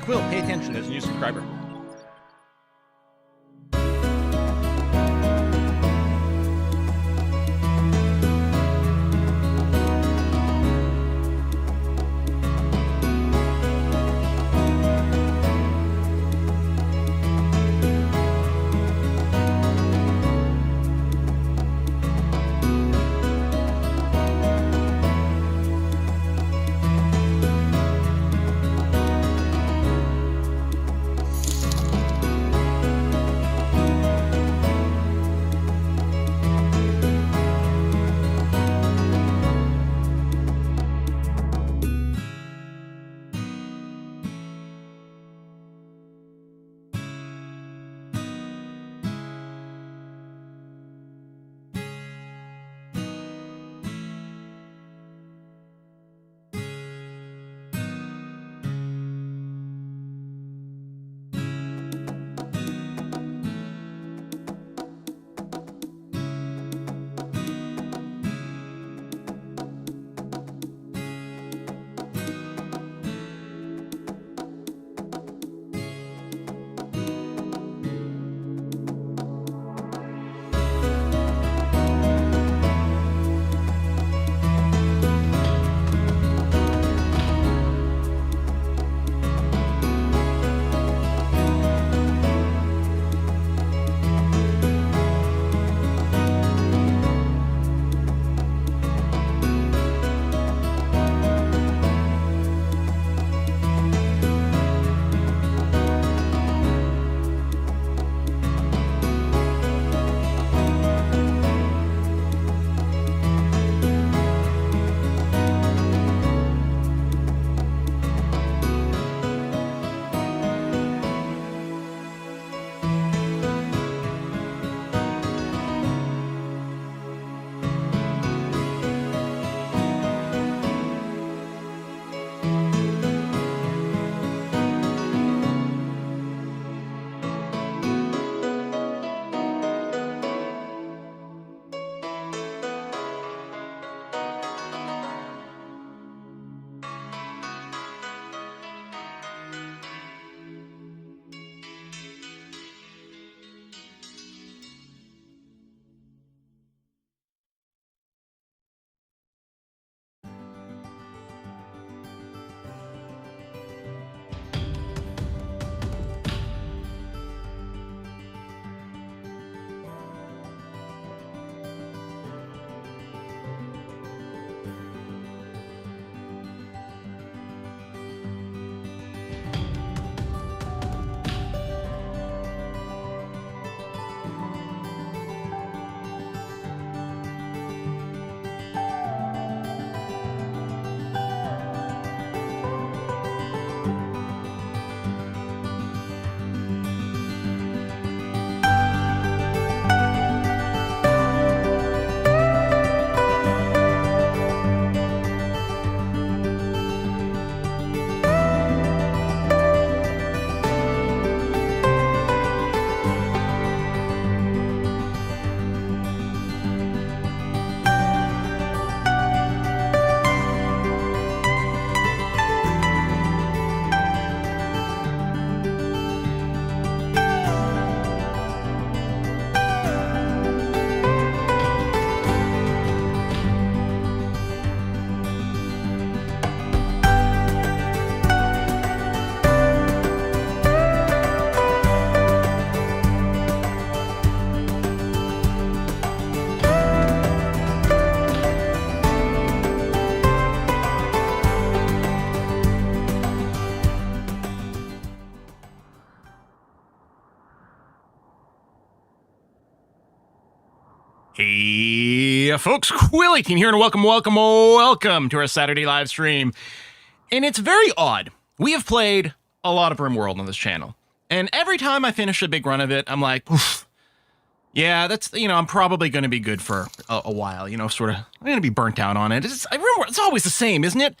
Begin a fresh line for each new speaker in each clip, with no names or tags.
Quill, pay attention. There's a new subscriber. Hey, folks, Quill18 here, and welcome to our Saturday live stream. And it's very odd. We have played a lot of RimWorld on this channel, and every time I finish a big run of it, I'm like, oof, yeah, that's, I'm probably going to be good for a while, sort of, I'm going to be burnt out on it. It's always the same, isn't it?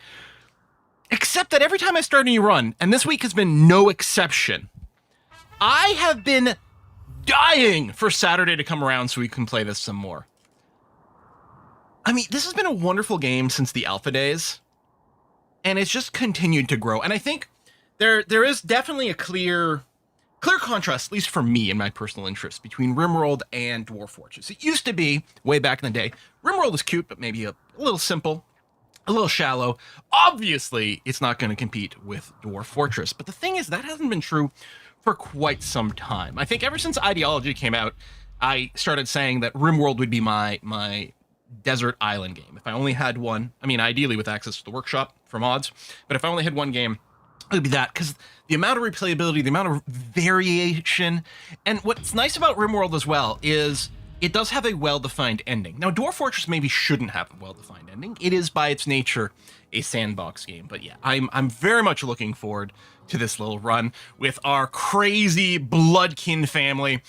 Except that every time I start a new run, and this week has been no exception, I have been dying for Saturday to come around so we can play this some more. I mean, this has been a wonderful game since the alpha days, and it's just continued to grow. And I think there is definitely a clear contrast, at least for me and my personal interest, between RimWorld and Dwarf Fortress. It used to be, way back in the day, RimWorld was cute, but maybe a little simple, a little shallow. Obviously, it's not going to compete with Dwarf Fortress, but the thing is, that hasn't been true for quite some time. I think ever since Ideology came out, I started saying that RimWorld would be my desert island game. If I only had one, I mean, ideally with access to the workshop for mods, but if I only had one game, it would be that, because the amount of replayability, the amount of variation, and what's nice about RimWorld as well is it does have a well-defined ending. Now, Dwarf Fortress maybe shouldn't have a well-defined ending. It is, by its nature, a sandbox game. But yeah, I'm very much looking forward to this little run with our crazy bloodkin family.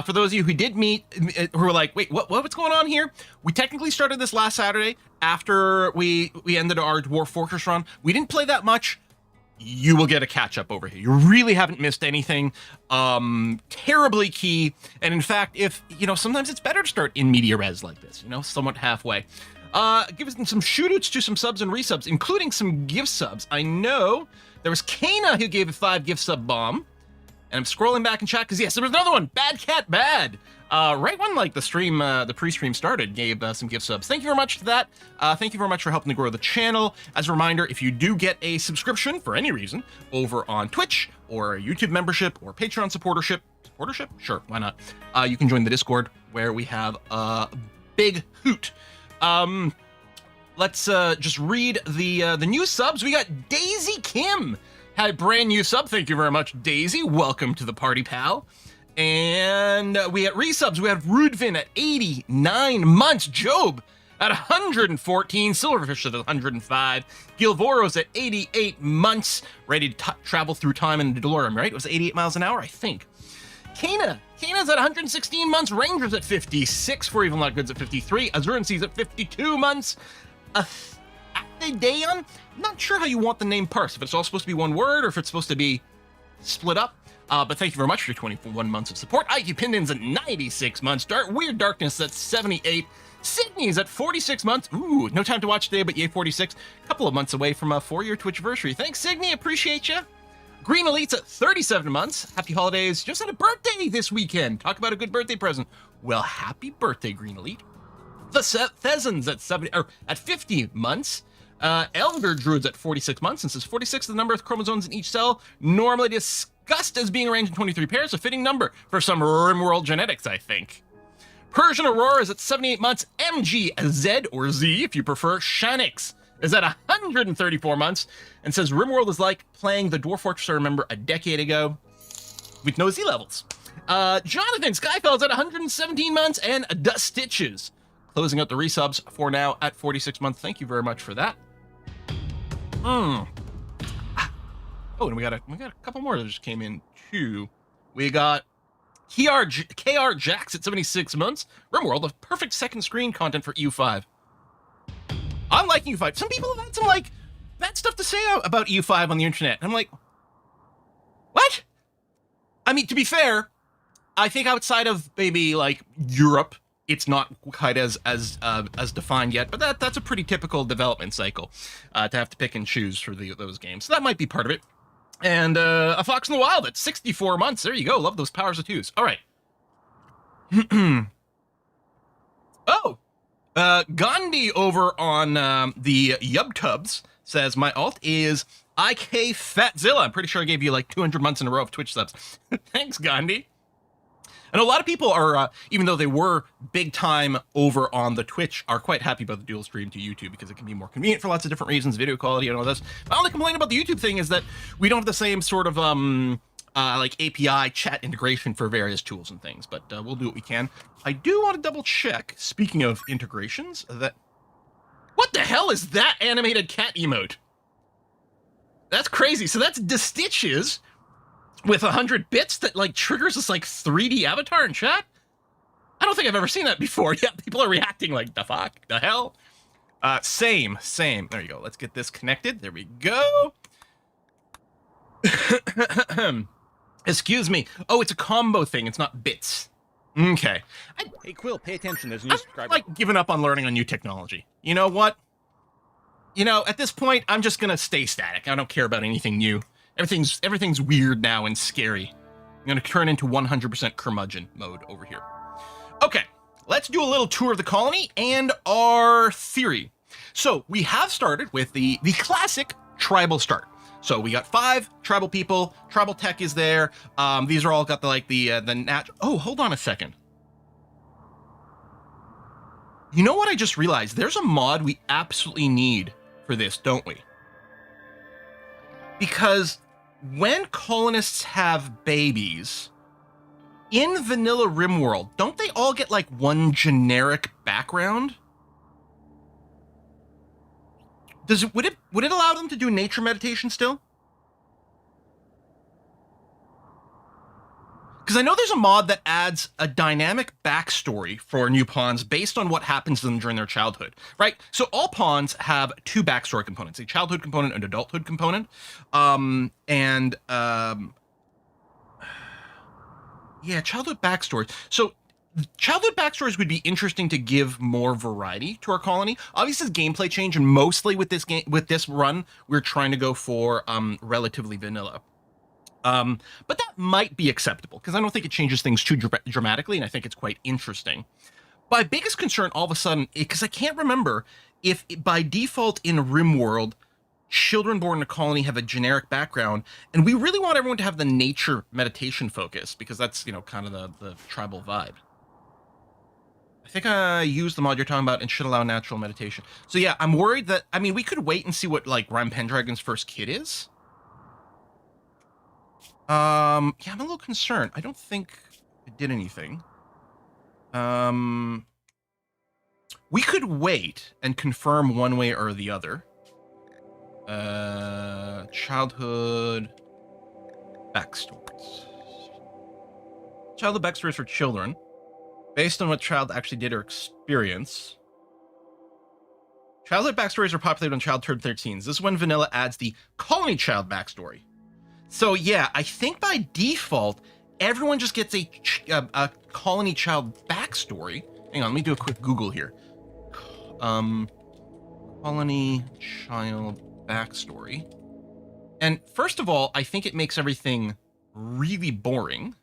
For those of you who did meet, who were like, wait, what's going on here? We technically started this last Saturday after we ended our Dwarf Fortress run. We didn't play that much. You will get a catch up over here. You really haven't missed anything terribly key. And in fact, if, sometimes it's better to start in media res like this, somewhat halfway. Give us some shoutouts to some subs and resubs, including some gift subs. I know there was Kana who gave a 5 gift sub bomb. And I'm scrolling back in chat because, yes, there was another one. Bad Cat Bad. Right when the pre-stream started, gave some gift subs. Thank you very much to that. Thank you very much for helping to grow the channel. As a reminder, if you do get a subscription for any reason over on Twitch or a YouTube membership or Patreon supportership, sure, why not? You can join the Discord where we have a big hoot. Let's just read the new subs. We got Daisy Kim. Had a brand new sub. Thank you very much, Daisy. Welcome to the party, pal. And we had resubs. We have Rudvin at 89 months. Job at 114. Silverfish at 105. Gilvoros at 88 months. Ready to travel through time in the DeLorean, right? It was 88 miles an hour, I think. Kana's at 116 months. Rangers at 56. For Even Lot Goods at 53. Azurancy's at 52 months. Dayon, not sure how you want the name parsed. If it's all supposed to be one word or if it's supposed to be split up. But thank you very much for your 21 months of support. IQ Pindon's at 96 months. Weird Darkness at 78. Sydney's at 46 months. Ooh, no time to watch today, but yay, 46. Couple of months away from a 4-year Twitchversary. Thanks, Sydney. Appreciate you. Green Elite's at 37 months. Happy holidays. Just had a birthday this weekend. Talk about a good birthday present. Well, happy birthday, Green Elite. The Thezans at 50 months. Elder Druid's at 46 months, and says 46 is the number of chromosomes in each cell, normally discussed as being arranged in 23 pairs, a fitting number for some RimWorld genetics, I think. Persian Aurora is at 78 months. MGZ, or Z if you prefer, Shanix is at 134 months, and says RimWorld is like playing the Dwarf Fortress I remember a decade ago, with no Z levels. Jonathan Skyfell's at 117 months, and Dust Stitches closing out the resubs for now at 46 months. Thank you very much for that. Oh, and we got a couple more that just came in too. We got KR Jax at 76 months. RimWorld, the perfect second screen content for EU5. I'm liking EU5. Some people have had some bad stuff to say about EU5 on the internet. I'm like, what? I mean, to be fair, I think outside of maybe Europe, it's not quite as defined yet, but that's a pretty typical development cycle to have to pick and choose for those games. So that might be part of it. And a Fox in the Wild at 64 months. There you go. Love those powers of twos. All right. Gandhi over on the YubTubs says, my alt is IK Fatzilla. I'm pretty sure I gave you 200 months in a row of Twitch subs. Thanks, Gandhi. And a lot of people are, even though they were big time over on the Twitch, are quite happy about the dual stream to YouTube because it can be more convenient for lots of different reasons, video quality and all this. My only complaint about the YouTube thing is that we don't have the same sort of API chat integration for various tools and things, but we'll do what we can. I do want to double check, speaking of integrations, that... What the hell is that animated cat emote? That's crazy. So that's the Stitches with 100 bits that triggers this 3D avatar in chat? I don't think I've ever seen that before. Yeah, people are reacting like, the fuck, the hell? Same. There you go. Let's get this connected. There we go. Excuse me. Oh, it's a combo thing. It's not bits. Okay.
Hey, Quill, pay attention. There's a new subscriber.
I'm giving up on learning on new technology. You know what? At this point, I'm just going to stay static. I don't care about anything new. Everything's weird now and scary. I'm going to turn into 100% curmudgeon mode over here. Okay, let's do a little tour of the colony and our theory. So we have started with the classic tribal start. So we got 5 tribal people. Tribal tech is there. These are all got the natural. Oh, hold on a second. You know what I just realized? There's a mod we absolutely need for this, don't we? Because when colonists have babies in vanilla RimWorld, don't they all get like one generic background? Would it allow them to do nature meditation still? Because I know there's a mod that adds a dynamic backstory for new pawns based on what happens to them during their childhood, right? So all pawns have 2 backstory components, a childhood component and adulthood component. Yeah, childhood backstories. So childhood backstories would be interesting to give more variety to our colony. Obviously, it's gameplay change, and mostly with this run, we're trying to go for relatively vanilla. But that might be acceptable because I don't think it changes things too dramatically, and I think it's quite interesting. My biggest concern all of a sudden, because I can't remember if by default in RimWorld, children born in a colony have a generic background, and we really want everyone to have the nature meditation focus because that's, you know, kind of the tribal vibe. I think I used the mod you're talking about and should allow natural meditation. So yeah, I'm worried that, I mean, we could wait and see what like Rhyme Pendragon's first kid is. Yeah, I'm a little concerned. I don't think it did anything. We could wait and confirm one way or the other. Childhood backstories. Childhood backstories for children, based on what child actually did or experience. Childhood backstories are populated on Childbirth 13. This is when vanilla adds the colony child backstory. So yeah, I think by default, everyone just gets a colony child backstory. Hang on, let me do a quick Google here. Colony child backstory. And first of all, I think it makes everything really boring.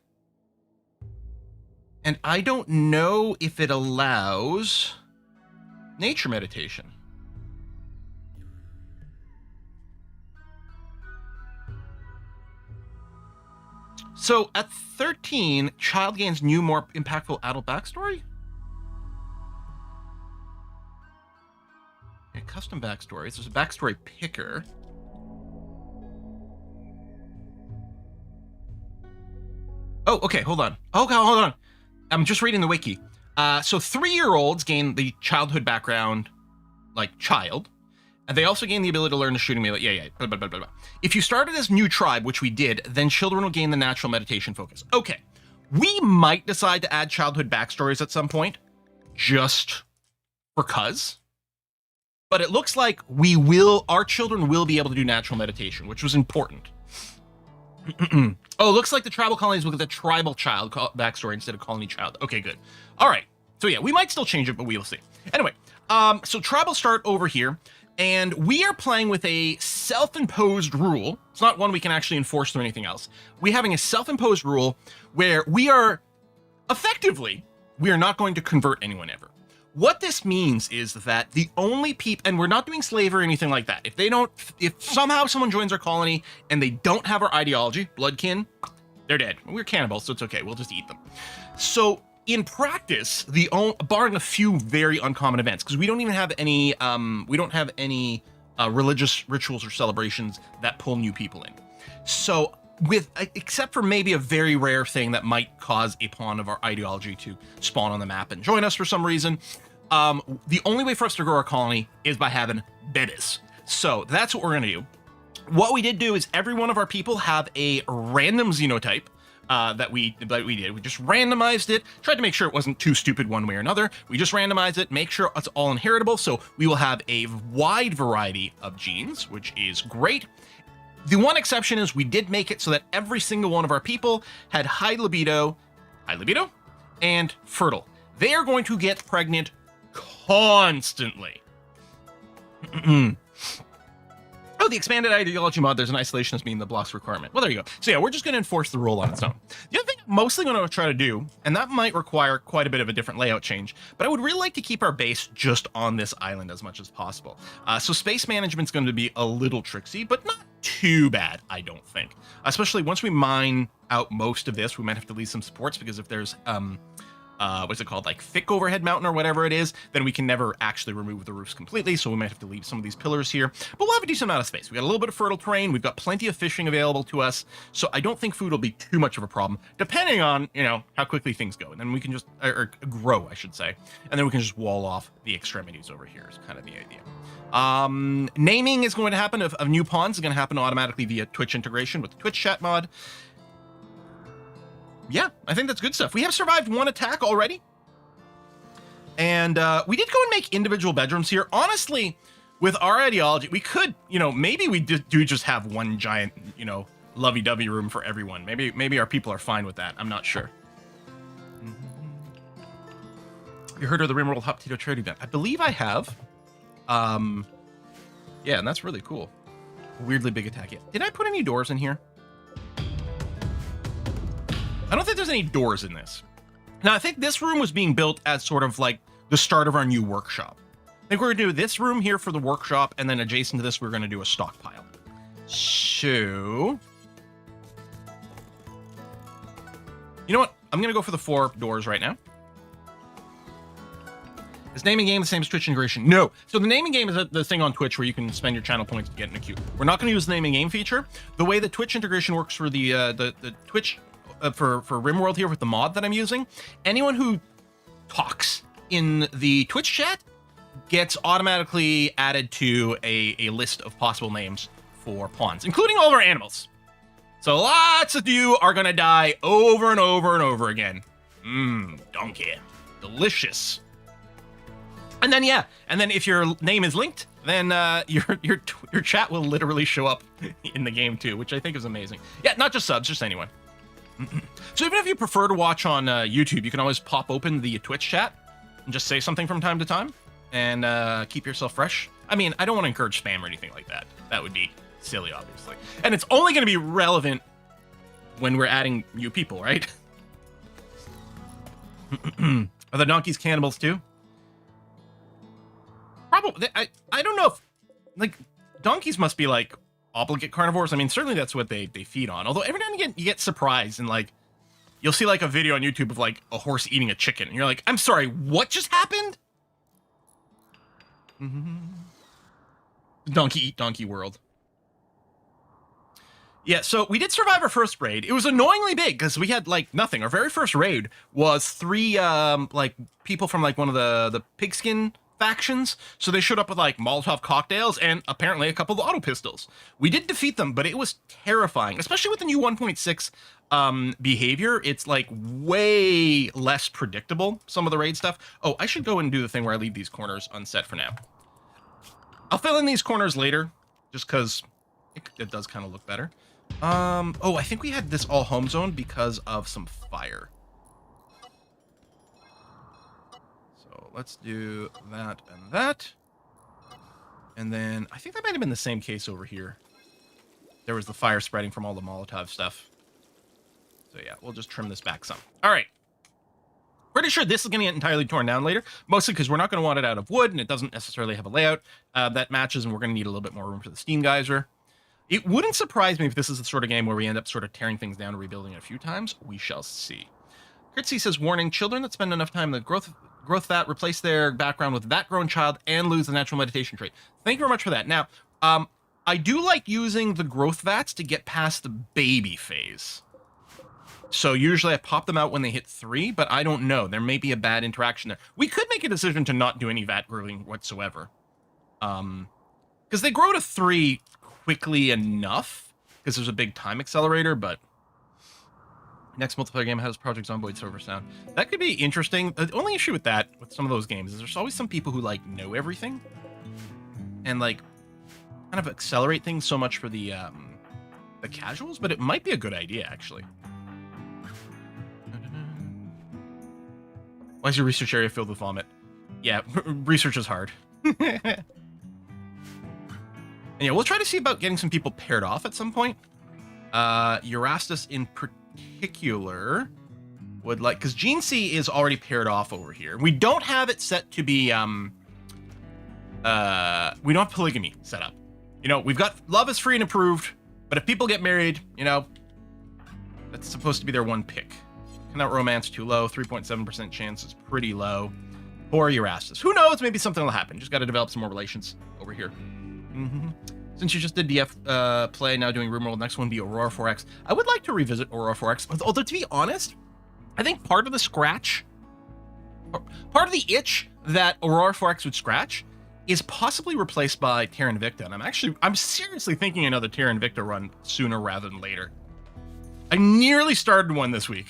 And I don't know if it allows nature meditation. So at 13, child gains new, more impactful adult backstory? Okay, custom backstories. There's a backstory picker. Oh, okay, hold on. Okay, hold on. I'm just reading the wiki. So 3-year-olds gain the childhood background, like child. And they also gain the ability to learn the shooting melee. Yeah, blah, blah, blah, blah, blah. If you started as new tribe, which we did, then children will gain the natural meditation focus. Okay, we might decide to add childhood backstories at some point, just because. But it looks like our children will be able to do natural meditation, which was important. Oh, it looks like the tribal colonies will get the tribal child backstory instead of colony child. Okay, good. All right. So yeah, we might still change it, but we will see. Anyway, so tribal start over here. And we are playing with a self-imposed rule. It's not one we can actually enforce through anything else. We're having a self-imposed rule where we are not going to convert anyone ever. What this means is that the only people, and we're not doing slavery or anything like that. If somehow someone joins our colony and they don't have our ideology, bloodkin, they're dead. We're cannibals, so it's okay. We'll just eat them. So in practice, barring a few very uncommon events, because we don't even have any, religious rituals or celebrations that pull new people in. So except for maybe a very rare thing that might cause a pawn of our ideology to spawn on the map and join us for some reason, the only way for us to grow our colony is by having bebés. So that's what we're going to do. What we did do is every one of our people have a random xenotype that we did. We just randomized it, tried to make sure it wasn't too stupid one way or another. We just randomized it, make sure it's all inheritable. So we will have a wide variety of genes, which is great. The one exception is we did make it so that every single one of our people had high libido, and fertile. They are going to get pregnant constantly. Oh, the expanded ideology mod, there's an isolationist being the blocks requirement. Well, there you go. So yeah, we're just going to enforce the rule on its own. The other thing I'm mostly going to try to do, and that might require quite a bit of a different layout change, but I would really like to keep our base just on this island as much as possible. So space management's going to be a little tricksy, but not too bad, I don't think. Especially once we mine out most of this, we might have to leave some supports, because if there's what's it called, like thick overhead mountain or whatever it is, then we can never actually remove the roofs completely, so we might have to leave some of these pillars here, but we'll have a decent amount of space. We got a little bit of fertile terrain, we've got plenty of fishing available to us, so I don't think food will be too much of a problem, depending on, you know, how quickly things go, and then we can just, or grow, I should say, and then we can just wall off the extremities over here is kind of the idea. Naming is going to happen of new pawns is going to happen automatically via Twitch integration with the Twitch chat mod. Yeah, I think that's good stuff. We have survived one attack already. And we did go and make individual bedrooms here. Honestly, with our ideology, we could, you know, maybe we do just have one giant, you know, lovey-dovey room for everyone. Maybe our people are fine with that. I'm not sure. You heard of the RimWorld Hot Potato Charity event? I believe I have. Yeah, and that's really cool. Weirdly big attack. Yeah. Did I put any doors in here? I don't think there's any doors in this. Now, I think this room was being built as sort of like the start of our new workshop. I think we're going to do this room here for the workshop, and then adjacent to this, we're going to do a stockpile. So, you know what? I'm going to go for the 4 doors right now. Is naming game the same as Twitch integration? No. So the naming game is the thing on Twitch where you can spend your channel points to get in a queue. We're not going to use the naming game feature. The way the Twitch integration works for the Twitch... for RimWorld here with the mod that I'm using, anyone who talks in the Twitch chat gets automatically added to a list of possible names for pawns, including all of our animals. So lots of you are going to die over and over and over again. Donkey. Delicious. And then, yeah, and then if your name is linked, then your chat will literally show up in the game too, which I think is amazing. Yeah, not just subs, just anyone. So even if you prefer to watch on YouTube, you can always pop open the Twitch chat and just say something from time to time and keep yourself fresh. I mean, I don't want to encourage spam or anything like that. That would be silly, obviously. And it's only going to be relevant when we're adding new people, right? Are the donkeys cannibals too? Probably. I don't know if, like, donkeys must be like obligate carnivores. I mean, certainly that's what they feed on. Although every now and again you get surprised and like you'll see like a video on YouTube of like a horse eating a chicken and you're like, I'm sorry, what just happened? Donkey eat donkey world. Yeah, so we did survive our first raid. It was annoyingly big because we had like nothing. Our very first raid was 3 like people from like one of the pigskin factions, so they showed up with like Molotov cocktails and apparently a couple of auto pistols. We did defeat them, but it was terrifying, especially with the new 1.6 behavior. It's like way less predictable, some of the raid stuff. Oh, I should go and do the thing where I leave these corners unset for now. I'll fill in these corners later, just because it does kind of look better. Oh, I think we had this all home zone because of some fire. Let's do that and that. And then I think that might have been the same case over here. There was the fire spreading from all the Molotov stuff. So yeah, we'll just trim this back some. All right. Pretty sure this is going to get entirely torn down later, mostly because we're not going to want it out of wood and it doesn't necessarily have a layout that matches, and we're going to need a little bit more room for the steam geyser. It wouldn't surprise me if this is the sort of game where we end up sort of tearing things down and rebuilding it a few times. We shall see. Kritzy says, warning, children that spend enough time in the growth vat replace their background with vat-grown child and lose the natural meditation trait. Thank you very much for that. Now, I do like using the growth vats to get past the baby phase. So usually I pop them out when they hit 3, but I don't know. There may be a bad interaction there. We could make a decision to not do any vat growing whatsoever. Because they grow to 3 quickly enough, because there's a big time accelerator, but next multiplayer game has Project Zomboid server sound. That could be interesting. The only issue with that, with some of those games, is there's always some people who like know everything and like kind of accelerate things so much for the casuals, but it might be a good idea actually. Why is your research area filled with vomit? Yeah, research is hard. And yeah, we'll try to see about getting some people paired off at some point. Eurastus in particular would like, because Gene C is already paired off over here. We don't have it set to be, we don't have polygamy set up. You know, we've got love is free and approved, but if people get married, you know, that's supposed to be their one pick. Cannot romance too low. 3.7% chance is pretty low. Poor Eurastus. Who knows? Maybe something will happen. Just got to develop some more relations over here. Since you just did DF play, now doing RimWorld, next one be Aurora 4X. I would like to revisit Aurora 4X, although to be honest, I think part of the scratch, part of the itch that Aurora 4X would scratch is possibly replaced by Terra Invicta. And I'm seriously thinking another Terra Invicta run sooner rather than later. I nearly started one this week.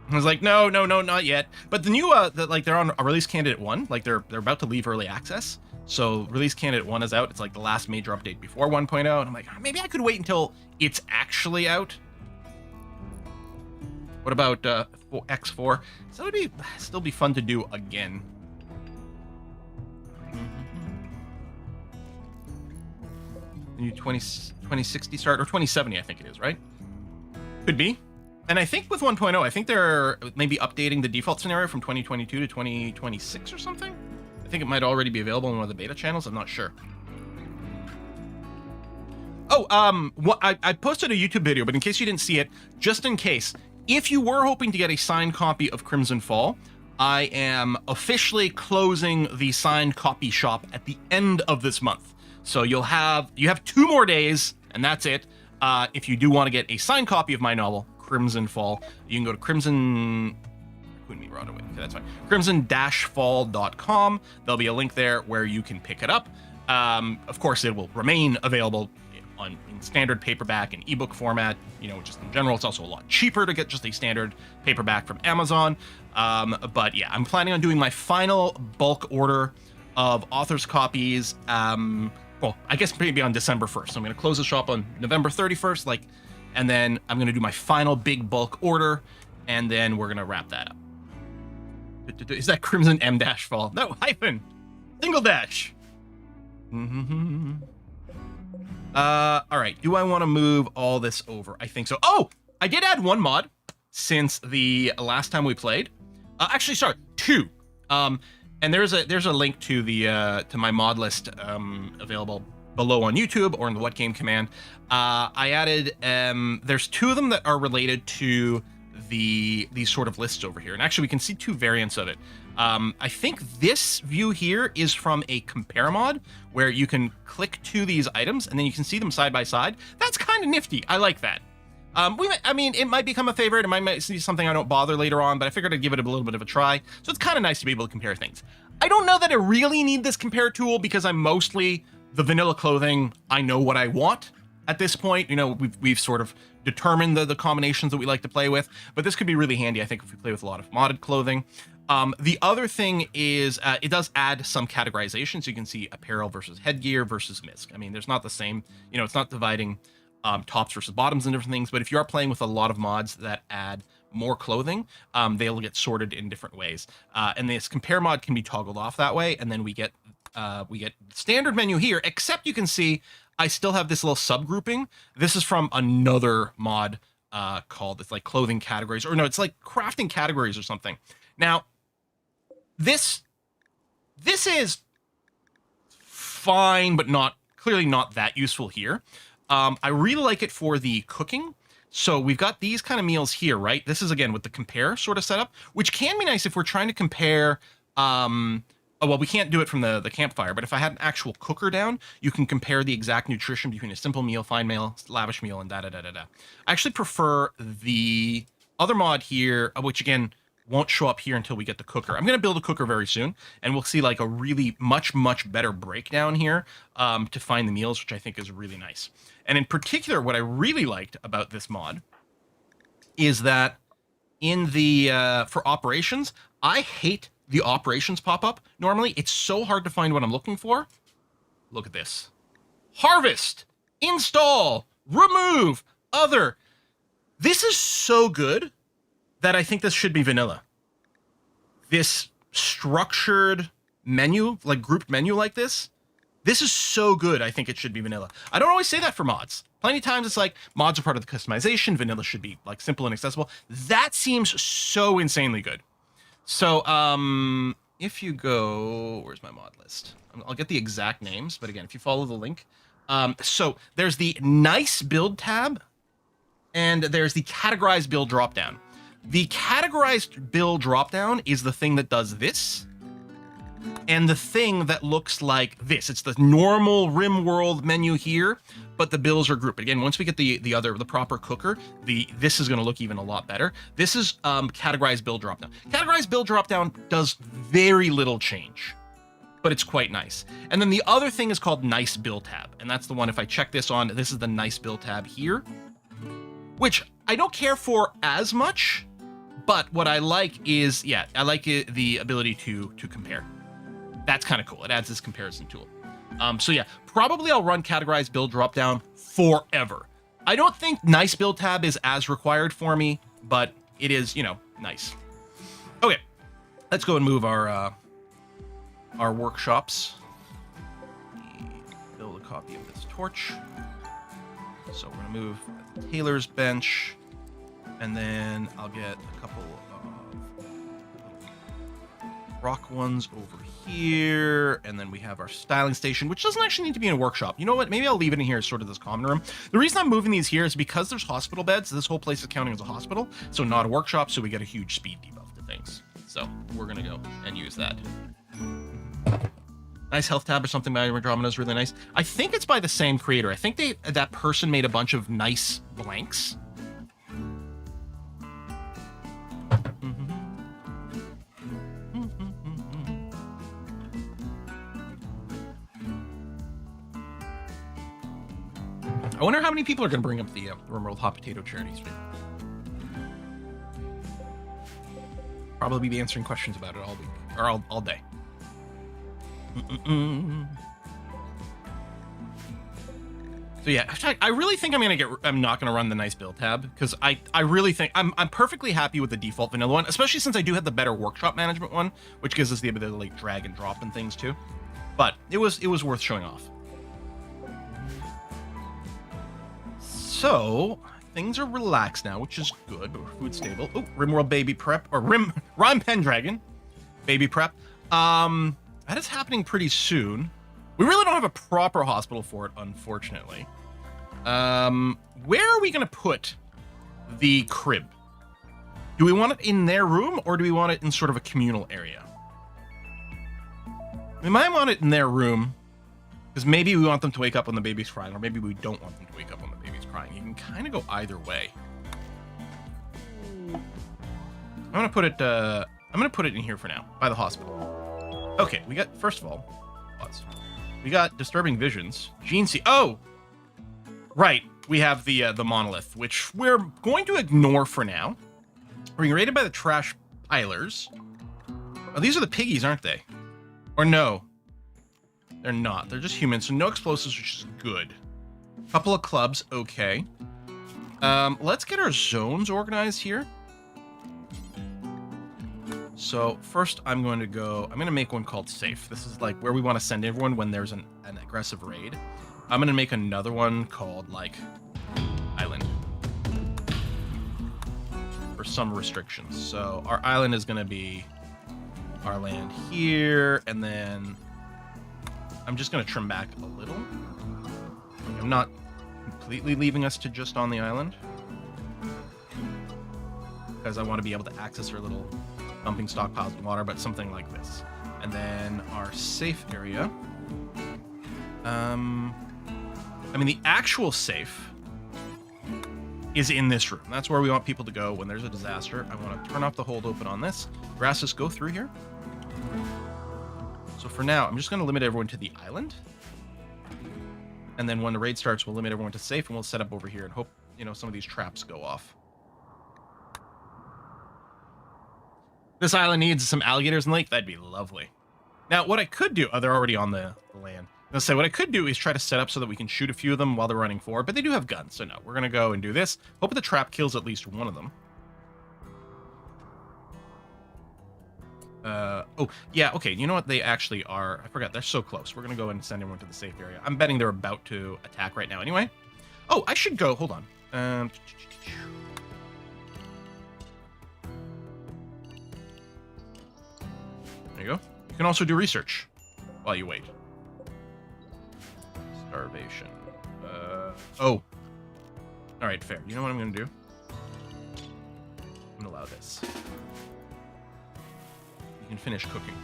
I was like, no, not yet. But the new, they're on a release candidate 1. Like they're about to leave early access. So release candidate 1 is out. It's like the last major update before 1.0. And I'm like, maybe I could wait until it's actually out. What about X4? So it would still be fun to do again. The new 2060 start, or 2070, I think it is, right? Could be. And I think with 1.0, I think they're maybe updating the default scenario from 2022 to 2026 or something. I think it might already be available in one of the beta channels. I'm not sure. Oh, I posted a YouTube video, but in case you didn't see it, just in case, if you were hoping to get a signed copy of Crimson Fall, I am officially closing the signed copy shop at the end of this month. So you have 2 more days, and that's it. If you do want to get a signed copy of my novel, Crimson Fall, you can go to Crimson... Okay, that's fine. Crimson-fall.com. There'll be a link there where you can pick it up. Of course, it will remain available in standard paperback and ebook format. You know, just in general, it's also a lot cheaper to get just a standard paperback from Amazon. But yeah, I'm planning on doing my final bulk order of author's copies. Well, I guess maybe on December 1st. So I'm going to close the shop on November 31st, and then I'm going to do my final big bulk order, and then we're going to wrap that up. Is that Crimson M-Fall? No, hyphen. Single dash. All right. Do I want to move all this over? I think so. Oh, I did add 1 mod since the last time we played. Actually, sorry, 2. And there's a link to the to my mod list available below on YouTube or in the What Game command. I added there's 2 of them that are related to these sort of lists over here, and actually we can see 2 variants of it. I think this view here is from a compare mod where you can click to these items and then you can see them side by side. That's kind of nifty. I like that. I mean, it might become a favorite. It might see something I don't bother later on, but I figured I'd give it a little bit of a try. So it's kind of nice to be able to compare things. I don't know that I really need this compare tool because I'm mostly the vanilla clothing. I know what I want at this point. You know, we've sort of determined the combinations that we like to play with, but this could be really handy, I think, if we play with a lot of modded clothing. The other thing is it does add some categorization, so you can see apparel versus headgear versus misc. I mean, there's not the same, you know, it's not dividing tops versus bottoms and different things, but if you are playing with a lot of mods that add more clothing, they'll get sorted in different ways. And this compare mod can be toggled off that way, and then we get standard menu here, except you can see I still have this little subgrouping. This is from another mod called, it's like clothing categories, or no, it's like crafting categories or something. Now, this is fine, but clearly not that useful here. I really like it for the cooking. So we've got these kind of meals here, right? This is, again, with the compare sort of setup, which can be nice if we're trying to compare... well, we can't do it from the campfire, but if I had an actual cooker down, you can compare the exact nutrition between a simple meal, fine meal, lavish meal, and da-da-da-da-da. I actually prefer the other mod here, which, again, won't show up here until we get the cooker. I'm going to build a cooker very soon, and we'll see like a really much better breakdown here to find the meals, which I think is really nice. And in particular, what I really liked about this mod is that in the for operations, I hate the operations pop-up. Normally, it's so hard to find what I'm looking for. Look at this. Harvest, install, remove, other. This is so good that I think this should be vanilla. This structured menu, like grouped menu like this, This is so good, I think it should be vanilla. I don't always say that for mods. Plenty of times it's like, mods are part of the customization, vanilla should be like simple and accessible. That seems so insanely good. So, if you go, where's my mod list? I'll get the exact names, but again, if you follow the link. So there's the nice build tab, and there's the categorized build dropdown. The categorized build dropdown is the thing that does this, and the thing that looks like this. It's the normal RimWorld menu here, but the bills are grouped. Again, once we get the proper cooker, this is going to look even a lot better. This is categorized build dropdown. Categorized build dropdown does very little change, but it's quite nice. And then the other thing is called nice build tab, and that's the one, if I check this on, this is the nice build tab here, which I don't care for as much, but what I like is, yeah, I like the ability to compare. That's kind of cool. It adds this comparison tool. So yeah, probably I'll run categorized build dropdown forever. I don't think nice build tab is as required for me, but it is, you know, nice. Okay, let's go and move our workshops. Build a copy of this torch. So we're gonna move the tailor's bench, and then I'll get a couple of rock ones over here, and then we have our styling station, which doesn't actually need to be in a workshop. You know what? Maybe I'll leave it in here as sort of this common room. The reason I'm moving these here is because there's hospital beds. This whole place is counting as a hospital, so not a workshop, so we get a huge speed debuff to things. So we're gonna go and use that. Nice health tab or something by Andromeda is really nice. I think it's by the same creator. I think that person made a bunch of nice blanks. I wonder how many people are going to bring up the RimWorld Hot Potato Charity stream. Probably be answering questions about it all week, or all day. So yeah, I really think I'm not gonna run the nice build tab, because I really think I'm perfectly happy with the default vanilla one, especially since I do have the better workshop management one, which gives us the ability to like drag and drop and things too. But it was worth showing off. So things are relaxed now, which is good, but we're food stable. Oh, RimWorld baby prep, or Rhyme Pendragon baby prep. That is happening pretty soon. We really don't have a proper hospital for it, unfortunately. Where are we going to put the crib? Do we want it in their room, or do we want it in sort of a communal area? We might want it in their room, because maybe we want them to wake up when the baby's crying, or maybe we don't want them to wake up when the baby's crying. You can kind of go either way. I'm gonna put it in here for now, by the hospital. Okay, we got, first of all, we got disturbing visions. Gene C. Oh, right. We have the monolith, which we're going to ignore for now. We're being raided by the trash pilers. Oh, these are the piggies, aren't they? Or no, they're not. They're just humans, so no explosives, which is good. Couple of clubs, okay. Let's get our zones organized here. So first I'm going to make one called safe. This is like where we want to send everyone when there's an aggressive raid. I'm going to make another one called like island for some restrictions. So our island is going to be our land here, and then I'm just going to trim back a little. I'm not completely leaving us to just on the island, because I want to be able to access our little dumping stockpiles of water, but something like this. And then our safe area. I mean, the actual safe is in this room. That's where we want people to go when there's a disaster. I want to turn off the hold open on this. Grasses go through here. So for now, I'm just going to limit everyone to the island. And then when the raid starts, we'll limit everyone to safe, and we'll set up over here and hope, you know, some of these traps go off. This island needs some alligators in the lake. That'd be lovely. Now, what I could do... Oh, they're already on the land. Let's say what I could do is try to set up so that we can shoot a few of them while they're running forward, but they do have guns, so no. We're going to go and do this. Hope the trap kills at least one of them. Oh, yeah, okay. You know what? They actually are. I forgot. They're so close. We're going to go and send everyone to the safe area. I'm betting they're about to attack right now anyway. Oh, I should go. Hold on. There you go. You can also do research while you wait. Starvation. Oh. All right, fair. You know what I'm going to do? I'm going to allow this. You can finish cooking.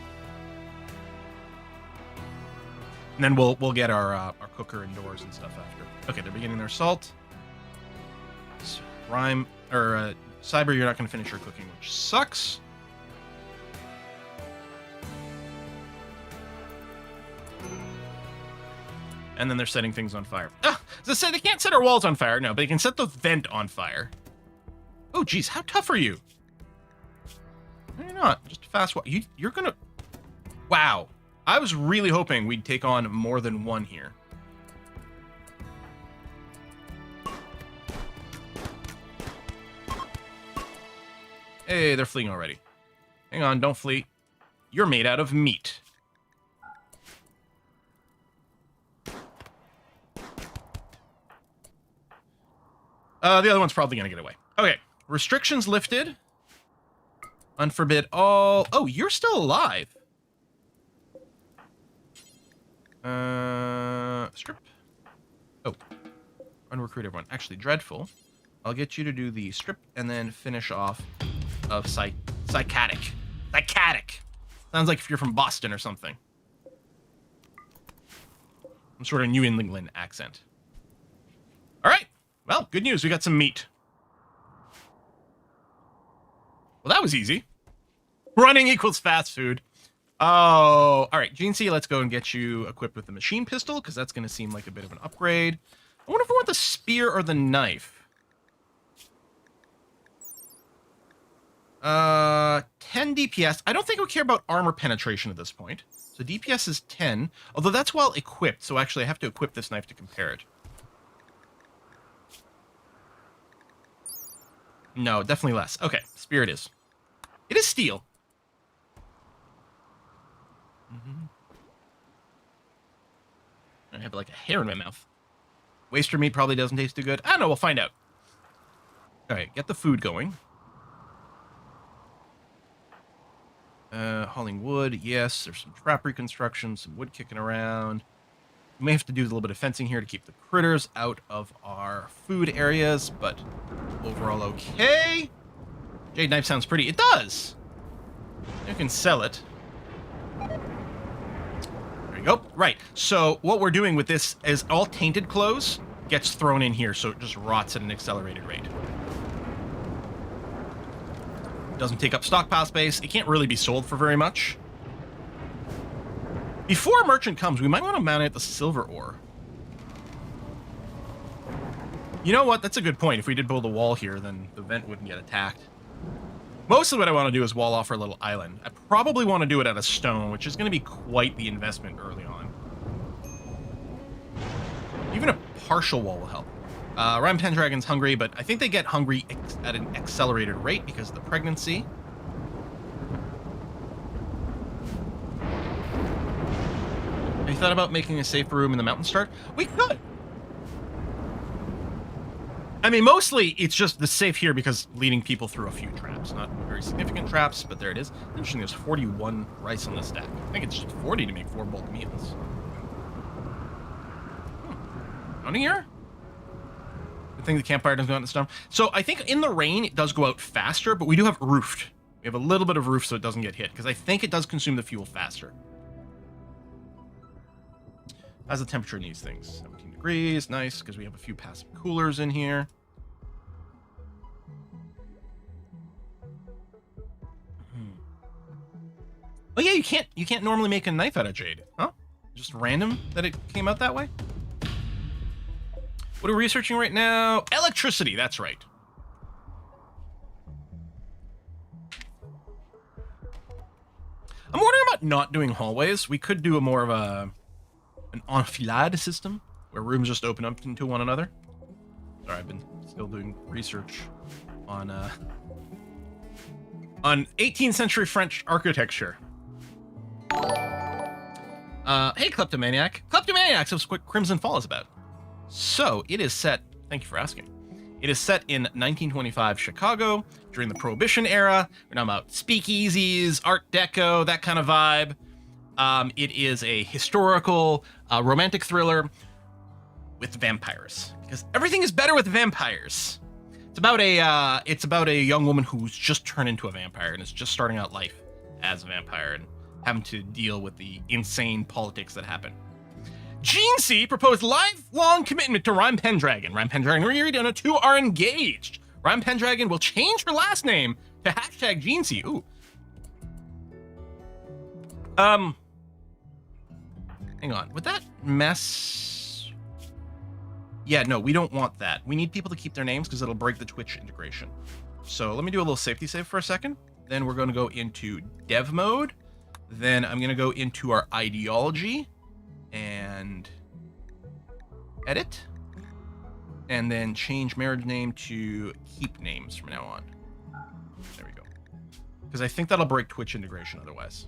And then we'll get our cooker indoors and stuff after. Okay, they're beginning their assault. Cyber, you're not going to finish your cooking, which sucks. And then they're setting things on fire. As I said, they can't set our walls on fire, no, but they can set the vent on fire. Oh, geez, how tough are you? No, you're not. Just a fast walk. You're gonna... Wow. I was really hoping we'd take on more than one here. Hey, they're fleeing already. Hang on, don't flee. You're made out of meat. The other one's probably going to get away. Okay. Restrictions lifted. Unforbid all... Oh, you're still alive. Strip. Oh. Unrecruit everyone. Actually, dreadful. I'll get you to do the strip and then finish off of psychotic. Psychotic. Sounds like if you're from Boston or something. Some sort of New England accent. All right. Well, good news. We got some meat. Well, that was easy. Running equals fast food. Oh, all right. Gene C, let's go and get you equipped with the machine pistol, because that's going to seem like a bit of an upgrade. I wonder if I want the spear or the knife. 10 DPS. I don't think we care about armor penetration at this point. So DPS is 10, although that's well equipped. So actually, I have to equip this knife to compare it. No, definitely less. Okay, spear it is. It is steel. I have like a hair in my mouth. Waster meat probably doesn't taste too good. I don't know, we'll find out. All right, get the food going. Hauling wood, yes. There's some trap reconstruction, some wood kicking around. We may have to do a little bit of fencing here to keep the critters out of our food areas, but overall okay. Jade knife sounds pretty. It does. You can sell it. There you go. Right. So what we're doing with this is all tainted clothes gets thrown in here, so it just rots at an accelerated rate. Doesn't take up stockpile space. It can't really be sold for very much. Before a merchant comes, we might want to mount it the silver ore. You know what? That's a good point. If we did build a wall here, then the vent wouldn't get attacked. Mostly what I want to do is wall off our little island. I probably want to do it out of stone, which is going to be quite the investment early on. Even a partial wall will help. Rhyme Pendragon's hungry, but I think they get hungry at an accelerated rate because of the pregnancy. Have you thought about making a safer room in the mountain start? We could. I mean, mostly it's just the safe here because leading people through a few traps. Not very significant traps, but there it is. Interesting, there's 41 rice on the stack. I think it's just 40 to make 4 bulk meals. Hunting here? Good thing the campfire doesn't go out in the storm. So I think in the rain, it does go out faster, but we do have roofed. We have a little bit of roof so it doesn't get hit, because I think it does consume the fuel faster. How's the temperature in these things? 17 degrees, nice, because we have a few passive coolers in here. Oh yeah, you can't normally make a knife out of jade, huh? Just random that it came out that way? What are we researching right now? Electricity, that's right. I'm wondering about not doing hallways. We could do a more of an enfilade system where rooms just open up into one another. Sorry, I've been still doing research on on 18th century French architecture. Hey, Kleptomaniac. Kleptomaniac, so what Crimson Fall is about. So, it is set, thank you for asking. It is set in 1925 Chicago during the Prohibition era. We're talking about speakeasies, Art Deco, that kind of vibe. It is a historical, romantic thriller with vampires, because everything is better with vampires. It's about a young woman who's just turned into a vampire and is just starting out life as a vampire and having to deal with the insane politics that happen. Gene C proposed lifelong commitment to Rhyme Pendragon. Rhyme Pendragon and Rihanna 2 are engaged. Rhyme Pendragon will change her last name to hashtag Gene C. Ooh. Hang on. Would that mess? Yeah, no, we don't want that. We need people to keep their names because it'll break the Twitch integration. So let me do a little safety save for a second. Then we're going to go into dev mode. Then I'm going to go into our ideology and edit. And then change marriage name to keep names from now on. There we go. Because I think that'll break Twitch integration otherwise.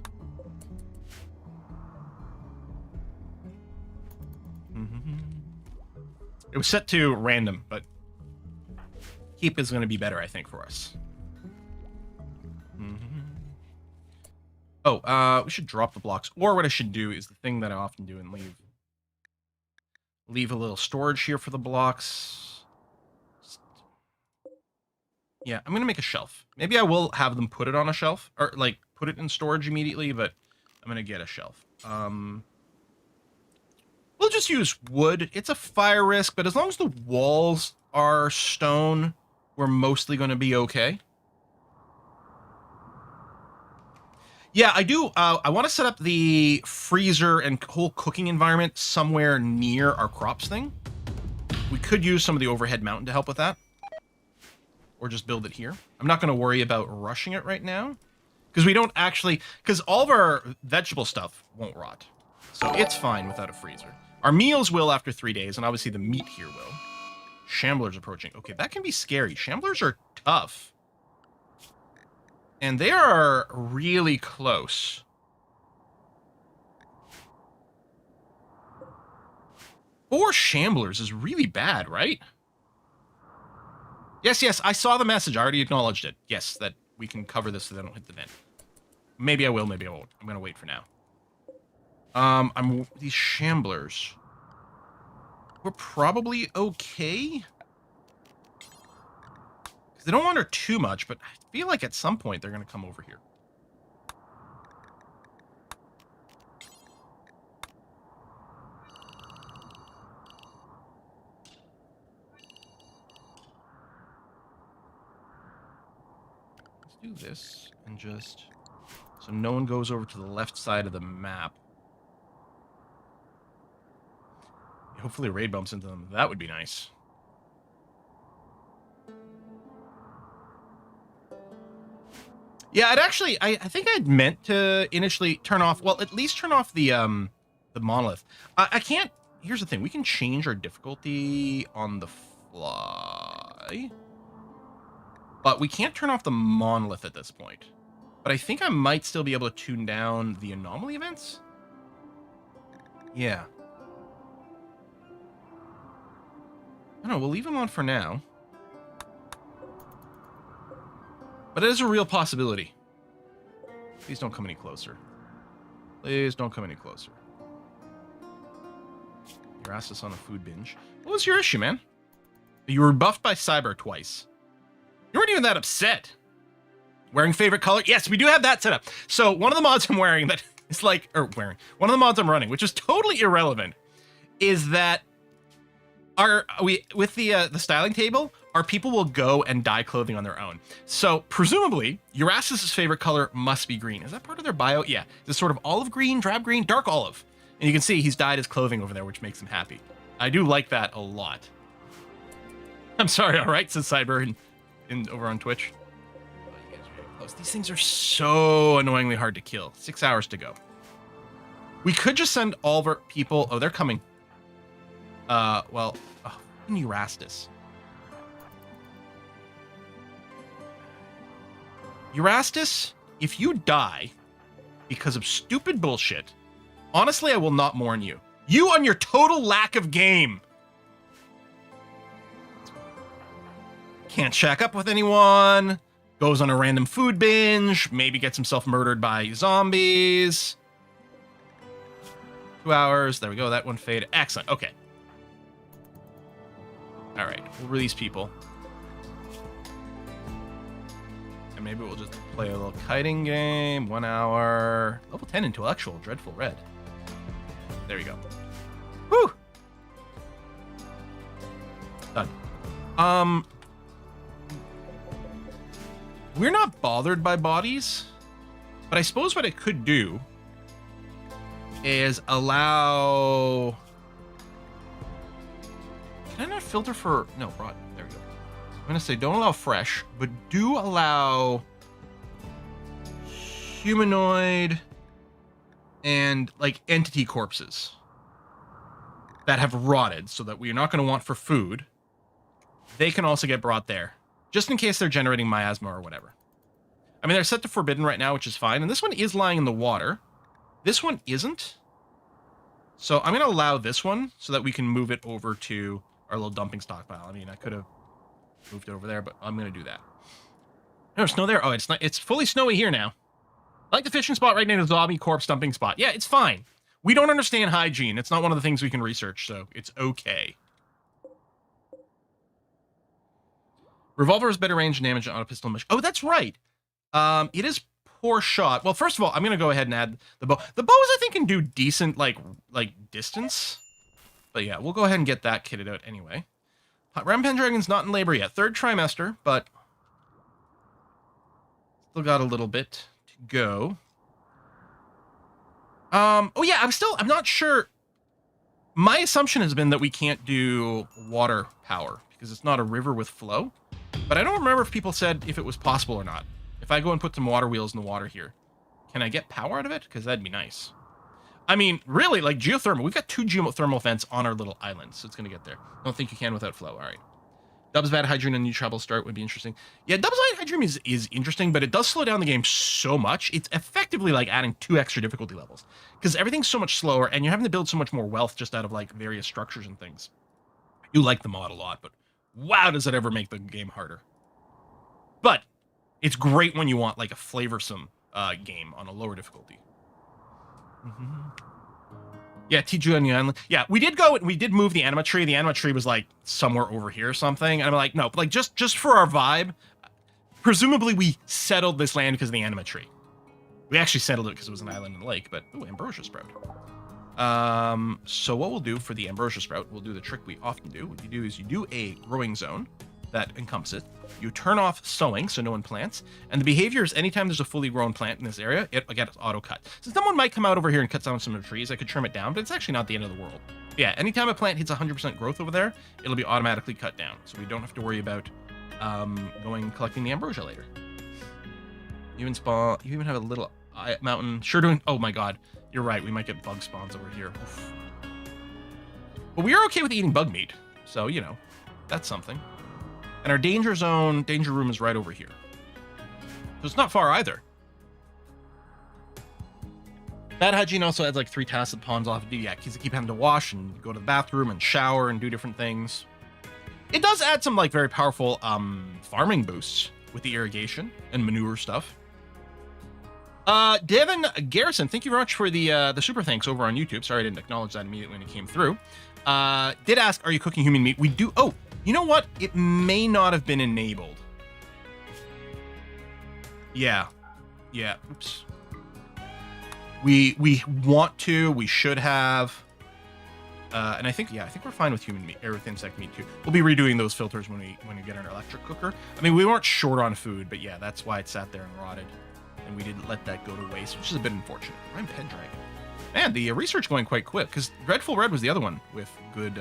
It was set to random, but keep is going to be better, I think, for us. Oh, we should drop the blocks. Or what I should do is the thing that I often do and leave a little storage here for the blocks. Yeah, I'm going to make a shelf. Maybe I will have them put it on a shelf, or like put it in storage immediately, but I'm going to get a shelf. We'll just use wood. It's a fire risk, but as long as the walls are stone, we're mostly going to be okay. Yeah, I do. I want to set up the freezer and whole cooking environment somewhere near our crops thing. We could use some of the overhead mountain to help with that. Or just build it here. I'm not going to worry about rushing it right now. Because we don't actually... Because all of our vegetable stuff won't rot. So it's fine without a freezer. Our meals will after 3 days, and obviously the meat here will. Shamblers approaching. Okay, that can be scary. Shamblers are tough. And they are really close. Four Shamblers is really bad, right? Yes, yes, I saw the message. I already acknowledged it. Yes, that we can cover this so they don't hit the vent. Maybe I will, maybe I won't. I'm going to wait for now. These Shamblers. We're probably okay. Because they don't wander too much, but I feel like at some point they're going to come over here. Let's do this and just... So no one goes over to the left side of the map. Hopefully a raid bumps into them. That would be nice. Yeah, I'd actually... I think I'd meant to initially turn off... Well, at least turn off the monolith. I can't... Here's the thing. We can change our difficulty on the fly. But we can't turn off the monolith at this point. But I think I might still be able to tune down the anomaly events. Yeah. I don't know, we'll leave them on for now. But it is a real possibility. Please don't come any closer. Please don't come any closer. You asked us on a food binge. What was your issue, man? You were buffed by Cyber twice. You weren't even that upset. Wearing favorite color? Yes, we do have that set up. So one of the mods I'm wearing that is like, or wearing, one of the mods I'm running, which is totally irrelevant, is that with the styling table, our people will go and dye clothing on their own. So presumably, Eurastus's favorite color must be green. Is that part of their bio? Yeah, this sort of olive green, drab green, dark olive. And you can see he's dyed his clothing over there, which makes him happy. I do like that a lot. I'm sorry, all right, says Cyber over on Twitch. Oh, you guys are getting close. These things are so annoyingly hard to kill. 6 hours to go. We could just send all of our people. Oh, they're coming. Well, Eurastus. Eurastus, if you die because of stupid bullshit, honestly, I will not mourn you. You on your total lack of game. Can't shack up with anyone. Goes on a random food binge. Maybe gets himself murdered by zombies. 2 hours. There we go. That one faded. Excellent. Okay. All right. We'll release people. And maybe we'll just play a little kiting game. 1 hour. Level 10 intellectual. Dreadful Red. There you go. Whew. Done. We're not bothered by bodies, but I suppose what it could do is allow... Can I not filter for... No, rot. There we go. I'm going to say don't allow fresh, but do allow humanoid and, like, entity corpses that have rotted so that we're not going to want for food. They can also get brought there, just in case they're generating miasma or whatever. I mean, they're set to forbidden right now, which is fine. And this one is lying in the water. This one isn't. So I'm going to allow this one so that we can move it over to our little dumping stockpile. I mean, I could have moved it over there, but I'm going to do that. No snow there. Oh, it's not. It's fully snowy here now. I like the fishing spot right near the zombie corpse dumping spot. Yeah, it's fine. We don't understand hygiene. It's not one of the things we can research, so it's okay. Revolver has better range and damage on a pistol. Oh, that's right. It is poor shot. Well, first of all, I'm gonna go ahead and add the bow. The bows I think can do decent like distance. But yeah, we'll go ahead and get that kitted out anyway. Ram Pendragon's not in labor yet. 3rd trimester, but still got a little bit to go. Oh yeah, I'm not sure. My assumption has been that we can't do water power because it's not a river with flow. But I don't remember if people said if it was possible or not. If I go and put some water wheels in the water here, can I get power out of it? Because that'd be nice. I mean, really, like geothermal. We've got 2 geothermal vents on our little island, so it's going to get there. Don't think you can without flow. All right. Dub's bad hydrogen and new travel start would be interesting. Yeah, Dub's bad hydrogen is interesting, but it does slow down the game so much. It's effectively like adding 2 extra difficulty levels because everything's so much slower and you're having to build so much more wealth just out of like various structures and things. I do like the mod a lot, but wow, does it ever make the game harder. But it's great when you want like a flavorsome game on a lower difficulty. Yeah, Tiju on the island. Yeah, we did move the Anima tree. The Anima tree was like somewhere over here or something. And I'm like, no, like just for our vibe, presumably we settled this land because of the Anima tree. We actually settled it because it was an island in the lake, but ooh, Ambrosia Sprout. So what we'll do for the Ambrosia Sprout, we'll do the trick we often do. What you do is you do a growing zone that encompasses it. You turn off sowing so no one plants, and the behavior is anytime there's a fully grown plant in this area, it gets auto cut. So someone might come out over here and cut down some of the trees. I could trim it down, but it's actually not the end of the world. Yeah, anytime a plant hits 100% growth over there, it'll be automatically cut down, so we don't have to worry about going and collecting the ambrosia later. You even have a little mountain. Sure doing. Oh my god, you're right. We might get bug spawns over here. Oof. But we are okay with eating bug meat, so you know, that's something. And our danger room is right over here. So it's not far either. Bad hygiene also adds like 3 tasks that pawns off. Yeah, because you keep having to wash and go to the bathroom and shower and do different things. It does add some like very powerful farming boosts with the irrigation and manure stuff. Devin Garrison, thank you very much for the super thanks over on YouTube. Sorry I didn't acknowledge that immediately when it came through. Did ask, are you cooking human meat? We do. Oh, you know what? It may not have been enabled. Yeah. Oops. We want to. We should have. And I think we're fine with human meat or with insect meat too. We'll be redoing those filters when we get an electric cooker. I mean, we weren't short on food, but yeah, that's why it sat there and rotted, and we didn't let that go to waste, which is a bit unfortunate. I'm Pendragon. Man, the research going quite quick because Dreadful Red was the other one with good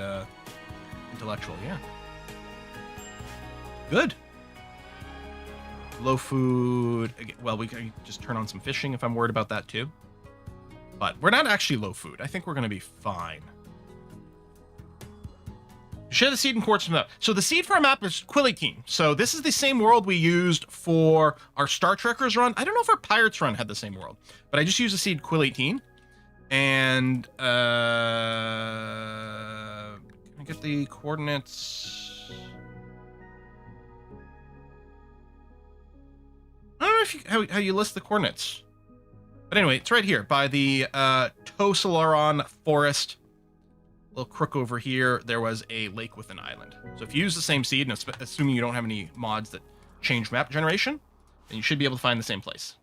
intellectual. Yeah. Good. Low food. Well, we can just turn on some fishing if I'm worried about that too. But we're not actually low food. I think we're going to be fine. Share the seed and quartz from that. So the seed for our map is Quilly. So this is the same world we used for our Star Trekkers run. I don't know if our Pirates run had the same world, but I just used the seed Quilly. And can I get the coordinates? I don't know if how you list the coordinates. But anyway, it's right here by the Tosalaron Forest. Little crook over here, there was a lake with an island. So if you use the same seed, and assuming you don't have any mods that change map generation, then you should be able to find the same place.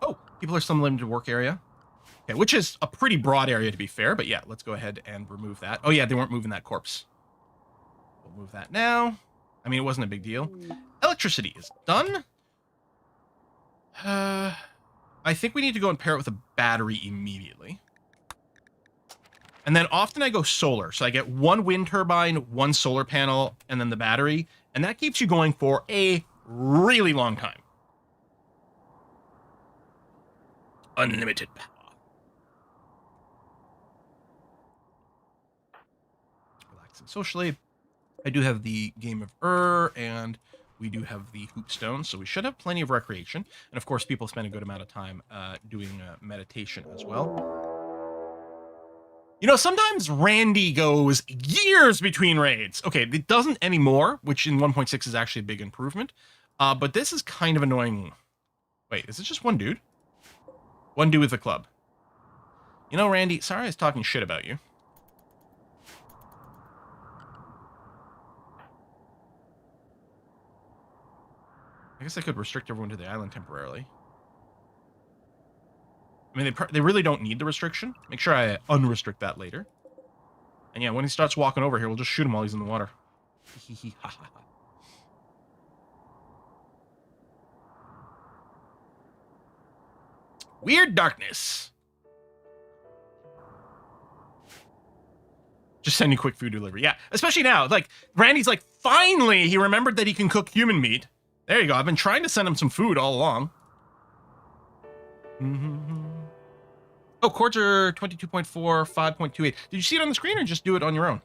Oh, people are still in the limited work area. Okay, which is a pretty broad area to be fair, but yeah, let's go ahead and remove that. Oh yeah, they weren't moving that corpse. We'll move that now. I mean, it wasn't a big deal. Electricity is done. I think we need to go and pair it with a battery immediately. And then often I go solar. So I get one wind turbine, one solar panel, and then the battery. And that keeps you going for a really long time. Unlimited power. Relaxing socially. I do have the Game of and we do have the Hoop Stone, so we should have plenty of recreation. And of course, people spend a good amount of time doing meditation as well. You know, sometimes Randy goes years between raids. Okay, it doesn't anymore, which in 1.6 is actually a big improvement. But this is kind of annoying. Wait, is it just one dude? One dude with a club. You know, Randy, sorry I was talking shit about you. I guess I could restrict everyone to the island temporarily. I mean, they really don't need the restriction. Make sure I unrestrict that later. And yeah, when he starts walking over here, we'll just shoot him while he's in the water. Weird darkness. Just sending quick food delivery. Yeah, especially now. Like, Randy's like, finally, he remembered that he can cook human meat. There you go. I've been trying to send him some food all along. Oh, chords are 22.4, 5.28. Did you see it on the screen or just do it on your own?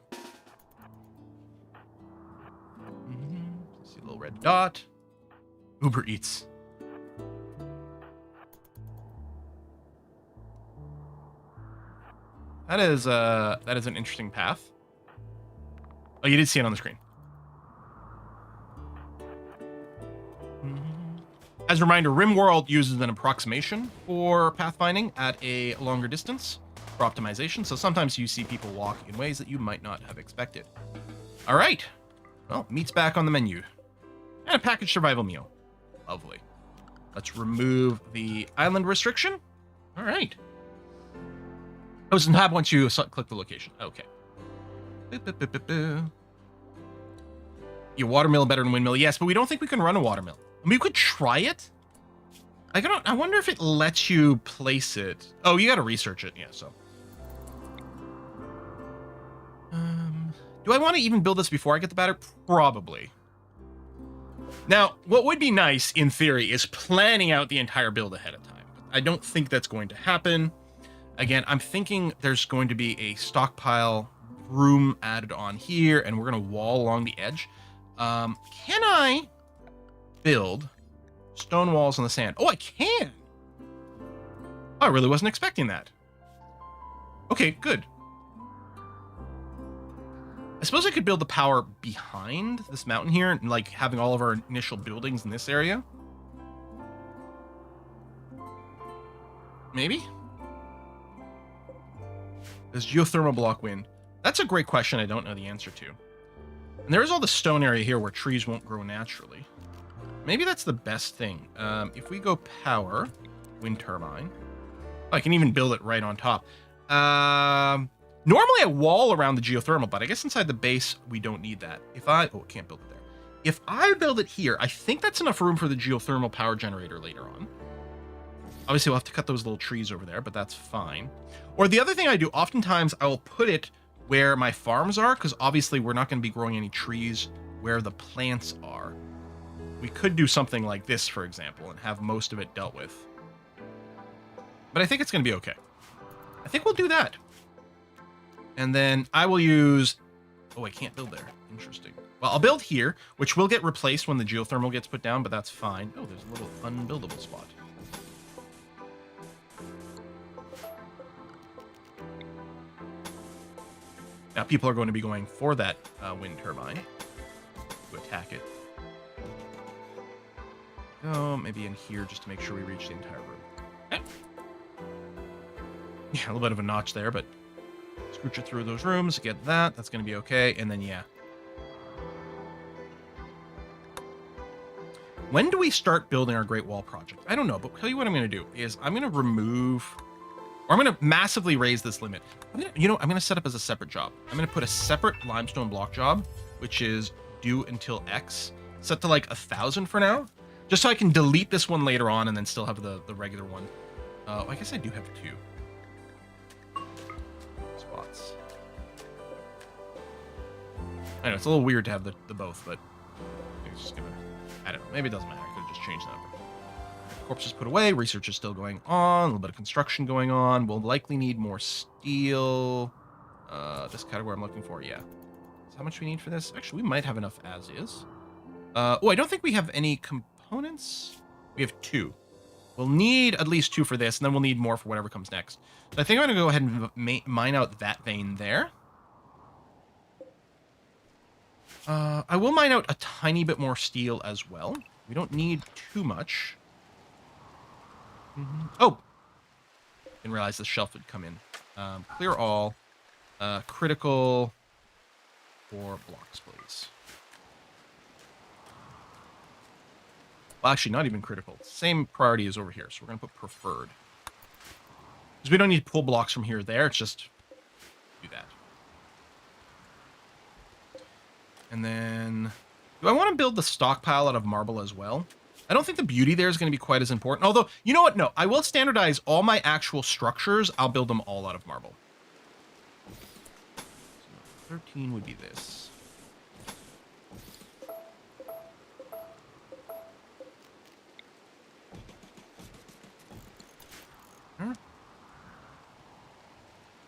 See a little red dot. Uber Eats. That is an interesting path. Oh, you did see it on the screen. As a reminder, RimWorld uses an approximation for pathfinding at a longer distance for optimization, so sometimes you see people walk in ways that you might not have expected. All right. Well, meat's back on the menu. And a packaged survival meal. Lovely. Let's remove the island restriction. All right. Oh, it's tab once you click the location. Okay. Your watermill better than windmill. Yes, but we don't think we can run a watermill. I mean, we could try it. I wonder if it lets you place it. Oh, you got to research it. Yeah, so. Do I want to even build this before I get the battery? Probably. Now, what would be nice, in theory, is planning out the entire build ahead of time. I don't think that's going to happen. Again, I'm thinking there's going to be a stockpile room added on here, and we're going to wall along the edge. Can I build stone walls on the sand? Oh, I can. Oh, I really wasn't expecting that. Okay, good. I suppose I could build the power behind this mountain here, and like having all of our initial buildings in this area. Maybe? Does geothermal block wind? That's a great question I don't know the answer to. And there is all the stone area here where trees won't grow naturally. Maybe that's the best thing. If we go power, wind turbine. Oh, I can even build it right on top. Normally I wall around the geothermal, but I guess inside the base, we don't need that. Oh, I can't build it there. If I build it here, I think that's enough room for the geothermal power generator later on. Obviously, we'll have to cut those little trees over there, but that's fine. Or the other thing I do, oftentimes I will put it where my farms are, because obviously we're not going to be growing any trees where the plants are. We could do something like this, for example, and have most of it dealt with. But I think it's going to be okay. I think we'll do that. And then I will use... Oh, I can't build there. Interesting. Well, I'll build here, which will get replaced when the geothermal gets put down, but that's fine. Oh, there's a little unbuildable spot. Now, people are going to be going for that wind turbine to attack it. Oh, maybe in here just to make sure we reach the entire room. Okay. Yeah, a little bit of a notch there, but scooch it through those rooms, get that. That's going to be okay. And then, yeah. When do we start building our Great Wall project? I don't know, but I'll tell you what I'm going to do is I'm going to remove... Or I'm going to massively raise this limit. I'm going to set up as a separate job. I'm going to put a separate limestone block job, which is due until X, set to like 1,000 for now, just so I can delete this one later on and then still have the regular one. I guess I do have 2 spots. I know, it's a little weird to have the both, but it's just going to... I don't know. Maybe it doesn't matter. I could have just changed the number. Corpses put away. Research is still going on. A little bit of construction going on. We'll likely need more steel. This category I'm looking for. Yeah. So how much we need for this? Actually, we might have enough as is. Oh, I don't think we have any components. We have 2. We'll need at least 2 for this, and then we'll need more for whatever comes next. So I think I'm going to go ahead and mine out that vein there. I will mine out a tiny bit more steel as well. We don't need too much. Oh! Didn't realize the shelf would come in. Clear all. Critical 4 blocks, please. Well, actually, not even critical. Same priority as over here, so we're going to put preferred. Because we don't need to pull blocks from here or there, it's just do that. And then... Do I want to build the stockpile out of marble as well? I don't think the beauty there is going to be quite as important. Although, you know what? No, I will standardize all my actual structures. I'll build them all out of marble. So 13 would be this.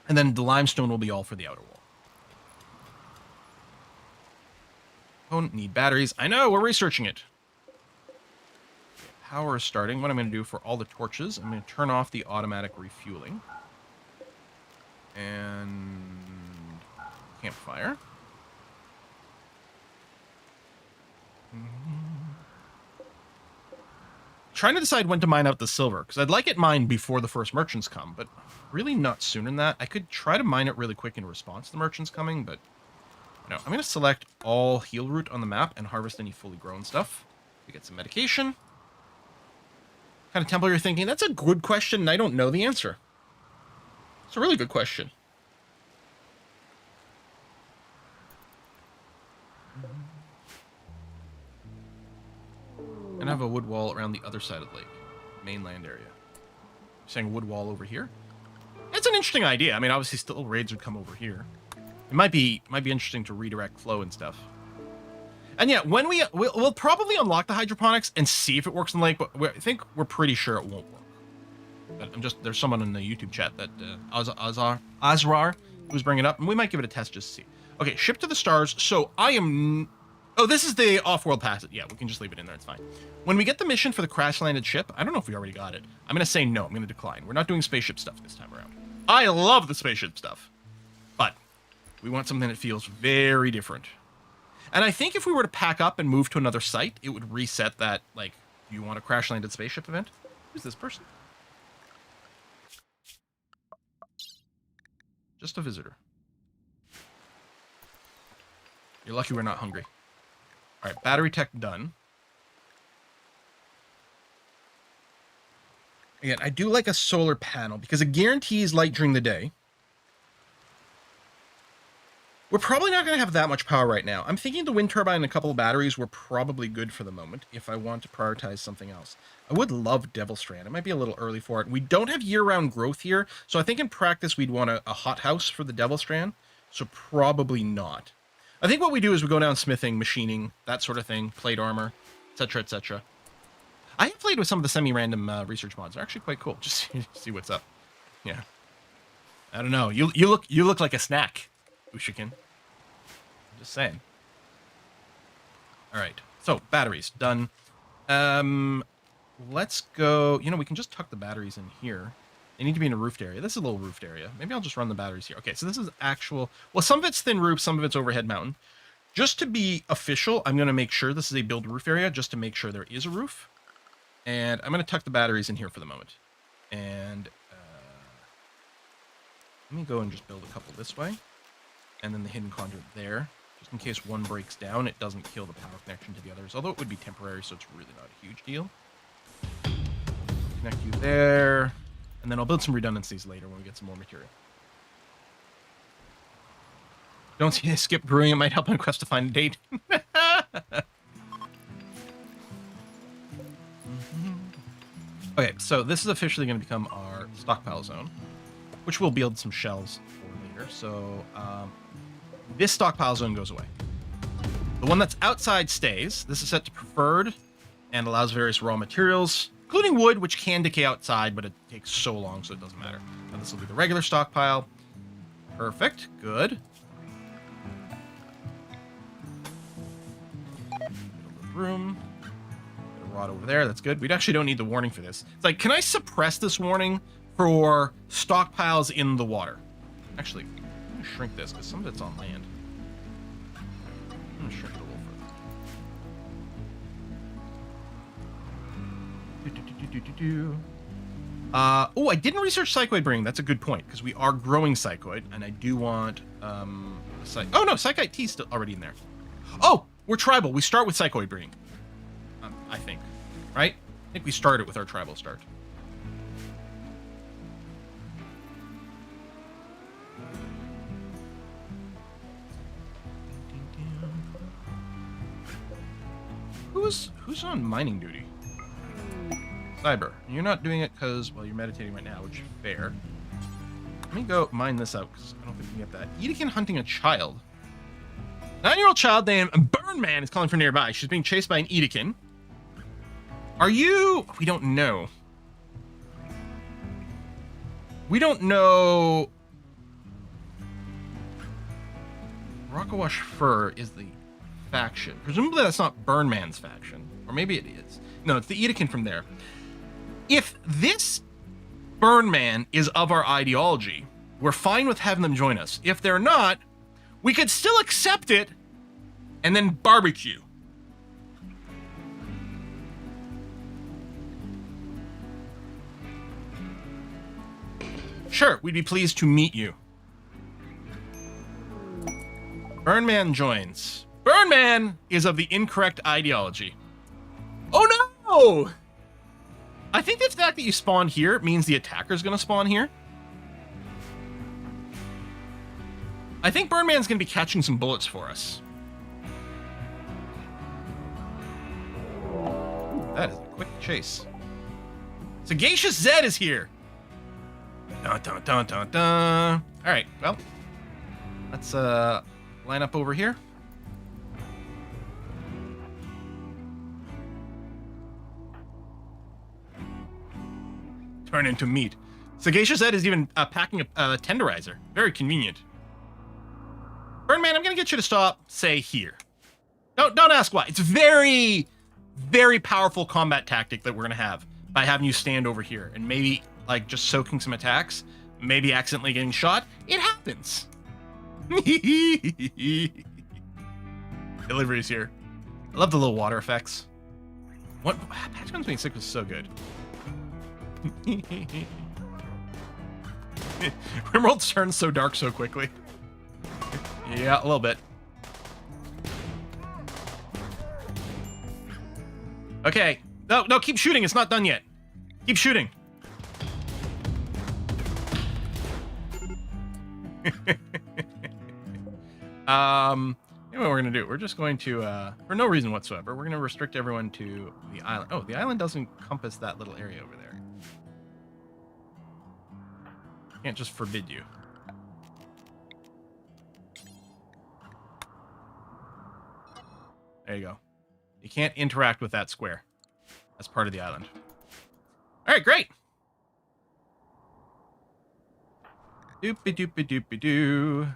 And then the limestone will be all for the outer wall. Don't need batteries. I know, we're researching it. Power is starting. What I'm going to do for all the torches, I'm going to turn off the automatic refueling. And campfire. Trying to decide when to mine out the silver, because I'd like it mined before the first merchants come, but really not sooner than that. I could try to mine it really quick in response to the merchants coming, but no. I'm going to select all heal root on the map and harvest any fully grown stuff. We get some medication. Kind of temple you're thinking, that's a good question, and I don't know the answer. It's a really good question. And I have a wood wall around the other side of the lake, mainland area. You're saying wood wall over here? It's an interesting idea. I mean, obviously, still raids would come over here. It might be interesting to redirect flow and stuff. And yeah, when we'll probably unlock the hydroponics and see if it works in the lake, but I think we're pretty sure it won't work. But there's someone in the YouTube chat that Azrar who's bringing it up, and we might give it a test just to see. Okay, ship to the stars. So I am. Oh, this is the off-world passage. Yeah, we can just leave it in there. It's fine. When we get the mission for the crash-landed ship, I don't know if we already got it. I'm going to say no. I'm going to decline. We're not doing spaceship stuff this time around. I love the spaceship stuff, but we want something that feels very different. And I think if we were to pack up and move to another site, it would reset that, like, you want a crash-landed spaceship event? Who's this person? Just a visitor. You're lucky we're not hungry. All right, battery tech done. Again, I do like a solar panel because it guarantees light during the day. We're probably not going to have that much power right now. I'm thinking the wind turbine and a couple of batteries were probably good for the moment if I want to prioritize something else. I would love Devil Strand. It might be a little early for it. We don't have year-round growth here, so I think in practice we'd want a hothouse for the Devil Strand, so probably not. I think what we do is we go down smithing, machining, that sort of thing, plate armor, etc., etc. I have played with some of the semi-random research mods. They're actually quite cool. Just see what's up. Yeah. I don't know. You look like a snack, Ushikin. Just saying. All right. So batteries done. Let's go. You know, we can just tuck the batteries in here. They need to be in a roofed area. This is a little roofed area. Maybe I'll just run the batteries here. Okay, so this is actual. Well, some of it's thin roof, some of it's overhead mountain. Just to be official, I'm going to make sure this is a build roof area, just to make sure there is a roof. And I'm going to tuck the batteries in here for the moment. And let me go and just build a couple this way. And then the hidden conduit there. Just in case one breaks down, it doesn't kill the power connection to the others. Although it would be temporary, so it's really not a huge deal. Connect you there. And then I'll build some redundancies later when we get some more material. Don't skip brewing. It might help on quest to find a date. Okay, so this is officially going to become our stockpile zone, which we'll build some shelves for later. So this stockpile zone goes away. The one that's outside stays. This is set to preferred and allows various raw materials, including wood, which can decay outside, but it takes so long, so it doesn't matter. And this will be the regular stockpile. Perfect. Good. Room. Rod over there. That's good. We actually don't need the warning for this. It's like, can I suppress this warning for stockpiles in the water? Actually, I'm going to shrink this because some of it's on land. I'm going to shrink it a little further. Oh, I didn't research psychoid breeding. That's a good point, because we are growing psychoid, and I do want oh no, psychite tea still already in there. Oh, we're tribal. We start with psychoid breeding. I think, right? I think we started with our tribal start. Who's on mining duty? Cyber. You're not doing it because, well, you're meditating right now, which is fair. Let me go mine this out, because I don't think we can get that. Edekin hunting a child. 9-year-old child named Burnman is calling from nearby. She's being chased by an Edekin. Are you... We don't know. We don't know... Rockawash Fur is the faction. Presumably that's not Burnman's faction. Or maybe it is. No, it's the Edekin from there. If this Burnman is of our ideology, we're fine with having them join us. If they're not, we could still accept it and then barbecue. Sure, we'd be pleased to meet you. Burnman joins. Burnman is of the incorrect ideology. Oh no! I think the fact that you spawned here means the attacker's gonna spawn here. I think Burnman's gonna be catching some bullets for us. Ooh, that is a quick chase. Sagacious Zed is here. Dun, dun, dun, dun, dun. All right, well, let's line up over here. Turn into meat. Sagacious Ed is even packing a tenderizer. Very convenient. Burnman, I'm gonna get you to stop. Say here. Don't ask why. It's very, very powerful combat tactic that we're gonna have by having you stand over here and maybe like just soaking some attacks, maybe accidentally getting shot. It happens. Deliveries here. I love the little water effects. What Patch Guns being sick was so good. RimWorld turns so dark so quickly. Yeah, a little bit. Okay. No, keep shooting. It's not done yet. Keep shooting. You know what we're gonna do? We're just going to, for no reason whatsoever, we're gonna restrict everyone to the island. Oh, the island doesn't encompass that little area over there. Can't just forbid you. There you go. You can't interact with that square. That's part of the island. All right, great. Doopy doopy doopy doo.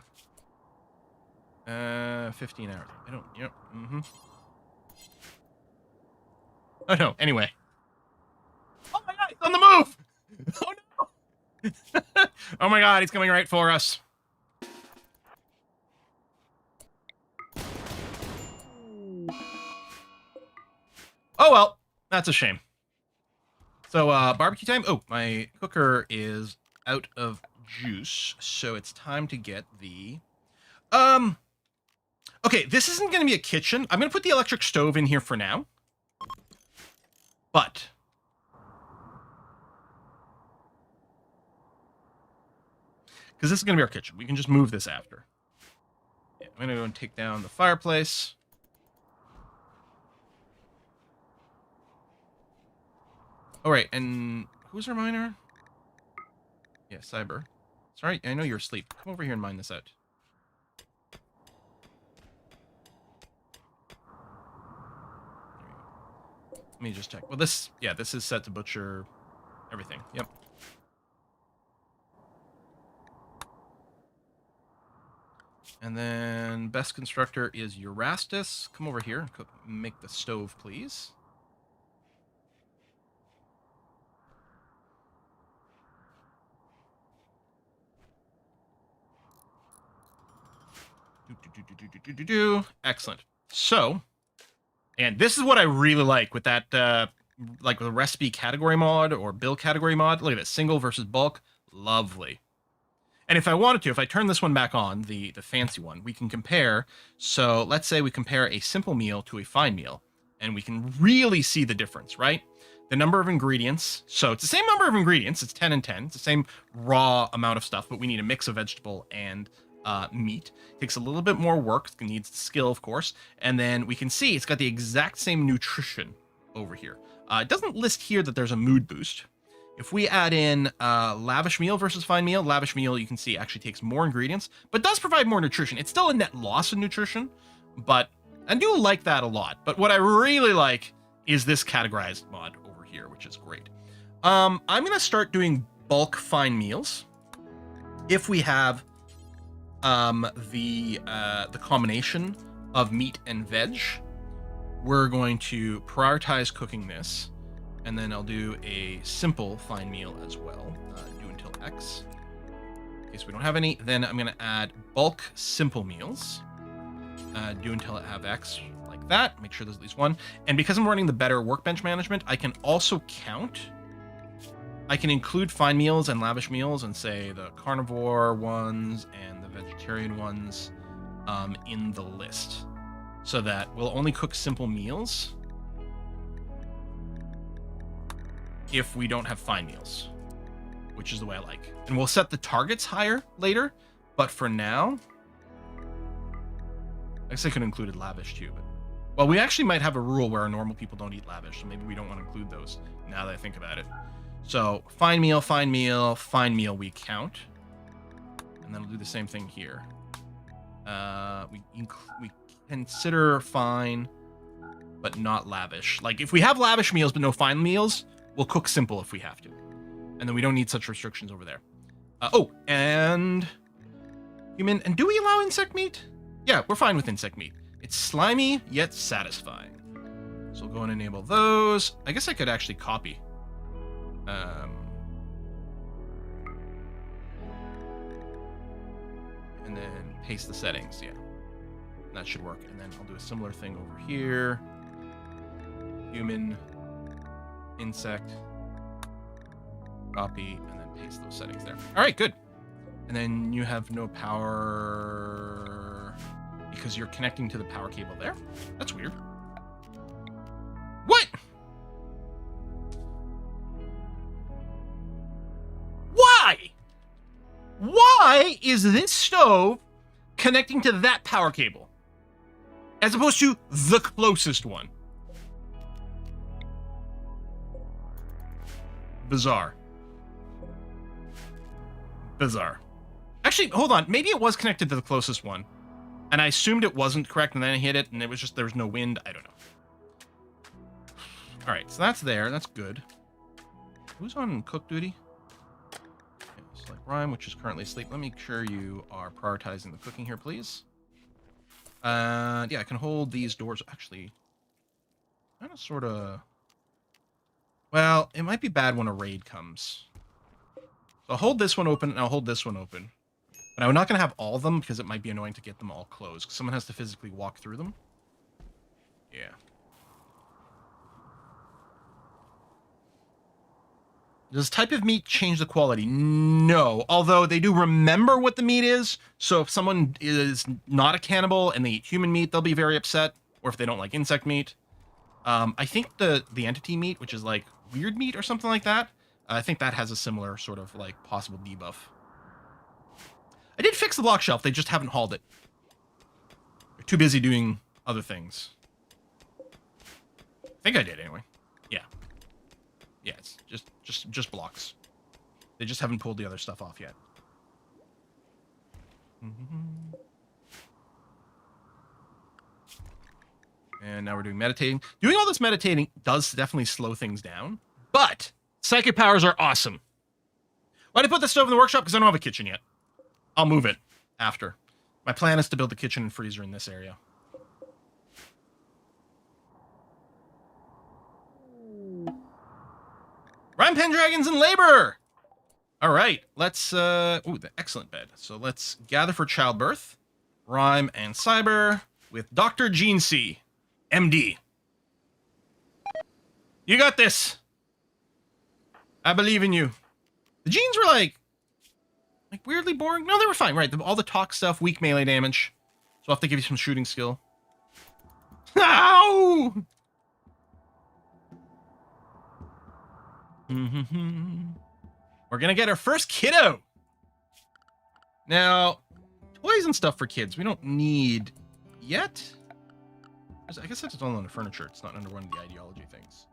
15 hours. I don't. Yep. Oh no. Anyway. Oh my god, he's on the move! Oh no! Oh my god, he's coming right for us. Oh well, that's a shame. So, barbecue time. Oh, my cooker is out of juice, so it's time to get the... Okay, this isn't going to be a kitchen. I'm going to put the electric stove in here for now. But... because this is going to be our kitchen. We can just move this after. Yeah, I'm going to go and take down the fireplace. All right, and who's our miner? Yeah, Cyber. Sorry, I know you're asleep. Come over here and mine this out. Let me just check. Well, this is set to butcher everything. Yep. And then best constructor is Eurastus. Come over here and make the stove, please. Excellent. So, and this is what I really like with that, like with a recipe category mod or bill category mod. Look at that, single versus bulk. Lovely. And if I wanted to, if I turn this one back on, the fancy one, we can compare. So let's say we compare a simple meal to a fine meal, and we can really see the difference, right? The number of ingredients. So it's the same number of ingredients. It's 10 and 10. It's the same raw amount of stuff, but we need a mix of vegetable and meat. Takes a little bit more work. It needs skill, of course. And then we can see it's got the exact same nutrition over here. It doesn't list here that there's a mood boost. If we add in lavish meal versus fine meal, lavish meal, you can see actually takes more ingredients, but does provide more nutrition. It's still a net loss in nutrition, but I do like that a lot. But what I really like is this categorized mod over here, which is great. I'm going to start doing bulk fine meals. If we have the combination of meat and veg, we're going to prioritize cooking this. And then I'll do a simple fine meal as well. Do until X. In case we don't have any. Then I'm going to add bulk simple meals. Do until I have X, like that. Make sure there's at least one. And because I'm running the better workbench management, I can also count. I can include fine meals and lavish meals and say the carnivore ones and the vegetarian ones in the list. So that we'll only cook simple meals if we don't have fine meals, which is the way I like. And we'll set the targets higher later, but for now, I guess I could have included lavish too, but well, we actually might have a rule where our normal people don't eat lavish, so maybe we don't want to include those now that I think about it. So fine meal, we count, and then we'll do the same thing here. We consider fine, but not lavish. Like if we have lavish meals but no fine meals, we'll cook simple if we have to. And then we don't need such restrictions over there. Oh, and human. And do we allow insect meat? Yeah, we're fine with insect meat. It's slimy, yet satisfying. So we'll go and enable those. I guess I could actually copy. And then paste the settings, yeah. That should work. And then I'll do a similar thing over here. Human, insect, copy, and then paste those settings there. All right, good. And then you have no power because you're connecting to the power cable there. That's weird. What? Why? Why is this stove connecting to that power cable as opposed to the closest one? Bizarre. Bizarre. Actually, hold on. Maybe it was connected to the closest one. And I assumed it wasn't correct, and then I hit it, and it was just, there was no wind. I don't know. All right, so that's there. That's good. Who's on cook duty? Okay, select Rhyme, which is currently asleep. Let me make sure you are prioritizing the cooking here, please. Yeah, I can hold these doors. Actually, kind of sort of... Well, it might be bad when a raid comes. So I'll hold this one open, and I'll hold this one open. But I'm not going to have all of them, because it might be annoying to get them all closed. Because someone has to physically walk through them. Yeah. Does type of meat change the quality? No. Although they do remember what the meat is. So if someone is not a cannibal and they eat human meat, they'll be very upset. Or if they don't like insect meat. I think the entity meat, which is like weird meat or something like that, I think that has a similar sort of like possible debuff. I did fix the block shelf. They just haven't hauled it. They're too busy doing other things. I think I did anyway. Yeah. Yeah, it's just blocks. They just haven't pulled the other stuff off yet. And now we're doing meditating. Doing all this meditating does definitely slow things down, but psychic powers are awesome. Why'd I put the stove in the workshop? Because I don't have a kitchen yet. I'll move it after. My plan is to build the kitchen and freezer in this area. Rhyme Pendragon's in labor! All right, let's, ooh, the excellent bed. So let's gather for childbirth. Rhyme and Cyber with Dr. Gene C, MD. You got this. I believe in you. The genes were like weirdly boring. No, they were fine, right? All the talk stuff, weak melee damage. So I'll have to give you some shooting skill. Ow! We're gonna get our first kiddo. Now, toys and stuff for kids we don't need yet. I guess that's all under furniture. It's not under one of the ideology things.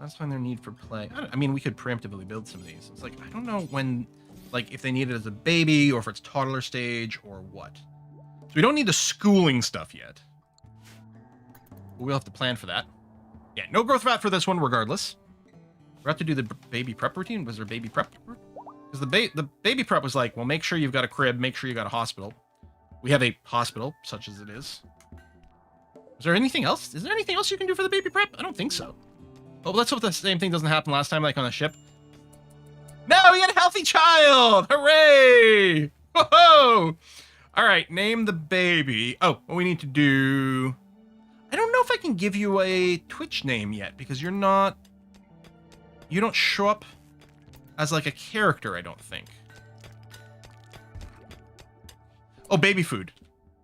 That's fine. Their need for play. I mean, we could preemptively build some of these. It's like, I don't know when, like, if they need it as a baby or if it's toddler stage or what. So we don't need the schooling stuff yet. But we'll have to plan for that. Yeah, no growth vat for this one, regardless. We have to do the baby prep routine. Was there baby prep? Because the baby prep was like, well, make sure you've got a crib, make sure you got a hospital. We have a hospital, such as it is. Is there anything else? Is there anything else you can do for the baby prep? I don't think so. Oh, let's hope the same thing doesn't happen last time, like on the ship. No, we got a healthy child! Hooray! Whoa! All right, name the baby. Oh, what we need to do... I don't know if I can give you a Twitch name yet, because you're not... You don't show up as, like, a character, I don't think. Oh, baby food.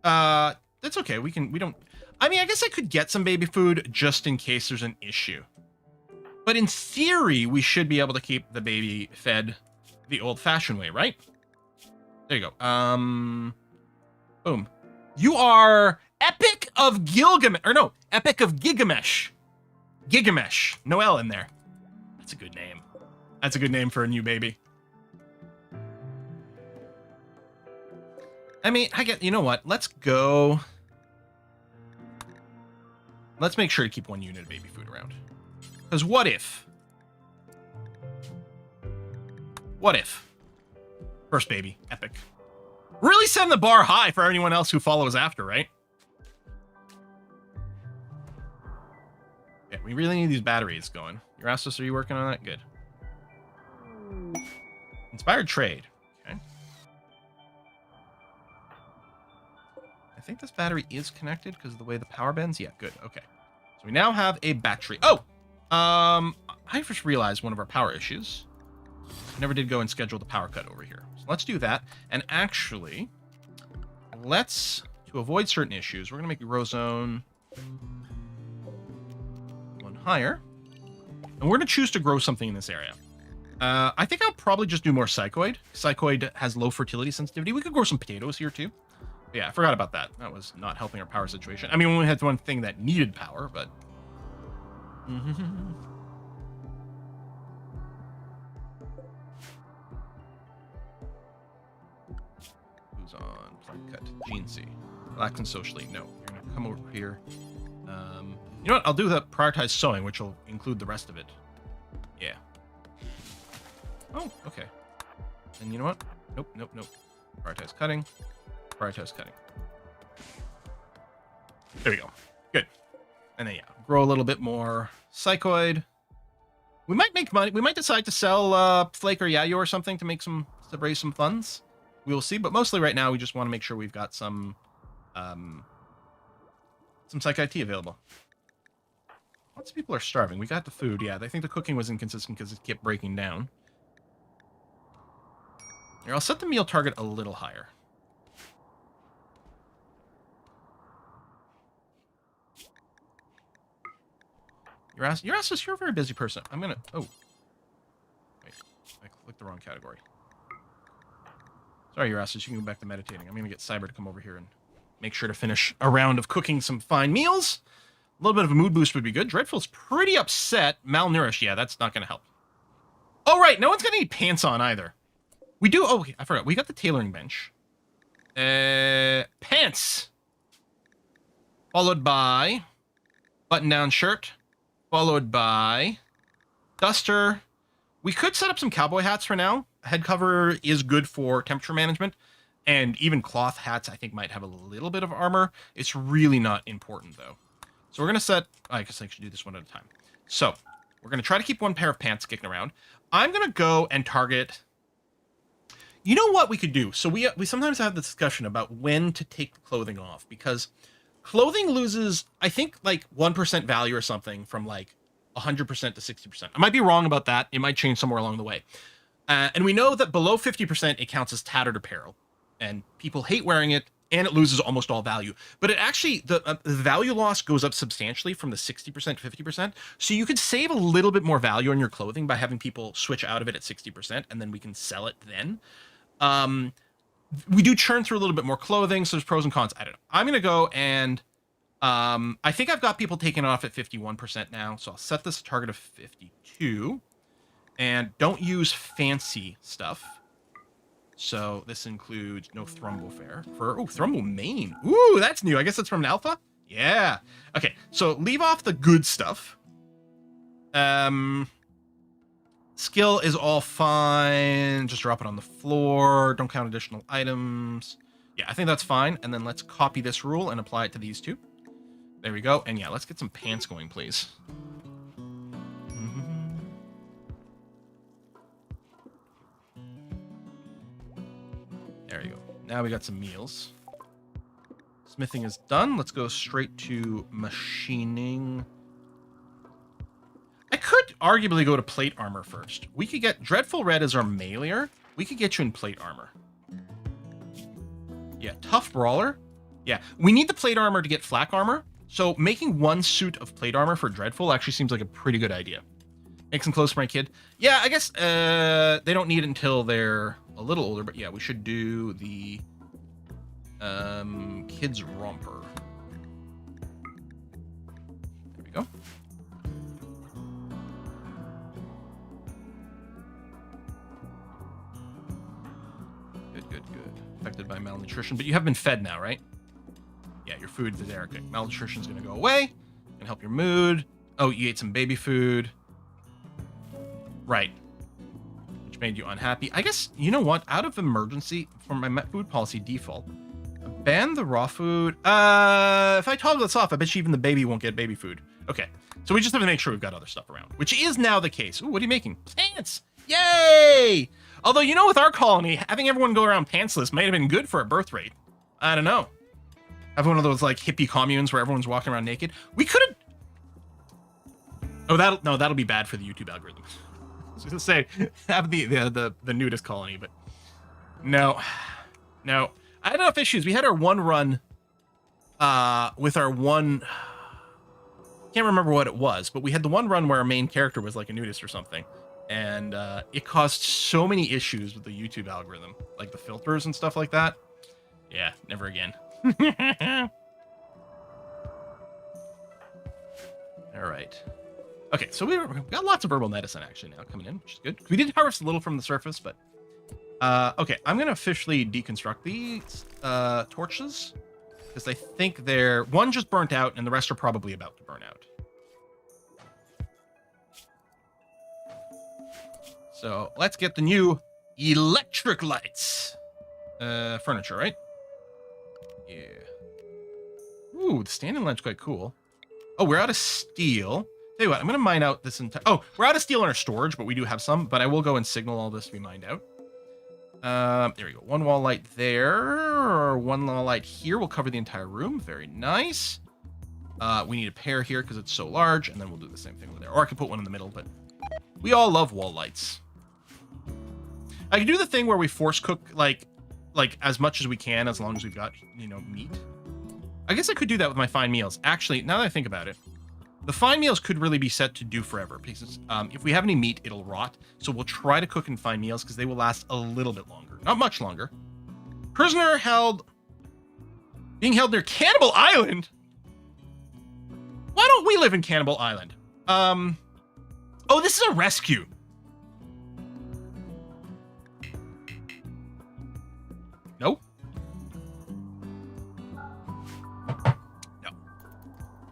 That's okay. We don't... I mean, I guess I could get some baby food just in case there's an issue. But in theory, we should be able to keep the baby fed the old-fashioned way, right? There you go. Boom. You are Epic of Gilgamesh. Or no, Epic of Gigamesh. Gigamesh. No L in there. That's a good name. That's a good name for a new baby. I mean, you know what? Let's go. Let's make sure to keep one unit of baby food around. Because what if? What if? First baby, epic. Really setting the bar high for anyone else who follows after, right? Yeah, we really need these batteries going. Erastus, are you working on that? Good. Inspired trade. Okay. I think this battery is connected because of the way the power bends. Yeah, good. Okay. So we now have a battery. Oh! I just realized one of our power issues. I never did go and schedule the power cut over here. So let's do that. And actually, to avoid certain issues, we're going to make the row zone one higher. And we're going to choose to grow something in this area. I think I'll probably just do more psychoid. Psychoid has low fertility sensitivity. We could grow some potatoes here too. But yeah, I forgot about that. That was not helping our power situation. I mean, we only had one thing that needed power, but... Who's on plant cut? Gene C. Relax and socially. No, you're gonna come over here. You know what? I'll do the prioritized sewing, which will include the rest of it. Yeah. Oh, okay. And you know what? Nope, nope, nope. Prioritize cutting. Prioritize cutting. There we go. Good. And then, yeah, grow a little bit more psychoid. We might make money. We might decide to sell Flake or Yayo or something to raise some funds. We will see. But mostly right now, we just want to make sure we've got some Psych IT available. Lots of people are starving. We got the food. Yeah, I think the cooking was inconsistent because it kept breaking down. Here, I'll set the meal target a little higher. Erastus, you're a very busy person. I'm gonna... Oh. Wait, I clicked the wrong category. Sorry, Erastus, you can go back to meditating. I'm gonna get Cyber to come over here and make sure to finish a round of cooking some fine meals. A little bit of a mood boost would be good. Dreadful's pretty upset. Malnourished, yeah, that's not gonna help. Oh, right, no one's got any pants on either. We do... Oh, I forgot. We got the tailoring bench. Pants. Followed by button-down shirt. Followed by duster. We could set up some cowboy hats for now. Head cover is good for temperature management. And even cloth hats, I think, might have a little bit of armor. It's really not important, though. So we're going to set... I guess I should do this one at a time. So we're going to try to keep one pair of pants kicking around. I'm going to go and target... You know what we could do? So we sometimes have the discussion about when to take the clothing off, because clothing loses, I think, like 1% value or something from like 100% to 60%. I might be wrong about that. It might change somewhere along the way. And we know that below 50%, it counts as tattered apparel, and people hate wearing it, and it loses almost all value. But it actually, the value loss goes up substantially from the 60% to 50%. So you could save a little bit more value on your clothing by having people switch out of it at 60%, and then we can sell it then. We do churn through a little bit more clothing, so there's pros and cons. I don't know. I'm going to go and I think I've got people taking off at 51% now, so I'll set this target of 52. And don't use fancy stuff. So this includes no Thrumbo fare. Oh, Thrumbo main. Ooh, that's new. I guess that's from an alpha? Yeah. Okay, so leave off the good stuff. Skill is all fine. Just drop it on the floor. Don't count additional items. Yeah, I think that's fine. And then let's copy this rule and apply it to these two. There we go. And yeah, let's get some pants going, please. There you go. Now we got some meals. Smithing is done. Let's go straight to machining. I could arguably go to plate armor first. We could get Dreadful Red as our mailer. We could get you in plate armor. Yeah, Tough Brawler. Yeah, we need the plate armor to get flak armor. So making one suit of plate armor for Dreadful actually seems like a pretty good idea. Make some clothes for my kid. Yeah, I guess they don't need it until they're a little older, but yeah, we should do the kids romper. There we go. Good. Affected by malnutrition, but you have been fed now, right? Yeah, your food's there. Okay, malnutrition's gonna go away. Gonna help your mood. Oh, you ate some baby food. Right. Which made you unhappy. I guess, you know what? Out of emergency, for my food policy default, ban the raw food. If I toggle this off, I bet you even the baby won't get baby food. Okay, so we just have to make sure we've got other stuff around, which is now the case. Ooh, what are you making? Pants! Yay! Although, you know, with our colony, having everyone go around pantsless might have been good for a birth rate. I don't know. Have one of those, like, hippie communes where everyone's walking around naked. We could have... Oh, that'll be bad for the YouTube algorithm. I was gonna say, have the nudist colony, but... No. I had enough issues. We had our one run with our one... Can't remember what it was, but we had the one run where our main character was like a nudist or something. And it caused so many issues with the YouTube algorithm, like the filters and stuff like that. Yeah, never again. All right. Okay, so we've got lots of herbal medicine actually now coming in, which is good. We did harvest a little from the surface, but okay, I'm gonna officially deconstruct these torches because I think one just burnt out and the rest are probably about to burn out. So let's get the new electric lights. Furniture, right? Yeah. Ooh, the standing ledge quite cool. Oh, we're out of steel. Tell you what, I'm gonna mine out this entire. Oh, we're out of steel in our storage, but we do have some. But I will go and signal all this to be mined out. There we go. One wall light there. One wall light here will cover the entire room. Very nice. We need a pair here because it's so large, and then we'll do the same thing over there. Or I could put one in the middle, but we all love wall lights. I can do the thing where we force cook like as much as we can, as long as we've got, you know, meat. I guess I could do that with my fine meals. Actually, now that I think about it, the fine meals could really be set to do forever because if we have any meat, it'll rot. So we'll try to cook in fine meals because they will last a little bit longer. Not much longer. Prisoner being held near Cannibal Island. Why don't we live in Cannibal Island? Oh, this is a rescue. No? No.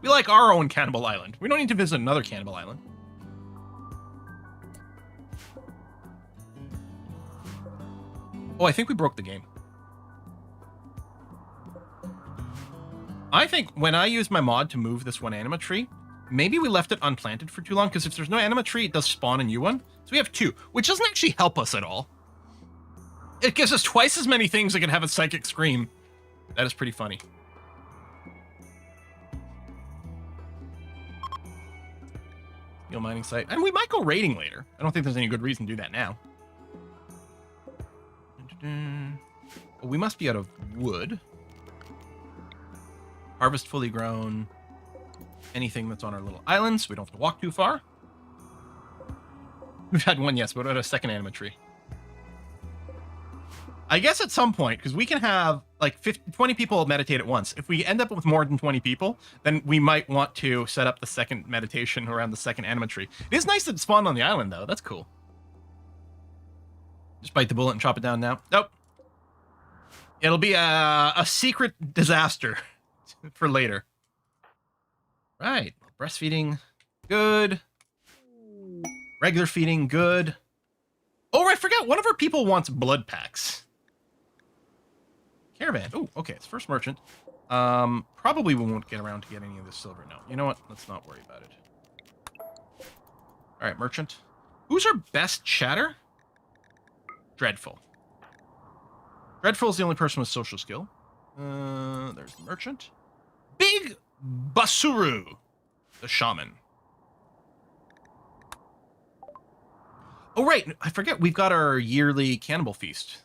We like our own Cannibal Island. We don't need to visit another Cannibal Island. Oh, I think we broke the game. I think when I use my mod to move this one anima tree, maybe we left it unplanted for too long, because if there's no anima tree, it does spawn a new one. So we have 2, which doesn't actually help us at all. It gives us twice as many things that can have a psychic scream. That is pretty funny. Steel mining site. And we might go raiding later. I don't think there's any good reason to do that now. Well, we must be out of wood. Harvest fully grown. Anything that's on our little island, so we don't have to walk too far. We've had one, yes, but what about a second anima tree? I guess at some point, because we can have like 20 people meditate at once. If we end up with more than 20 people, then we might want to set up the second meditation around the second anima tree. It is nice that it spawned on the island, though. That's cool. Just bite the bullet and chop it down now. Nope. It'll be a secret disaster for later. Right. Breastfeeding, good. Regular feeding, good. Oh, I forgot. One of our people wants blood packs. Caravan. Oh, okay. It's first merchant. Probably we won't get around to get any of this silver. No. You know what? Let's not worry about it. All right, merchant. Who's our best chatter? Dreadful. Dreadful is the only person with social skill. There's the merchant. Big Basuru, the shaman. Oh, right. I forget. We've got our yearly cannibal feast.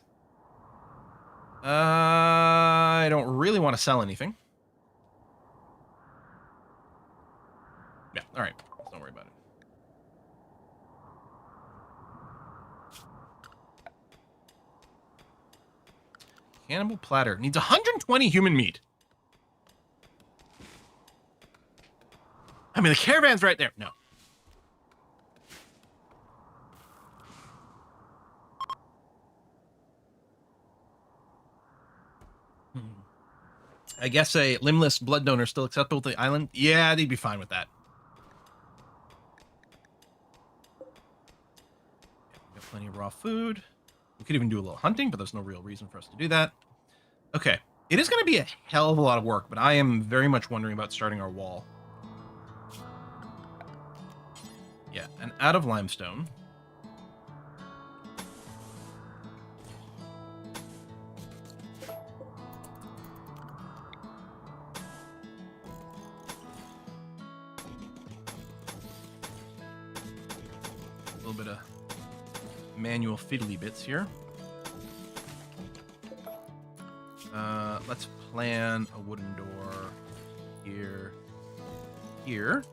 I don't really want to sell anything. Yeah, all right. Don't worry about it. Cannibal platter. Needs 120 human meat. I mean, the caravan's right there. No. I guess a limbless blood donor still acceptable to the island? Yeah, they'd be fine with that. Got plenty of raw food. We could even do a little hunting, but there's no real reason for us to do that. Okay. It is going to be a hell of a lot of work, but I am very much wondering about starting our wall. Yeah, and out of limestone. A little bit of manual fiddly bits here. Let's plan a wooden door here, here.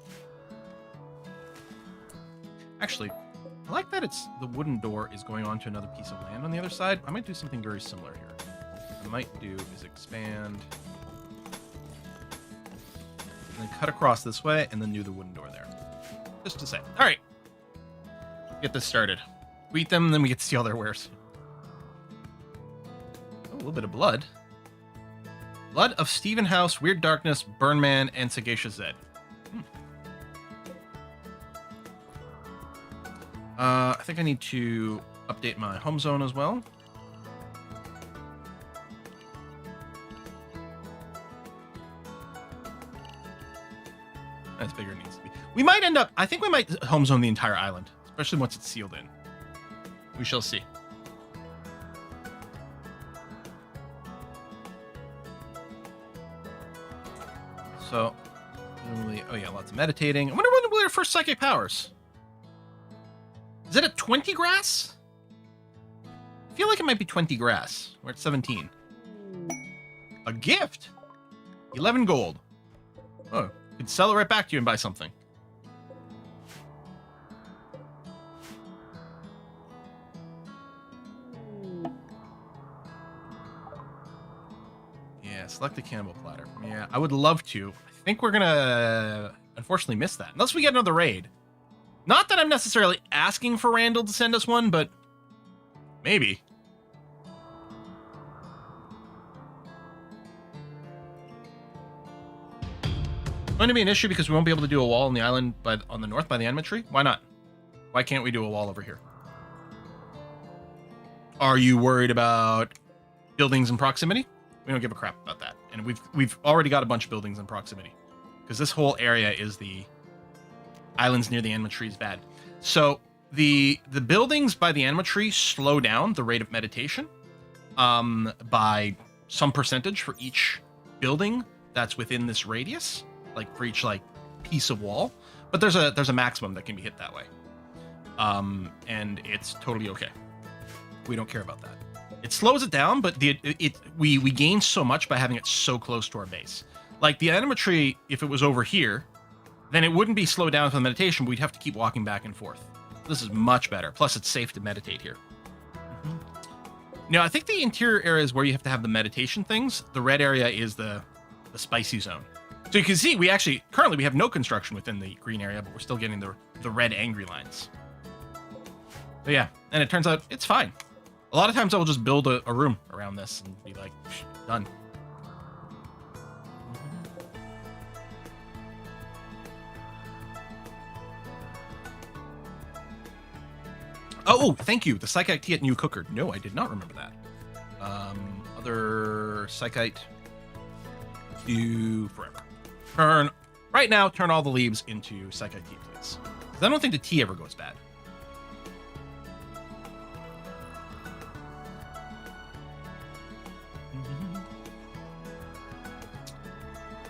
Actually, I like that the wooden door is going on to another piece of land on the other side. I might do something very similar here. What I might do is expand and then cut across this way and then do the wooden door there. Just to say. All right. Get this started. We eat them, and then we get to see all their wares. Oh, a little bit of blood. Blood of Stephen House, Weird Darkness, Burnman, and Sagacious Zed. I think I need to update my home zone as well. That's bigger than it needs to be. We might end up, I think we might home zone the entire island, especially once it's sealed in. We shall see. So, oh yeah, lots of meditating. I wonder when will our first psychic powers? Is it at 20 grass? I feel like it might be 20 grass. We're at 17. A gift? 11 gold. Oh, you could sell it right back to you and buy something. Yeah, select the cannibal platter. Yeah, I would love to. I think we're gonna unfortunately miss that. Unless we get another raid. Not that I'm necessarily asking for Randall to send us one, but maybe. It's going to be an issue because we won't be able to do a wall on the island on the north by the Anima tree. Why not? Why can't we do a wall over here? Are you worried about buildings in proximity? We don't give a crap about that. And we've already got a bunch of buildings in proximity. Because this whole area is the islands near the Anima tree is bad. So the buildings by the Anima tree slow down the rate of meditation by some percentage for each building that's within this radius, like for each like piece of wall. But there's a maximum that can be hit that way. And it's totally okay. We don't care about that. It slows it down, but we gain so much by having it so close to our base. Like the Anima tree, if it was over here, then it wouldn't be slowed down for the meditation. We'd have to keep walking back and forth. This is much better. Plus, it's safe to meditate here. Now, I think the interior area is where you have to have the meditation things. The red area is the spicy zone. So you can see currently we have no construction within the green area, but we're still getting the red angry lines. So yeah, and it turns out it's fine. A lot of times I will just build a room around this and be like, done. Oh, thank you. The Psychite tea at New Cooker. No, I did not remember that. Other Psychite do forever. Right now, turn all the leaves into Psychite tea, please. Because I don't think the tea ever goes bad.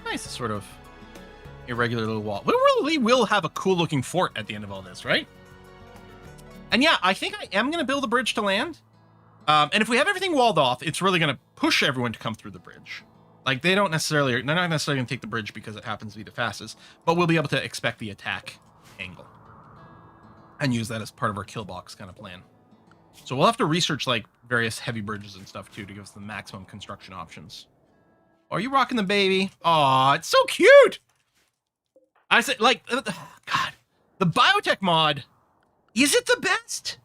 Nice, sort of irregular little wall. We really will have a cool looking fort at the end of all this, right? And yeah, I think I am going to build a bridge to land. And if we have everything walled off, it's really going to push everyone to come through the bridge. Like they're not necessarily going to take the bridge because it happens to be the fastest, but we'll be able to expect the attack angle and use that as part of our kill box kind of plan. So we'll have to research like various heavy bridges and stuff too to give us the maximum construction options. Oh, are you rocking the baby? Aw, it's so cute. I said, like, God, the biotech mod. Is it the best?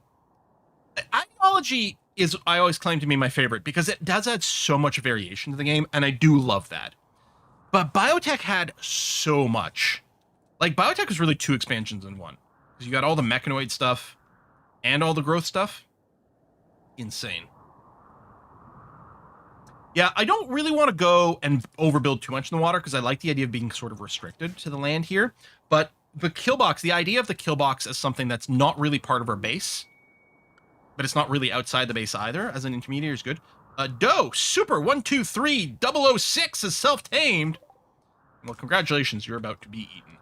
Ideology is, I always claim to be my favorite because it does add so much variation to the game, and I do love that. But biotech had so much. Like, biotech was really 2 expansions in one. Because you got all the mechanoid stuff and all the growth stuff. Insane. Yeah, I don't really want to go and overbuild too much in the water because I like the idea of being sort of restricted to the land here. But the kill box, the idea of the kill box as something that's not really part of our base, but it's not really outside the base either, as an intermediary is good. Doe, Super 123006 is self-tamed. Well, congratulations, you're about to be eaten.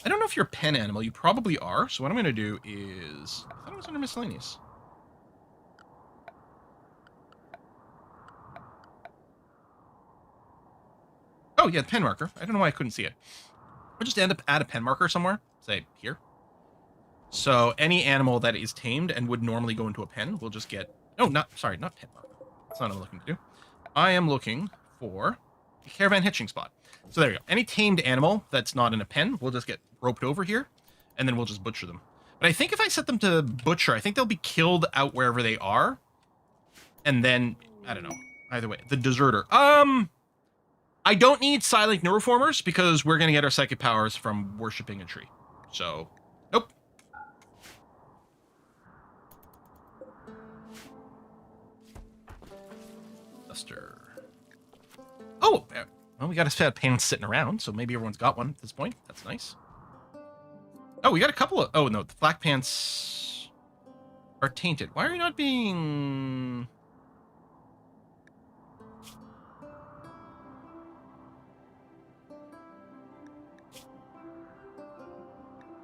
I don't know if you're a pen animal. You probably are. So what I'm going to do is... I thought it was under miscellaneous. Oh, yeah, the pen marker. I don't know why I couldn't see it. We'll just add a pen marker somewhere. Say, here. So any animal that is tamed and would normally go into a pen will just get... Oh, not pen marker. That's not what I'm looking to do. I am looking for a caravan hitching spot. So there you go. Any tamed animal that's not in a pen will just get roped over here, and then we'll just butcher them. But I think if I set them to butcher, I think they'll be killed out wherever they are. And then, I don't know. Either way, the deserter. I don't need Silent Neuroformers because we're going to get our psychic powers from worshipping a tree. So, nope. Buster. Oh, well, we got a set of pants sitting around, so maybe everyone's got one at this point. That's nice. Oh, we got a couple of... Oh, no, the flak pants are tainted. Why are you not being...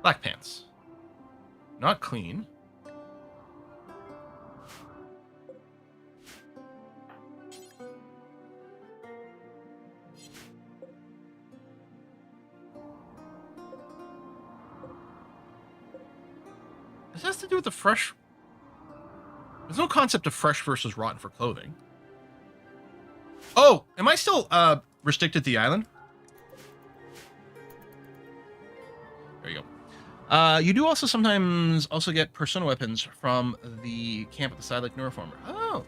Black pants. Not clean. This has to do with the fresh... There's no concept of fresh versus rotten for clothing. Oh, am I still restricted to the island? There you go. You do also sometimes also get persona weapons from the camp at the side like Neuroformer. Oh.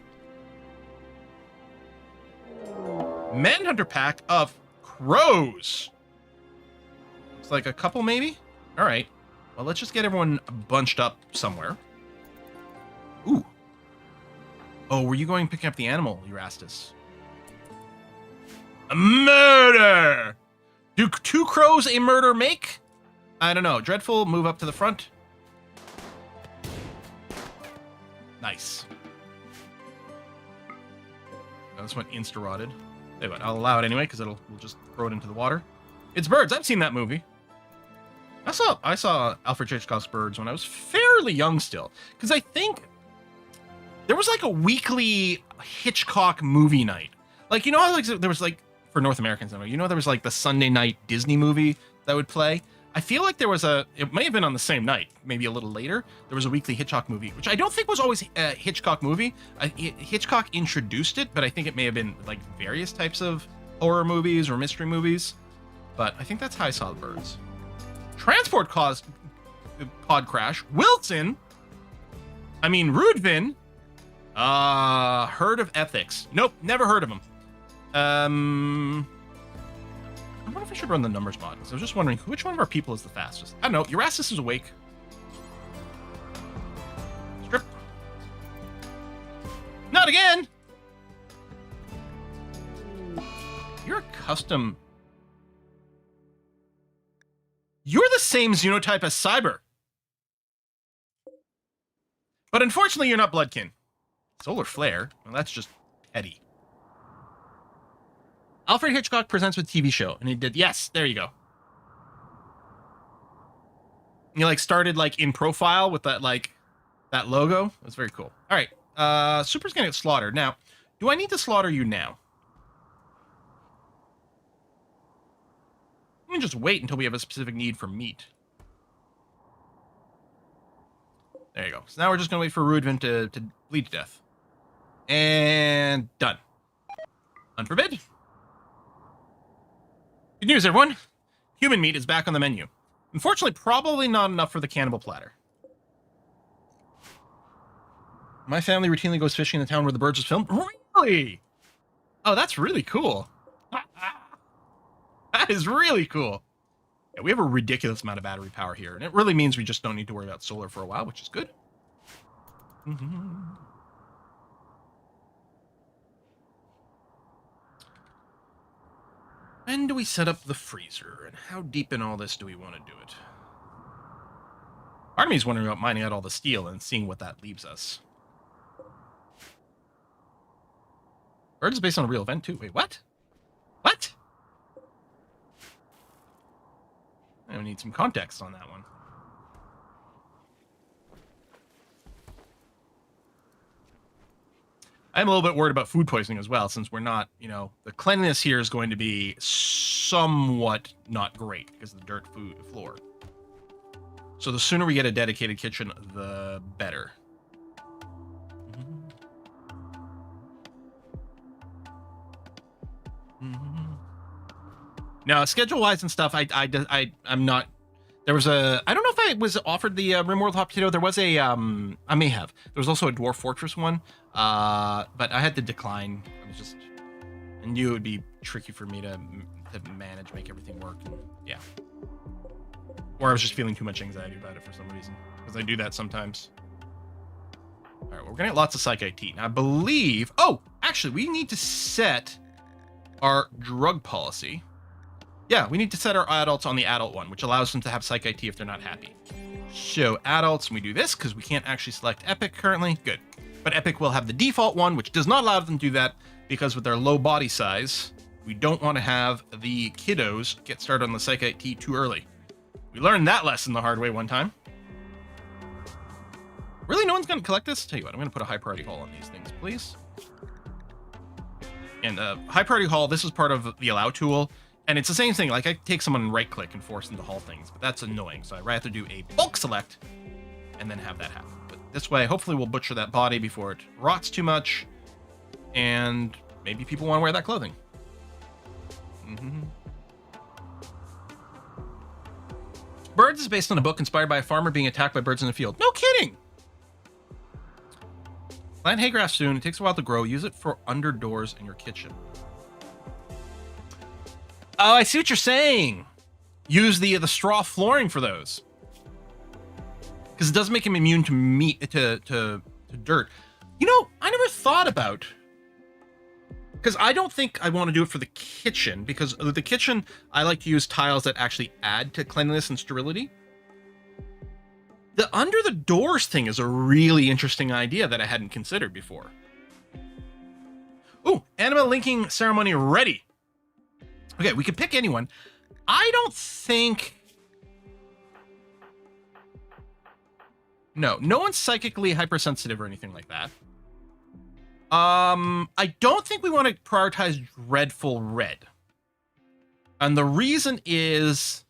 Manhunter pack of crows. It's like a couple maybe? All right. Well, let's just get everyone bunched up somewhere. Ooh. Oh, were you going picking up the animal, Erastus? A murder! Do 2 crows a murder make? I don't know. Dreadful, move up to the front. Nice. Oh, this went insta-rotted. Anyway, I'll allow it anyway, because we'll just throw it into the water. It's Birds. I've seen that movie. I saw Alfred Hitchcock's Birds when I was fairly young still. Because I think there was like a weekly Hitchcock movie night. Like, you know how like there was like, for North Americans, you know there was like the Sunday night Disney movie that would play? I feel like there was it may have been on the same night, maybe a little later. There was a weekly Hitchcock movie, which I don't think was always a Hitchcock movie. Hitchcock introduced it, but I think it may have been like various types of horror movies or mystery movies. But I think that's how I saw the Birds. Transport caused pod crash. Wilson. I mean, Rudvin. Herd of Ethics. Nope, never heard of them. I wonder if I should run the numbers mod. So I was just wondering which one of our people is the fastest. I don't know. Erastus is awake. Strip. Not again. You're a custom. You're the same xenotype as Cyber. But unfortunately, you're not Bloodkin. Solar Flare? Well, that's just petty. Alfred Hitchcock presents with TV show. And he did, yes, there you go. And he like started like in profile with that like that logo. It was very cool. All right. Super's gonna get slaughtered. Now, do I need to slaughter you now? We can just wait until we have a specific need for meat. There you go. So now we're just gonna wait for Rudvin to bleed to death. And done. Unforbid. Good news, everyone. Human meat is back on the menu. Unfortunately, probably not enough for the cannibal platter. My family routinely goes fishing in the town where the Birds was filmed. Really? Oh, that's really cool. That is really cool. Yeah, we have a ridiculous amount of battery power here, and it really means we just don't need to worry about solar for a while, which is good. When do we set up the freezer, and how deep in all this do we want to do it? Part of me is wondering about mining out all the steel and seeing what that leaves us. Bird is based on a real event, too. Wait, what? What? I need some context on that one. I'm a little bit worried about food poisoning as well, since we're not, you know, the cleanliness here is going to be somewhat not great because of the dirt food floor. So the sooner we get a dedicated kitchen, the better. Now, schedule-wise and stuff, I'm not. There was a. I don't know if I was offered the RimWorld Hot Potato. There was a. I may have. There was also a Dwarf Fortress one, but I had to decline. I was just. I knew it would be tricky for me to manage, make everything work. And, yeah. Or I was just feeling too much anxiety about it for some reason, because I do that sometimes. All right, well, we're gonna get lots of Psychite tea. Now, I believe. Oh, Actually, we need to set our drug policy. Yeah, we need to set our adults on the adult one, which allows them to have Psych IT if they're not happy. So adults, and we do this because we can't actually select Epic currently. Good. But Epic will have the default one, which does not allow them to do that because with their low body size, we don't want to have the kiddos get started on the Psych IT too early. We learned that lesson the hard way one time. Really, no one's going to collect this? Tell you what, I'm going to put a high priority haul on these things, please. And high priority haul, this is part of the allow tool. And it's the same thing. Like I take someone and right click and force them to haul things, but that's annoying. So I'd rather do a bulk select and then have that happen. But this way, hopefully we'll butcher that body before it rots too much. And maybe people want to wear that clothing. Birds is based on a book inspired by a farmer being attacked by birds in the field. No kidding! Plant hay grass soon. It takes a while to grow. Use it for under doors in your kitchen. Oh, I see what you're saying. Use the straw flooring for those. Because it does make him immune to meat, to dirt. You know, I never thought about... Because I don't think I want to do it for the kitchen. Because with the kitchen, I like to use tiles that actually add to cleanliness and sterility. The under the doors thing is a really interesting idea that I hadn't considered before. Ooh, Anima linking ceremony ready. Okay, we could pick anyone. I don't think... No one's psychically hypersensitive or anything like that. I don't think we want to prioritize Dreadful Red. And the reason is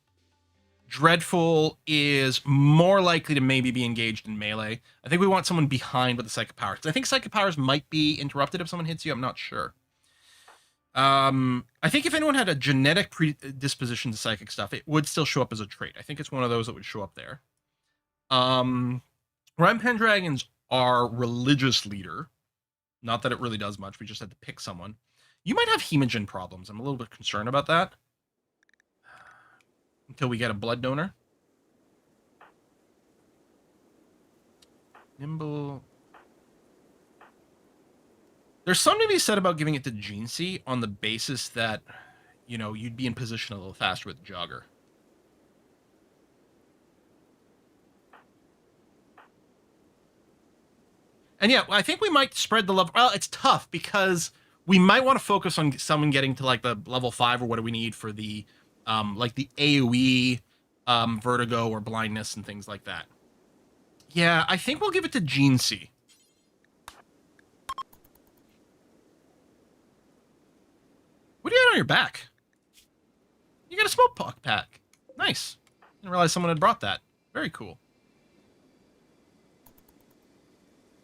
Dreadful is more likely to maybe be engaged in melee. I think we want someone behind with the psychic powers. I think psychic powers might be interrupted if someone hits you. I'm not sure. I think if anyone had a genetic predisposition to psychic stuff, it would still show up as a trait. I think it's one of those that would show up there. Rhyme Pendragon's our religious leader. Not that it really does much. We just had to pick someone. You might have hemogen problems. I'm a little bit concerned about that. Until we get a blood donor. Nimble. There's something to be said about giving it to Genesi on the basis that, you know, you'd be in position a little faster with Jogger. And yeah, I think we might spread the level. Well, it's tough because we might want to focus on someone getting to like the level 5 or what do we need for the, like the AoE, vertigo or blindness and things like that. Yeah, I think we'll give it to Genesi. What do you got on your back? You got a smoke pack. Nice. Didn't realize someone had brought that. Very cool.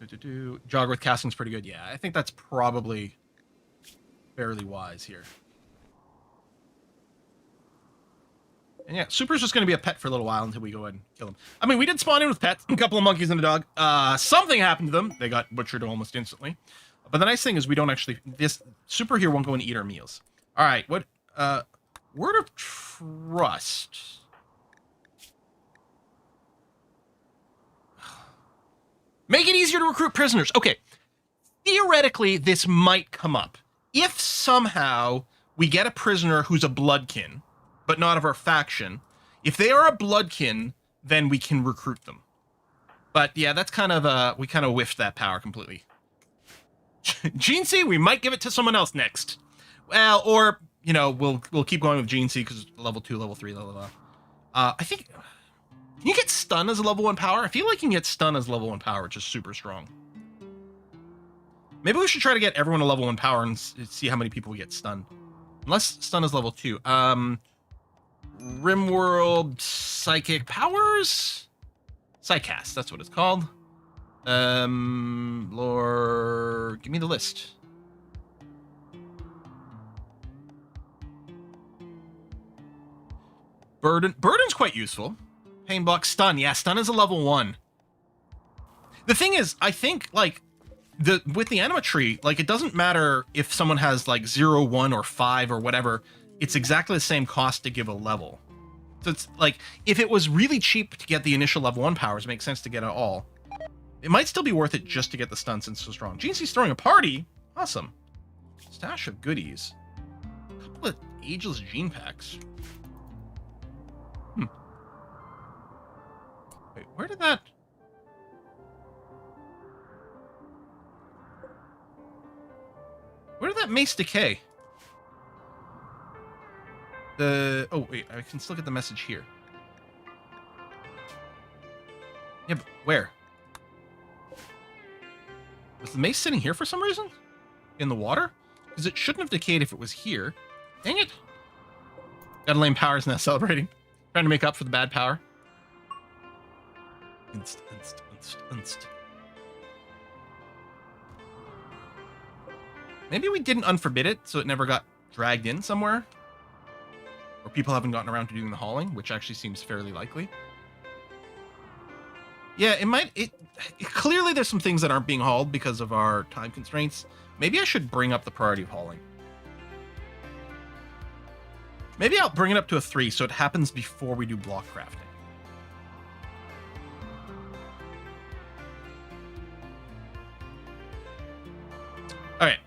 Jogger with casting's pretty good. Yeah, I think that's probably fairly wise here. And yeah, Super's just going to be a pet for a little while until we go ahead and kill him. I mean, we did spawn in with pets, a couple of monkeys and a dog. Something happened to them. They got butchered almost instantly. But the nice thing is we don't actually... This Super here won't go and eat our meals. All right, what... word of trust... Make it easier to recruit prisoners. Okay, theoretically, this might come up. If somehow we get a prisoner who's a bloodkin, but not of our faction, if they are a bloodkin, then we can recruit them. But yeah, that's kind of, we kind of whiffed that power completely. Genesi, we might give it to someone else next. Well, or, you know, we'll keep going with Genesi because level 2, level 3, level 1. I think... Can you get stun as a level 1 power? I feel like you can get stun as level 1 power, which is super strong. Maybe we should try to get everyone a level 1 power and see how many people get stunned. Unless stun is level 2. RimWorld Psychic Powers? Psycast, that's what it's called. Lore... Give me the list. Burden's quite useful. Pain block, stun. Yeah, stun is a level 1. The thing is, I think, like, with the Anima tree, like, it doesn't matter if someone has, like, 0, 1, or 5, or whatever. It's exactly the same cost to give a level. So it's, like, if it was really cheap to get the initial level 1 powers, it makes sense to get it all. It might still be worth it just to get the stun since it's so strong. Genesi's throwing a party. Awesome. Stash of goodies. A couple of ageless gene packs. Wait, where did that... Where did that mace decay? Oh, wait, I can still get the message here. Yeah, but where? Was the mace sitting here for some reason? In the water? Because it shouldn't have decayed if it was here. Dang it. Got a lame powers now celebrating. Trying to make up for the bad power. Inst. Maybe we didn't unforbid it, so it never got dragged in somewhere. Or people haven't gotten around to doing the hauling, which actually seems fairly likely. Yeah, clearly there's some things that aren't being hauled because of our time constraints. Maybe I should bring up the priority of hauling. Maybe I'll bring it up to a 3 so it happens before we do block crafting. Alright.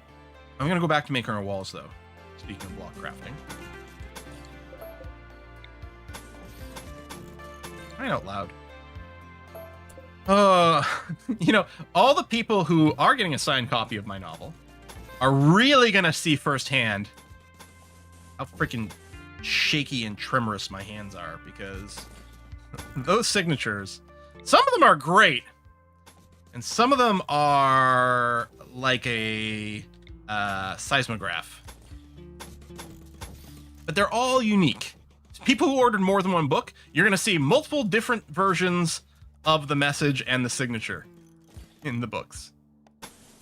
I'm going to go back to making our walls, though. Speaking of block crafting. Crying out loud. You know, all the people who are getting a signed copy of my novel are really going to see firsthand how freaking shaky and tremorous my hands are, because those signatures, some of them are great, and some of them are like a seismograph. But they're all unique. People who ordered more than one book, you're going to see multiple different versions of the message and the signature in the books.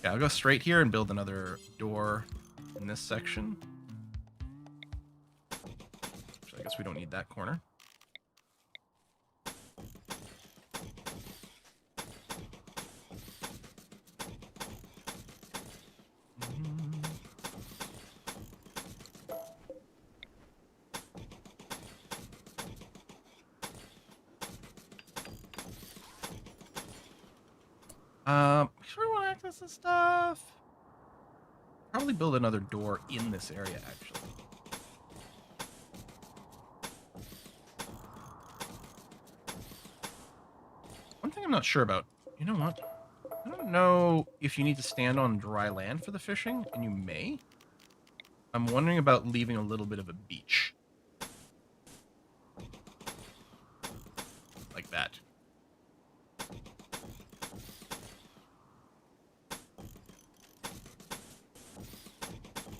Yeah, I'll go straight here and build another door in this section. Which I guess we don't need that corner. Sure we want to access this stuff. Probably build another door in this area, actually. One thing I'm not sure about. You know what? I don't know if you need to stand on dry land for the fishing, and you may. I'm wondering about leaving a little bit of a beach. Like that.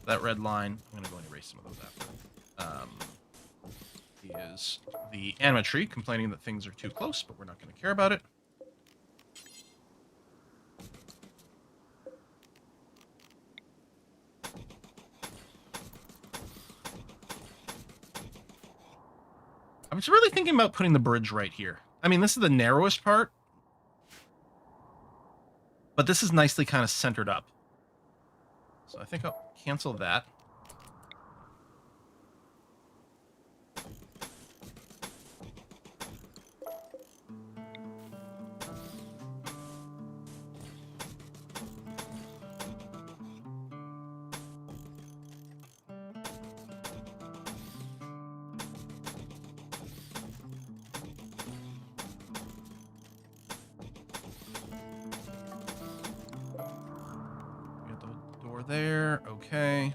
That red line, I'm going to go and erase some of those after. Is the Anima tree complaining that things are too close, but we're not going to care about it. I was really thinking about putting the bridge right here. I mean, this is the narrowest part, but this is nicely kind of centered up. So I think I'll cancel that. There, okay.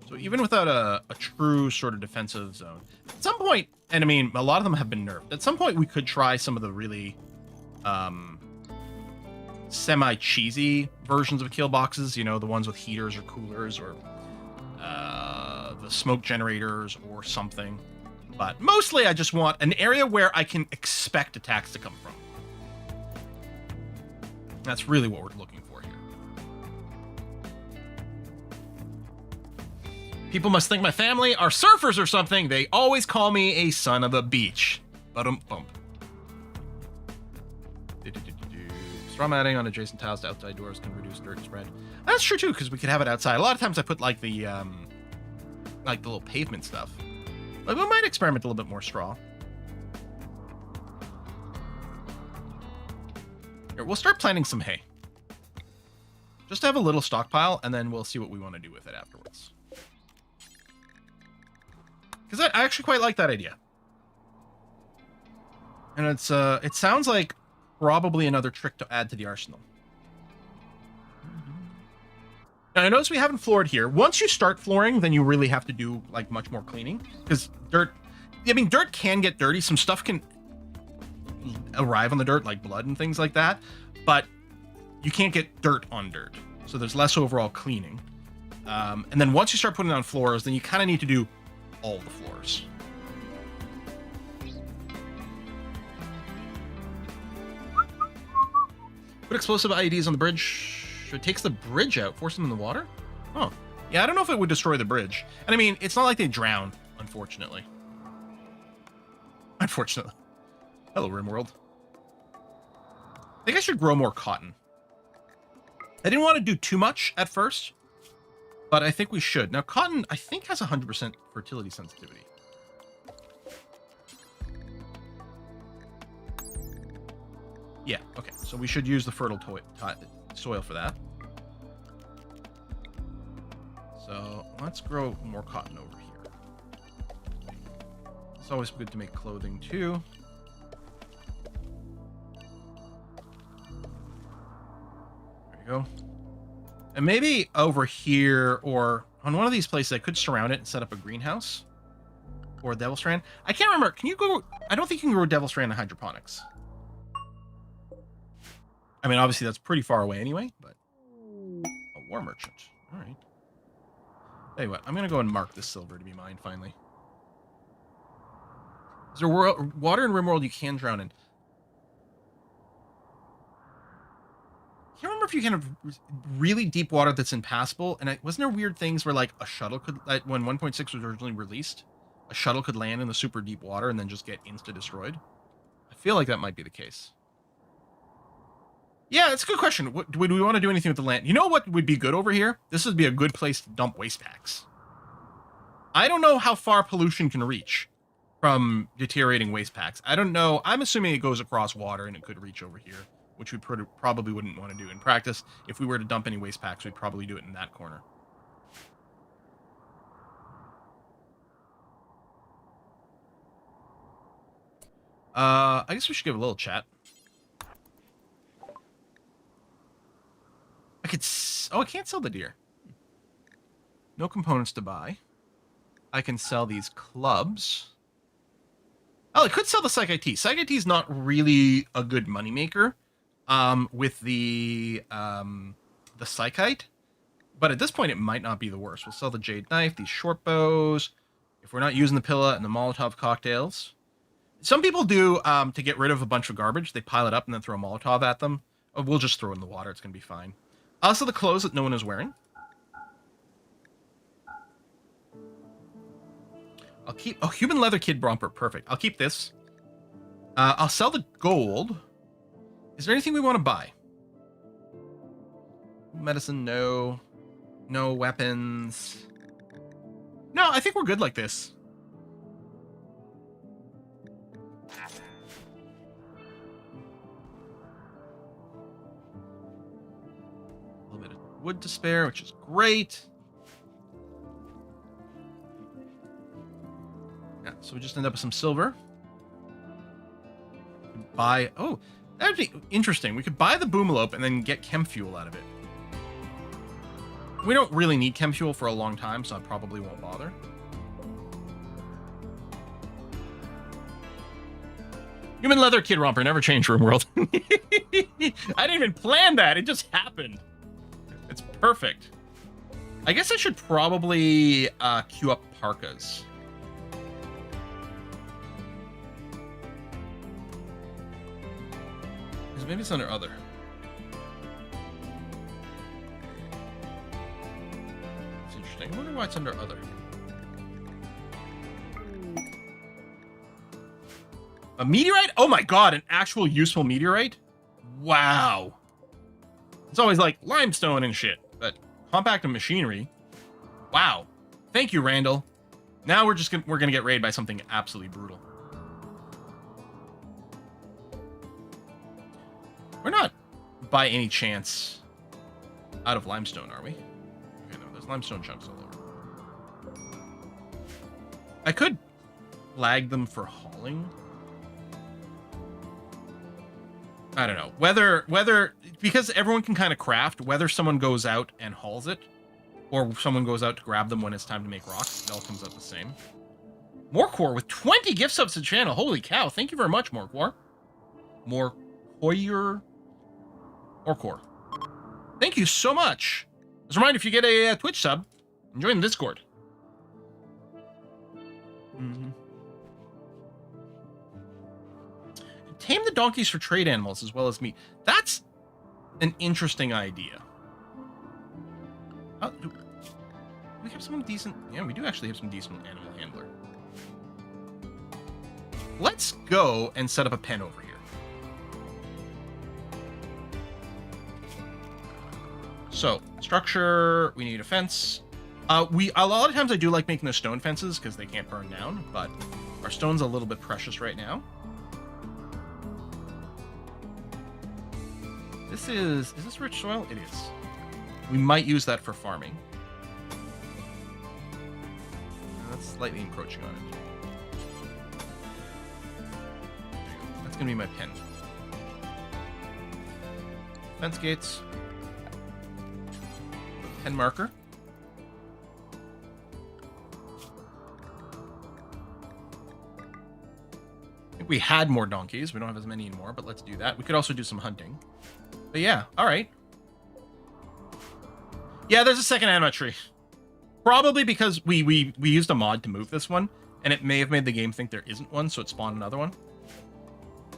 So even without a true sort of defensive zone, at some point, and I mean, a lot of them have been nerfed, at some point we could try some of the really semi-cheesy versions of kill boxes, you know, the ones with heaters or coolers or the smoke generators or something. But mostly I just want an area where I can expect attacks to come from. That's really what we're looking for here. People must think my family are surfers or something. They always call me a son of a beach. Bump. Straw matting on adjacent tiles to outside doors can reduce dirt spread. That's true too, because we could have it outside. A lot of times I put like the little pavement stuff. Like, we might experiment a little bit more straw. Here, we'll start planting some hay. Just to have a little stockpile, and then we'll see what we want to do with it afterwards. Because I actually quite like that idea. And it's it sounds like probably another trick to add to the arsenal. Now, I notice we haven't floored here. Once you start flooring, then you really have to do like much more cleaning. Because dirt, I mean, dirt can get dirty. Some stuff can arrive on the dirt, like blood and things like that. But you can't get dirt on dirt. So there's less overall cleaning. And then once you start putting on floors, then you kind of need to do all the floors. Put explosive IEDs on the bridge. It takes the bridge out. Force them in the water? Oh. Yeah, I don't know if it would destroy the bridge. And I mean, it's not like they drown, unfortunately. Unfortunately. Hello, RimWorld. I think I should grow more cotton. I didn't want to do too much at first, but I think we should. Now, cotton, I think, has 100% fertility sensitivity. Yeah, okay. So we should use the fertile soil for that. So let's grow more cotton over here. It's always good to make clothing, too. There you go. And maybe over here or on one of these places, I could surround it and set up a greenhouse or a devil strand. I can't remember. Can you go? I don't think you can grow devil strand in hydroponics. I mean, obviously that's pretty far away anyway, but a war merchant. All right. Tell you what, I'm going to go and mark this silver to be mine finally. Is there water in RimWorld you can drown in? I can't remember if you can have really deep water that's impassable. And wasn't there weird things where like a shuttle could, like when 1.6 was originally released, a shuttle could land in the super deep water and then just get insta-destroyed? I feel like that might be the case. Yeah, it's a good question. Would we want to do anything with the land? You know what would be good over here? This would be a good place to dump waste packs. I don't know how far pollution can reach from deteriorating waste packs. I don't know. I'm assuming it goes across water and it could reach over here, which we probably wouldn't want to do in practice. If we were to dump any waste packs, we'd probably do it in that corner. I guess we should give a little chat. I could... Oh, I can't sell the deer. No components to buy. I can sell these clubs. Oh, I could sell the Psych IT. Psych IT is not really a good moneymaker with the Psychite. But at this point, it might not be the worst. We'll sell the Jade Knife, these short bows. If we're not using the Pilla and the Molotov cocktails. Some people do, to get rid of a bunch of garbage, they pile it up and then throw a Molotov at them. Oh, we'll just throw it in the water. It's going to be fine. Also, the clothes that no one is wearing. I'll keep... Oh, human leather kid romper. Perfect. I'll keep this. I'll sell the gold. Is there anything we want to buy? Medicine, no. No weapons. No, I think we're good like this. A little bit of wood to spare, which is great. Yeah, so we just end up with some silver. Buy... Oh, that would be interesting. We could buy the boomalope and then get chem fuel out of it. We don't really need chem fuel for a long time, so I probably won't bother. Human leather kid romper, never change RimWorld. I didn't even plan that. It just happened. It's perfect. I guess I should probably queue up parkas. Maybe it's under other. It's interesting. I wonder why it's under other. A meteorite? Oh my god, an actual useful meteorite? Wow. It's always like limestone and shit, but compact and machinery. Wow. Thank you, Randall. Now we're gonna get raided by something absolutely brutal. by any chance out of limestone, are we? Okay, no, there's limestone chunks all over. I could lag them for hauling. I don't know. Whether because everyone can kind of craft, whether someone goes out and hauls it, or someone goes out to grab them when it's time to make rocks, it all comes out the same. Morquar with 20 gift subs to the channel. Holy cow. Thank you very much, Morquar. Morquar. Thank you so much. As a reminder, if you get a Twitch sub, join the Discord. Tame the donkeys for trade animals as well as meat. That's an interesting idea. Do we have some decent... Yeah, we do actually have some decent animal handler. Let's go and set up a pen over here. So, structure, we need a fence. A lot of times I do like making the stone fences because they can't burn down, but our stone's a little bit precious right now. Is this rich soil? It is. We might use that for farming. That's slightly encroaching on it. That's going to be my pen. Fence gates. Pen marker. I think we had more donkeys. We don't have as many anymore, but let's do that. We could also do some hunting. But yeah, all right. Yeah, there's a second Anima tree. Probably because we used a mod to move this one, and it may have made the game think there isn't one, so it spawned another one.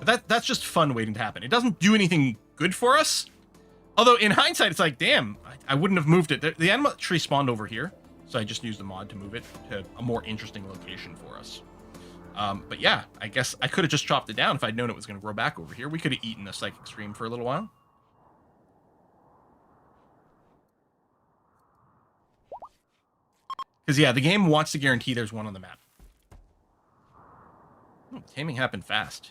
But that's just fun waiting to happen. It doesn't do anything good for us. Although, in hindsight, it's like, damn, I wouldn't have moved it. The Anima tree spawned over here, so I just used a mod to move it to a more interesting location for us. But yeah, I guess I could have just chopped it down if I'd known it was going to grow back over here. We could have eaten a psychic stream for a little while. Because, yeah, the game wants to guarantee there's one on the map. Oh, taming happened fast.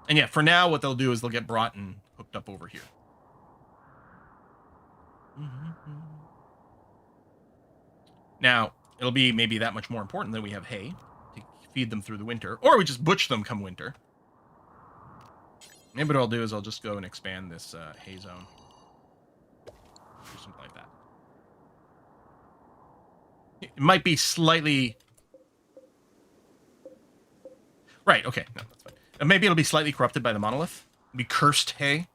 And yeah, for now, what they'll do is they'll get brought and hooked up over here. Now, it'll be maybe that much more important that we have hay to feed them through the winter. Or we just butch them come winter. Maybe what I'll do is I'll just go and expand this hay zone. Or something like that. It might be slightly... Right, okay. No, that's fine. Maybe it'll be slightly corrupted by the monolith. It'll be cursed hay.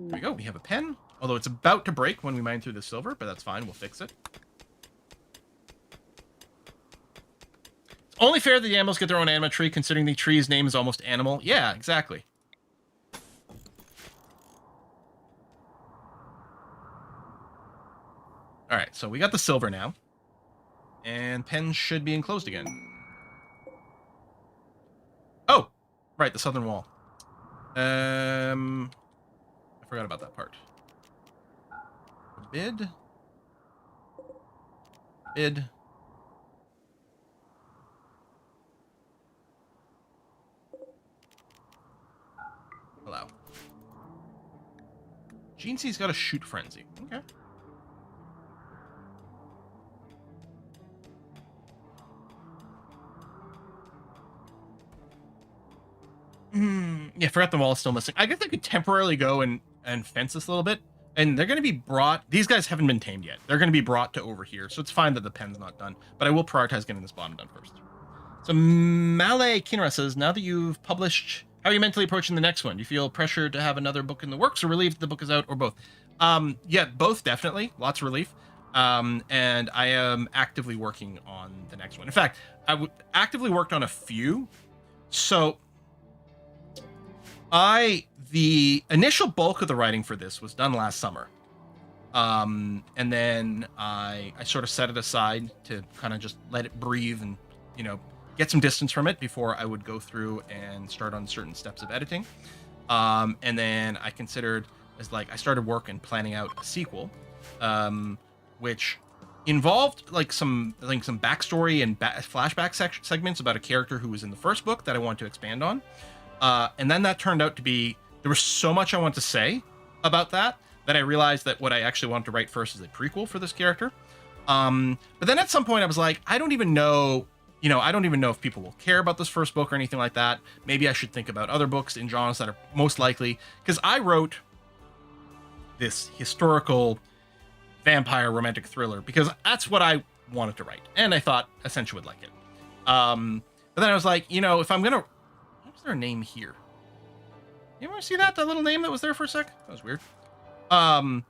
There we go. We have a pen. Although it's about to break when we mine through the silver, but that's fine. We'll fix it. It's only fair that the animals get their own Anima tree, considering the tree's name is almost animal. Yeah, exactly. All right, so we got the silver now. And pens should be enclosed again. Oh, right, the southern wall. I forgot about that part. Bid. Allow. Gene C's got a shoot frenzy. Okay. Yeah, forgot the wall is still missing. I guess I could temporarily go and fence this a little bit. And they're going to be brought... These guys haven't been tamed yet. They're going to be brought to over here. So it's fine that the pen's not done. But I will prioritize getting this bottom done first. So Male Kinra says, now that you've published... How are you mentally approaching the next one? Do you feel pressure to have another book in the works or relieved the book is out or both? Yeah, both definitely. Lots of relief. And I am actively working on the next one. In fact, I actively worked on a few. So... The initial bulk of the writing for this was done last summer. And then I sort of set it aside to kind of just let it breathe and, you know, get some distance from it before I would go through and start on certain steps of editing. And then I considered as like, I started work and planning out a sequel, which involved like some backstory and flashback segments about a character who was in the first book that I want to expand on. And then that turned out to be, there was so much I wanted to say about that I realized that what I actually wanted to write first is a prequel for this character. But then at some point I was like, I don't even know if people will care about this first book or anything like that. Maybe I should think about other books in genres that are most likely, because I wrote this historical vampire romantic thriller because that's what I wanted to write, and I thought Ascension would like it. But then I was like, if I'm gonna, what was their name here? You want to see that little name that was there for a sec? That was weird. I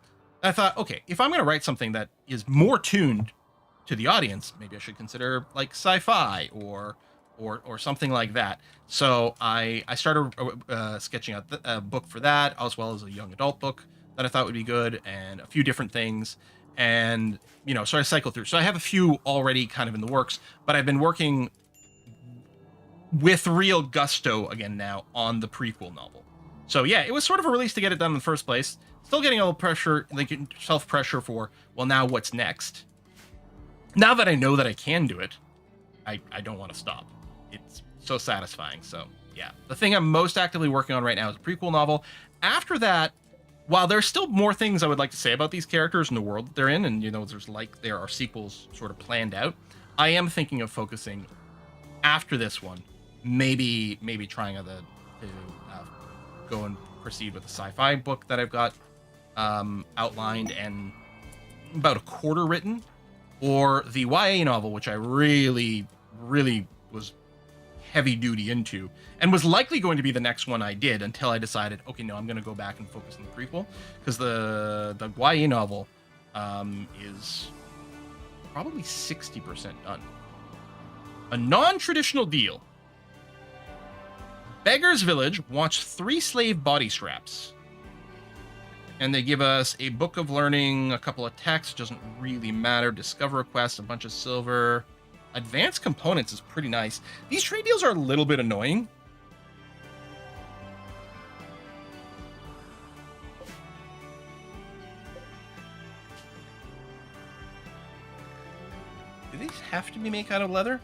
thought, okay, if I'm gonna write something that is more tuned to the audience, maybe I should consider like sci-fi or something like that. So I started sketching out a book for that, as well as a young adult book that I thought would be good, and a few different things. And so I cycled through. So I have a few already kind of in the works, but I've been working with real gusto again now on the prequel novel. So yeah, it was sort of a release to get it done in the first place. Still getting a little pressure, like self-pressure for, well, now what's next? Now that I know that I can do it, I don't want to stop. It's so satisfying. So yeah, the thing I'm most actively working on right now is a prequel novel. After that, while there's still more things I would like to say about these characters and the world that they're in, and there are sequels sort of planned out, I am thinking of focusing after this one, maybe trying to go and proceed with a sci-fi book that I've got outlined and about a quarter written, or the YA novel, which I really was heavy duty into and was likely going to be the next one I did until I decided, okay, no, I'm going to go back and focus on the prequel, because the YA novel is probably 60% done. A non-traditional deal. Beggar's Village wants 3 slave body straps. And they give us a book of learning, a couple of texts, doesn't really matter, discover a quest, a bunch of silver. Advanced components is pretty nice. These trade deals are a little bit annoying. Do these have to be made out of leather?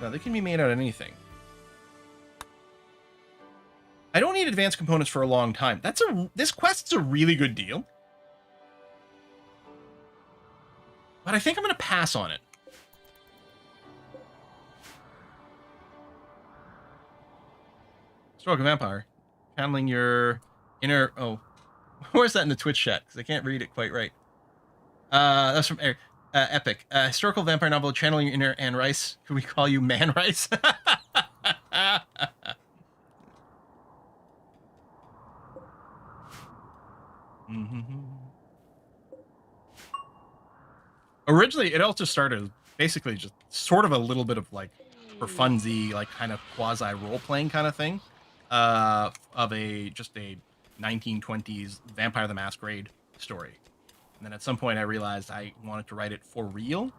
No, they can be made out of anything. I don't need advanced components for a long time. This quest's a really good deal. But I think I'm going to pass on it. Stroke of Vampire. Channeling your inner... Oh. Where's that in the Twitch chat? Because I can't read it quite right. That's from Epic. Historical vampire novel, channeling your inner Anne Rice. Could we call you Man Rice? Originally, it all just started basically just sort of a little bit of like for funsy, like kind of quasi role-playing kind of thing, of a 1920s Vampire the Masquerade story. And then at some point I realized I wanted to write it for real,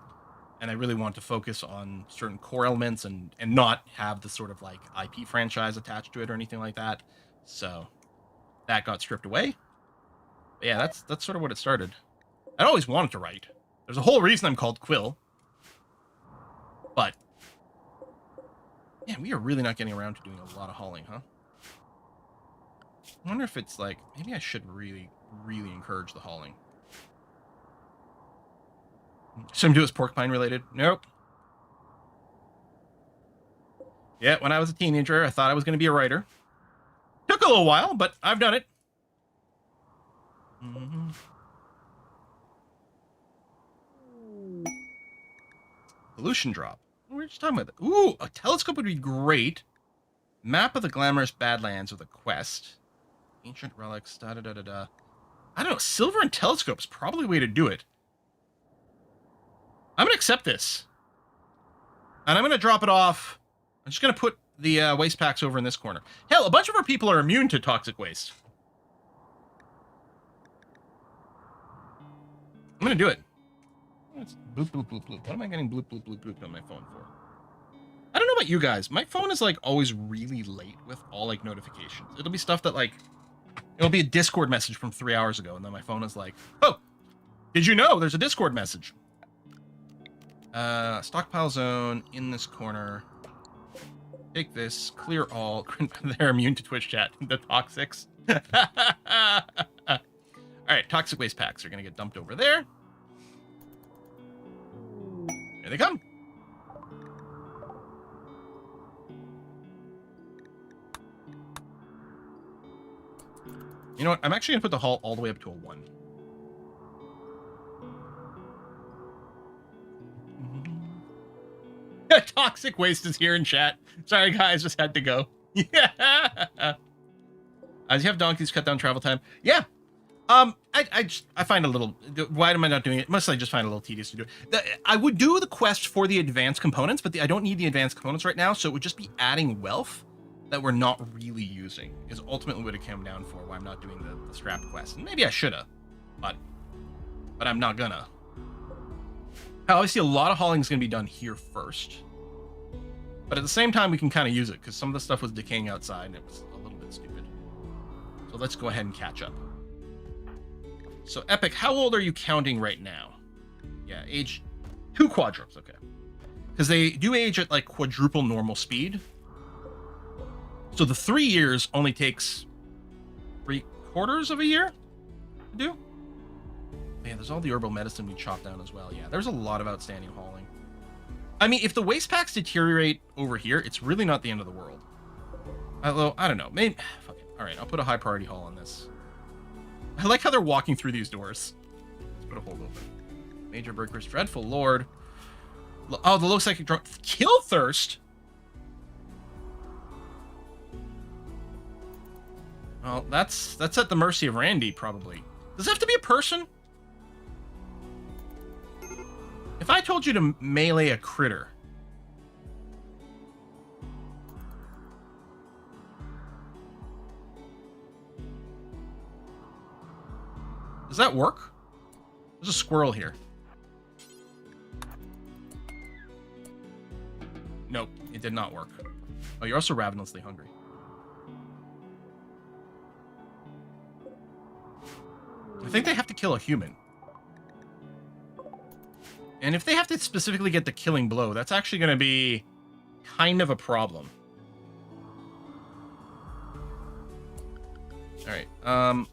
and I really wanted to focus on certain core elements and not have the sort of like IP franchise attached to it or anything like that. So that got stripped away. But yeah, that's sort of what it started. I always wanted to write. There's a whole reason I'm called Quill. But man, we are really not getting around to doing a lot of hauling, huh? I wonder if it's like, maybe I should really encourage the hauling. Some do is porcupine related. Nope. Yeah, when I was a teenager, I thought I was going to be a writer. Took a little while, but I've done it. Pollution drop. We're just talking about that. Ooh, a telescope would be great. Map of the glamorous Badlands with a quest. Ancient relics, da-da-da-da-da. I don't know, silver and telescope is probably the way to do it. I'm going to accept this. And I'm going to drop it off. I'm just going to put the waste packs over in this corner. Hell, a bunch of our people are immune to toxic waste. I'm going to do it. It's bloop, bloop, bloop, bloop. What am I getting bloop, bloop, bloop, bloop on my phone for? I don't know about you guys. My phone is like always really late with all like notifications. It'll be stuff that like, it'll be a Discord message from 3 hours ago. And then my phone is like, oh, did you know there's a Discord message? Stockpile zone in this corner. Take this. Clear all. They're immune to Twitch chat. The toxics. All right, toxic waste packs are going to get dumped over there. Here they come. You know what? I'm actually going to put the hull all the way up to a 1. Toxic waste is here in chat. Sorry, guys. Just had to go. Yeah. As you have donkeys, cut down travel time. Yeah. I find a little. Why am I not doing it? Mostly, I just find it a little tedious to do it. I would do the quest for the advanced components, but I don't need the advanced components right now. So it would just be adding wealth that we're not really using. Is ultimately what it came down for. Why I'm not doing the scrap quest. And maybe I should have, but I'm not gonna. Obviously, a lot of hauling is gonna be done here first. But at the same time, we can kind of use it because some of the stuff was decaying outside and it was a little bit stupid. So let's go ahead and catch up. So Epic, how old are you counting right now? Yeah, age 2 quadrupes, okay. Because they do age at like quadruple normal speed. So the 3 years only takes 3/4 of a year to do. Man, there's all the herbal medicine we chopped down as well. Yeah, there's a lot of outstanding hauling. I mean, if the waste packs deteriorate over here, it's really not the end of the world. Although, I don't know. Maybe. Fuck it. All right, I'll put a high priority haul on this. I like how they're walking through these doors. Let's put a hold open. Major Breakers, Dreadful Lord. Oh, the low psychic drone. Kill Thirst? Well, that's at the mercy of Randy, probably. Does it have to be a person? If I told you to melee a critter... Does that work? There's a squirrel here. Nope, it did not work. Oh, you're also ravenously hungry. I think they have to kill a human. And if they have to specifically get the killing blow, that's actually going to be kind of a problem. All right. I'm going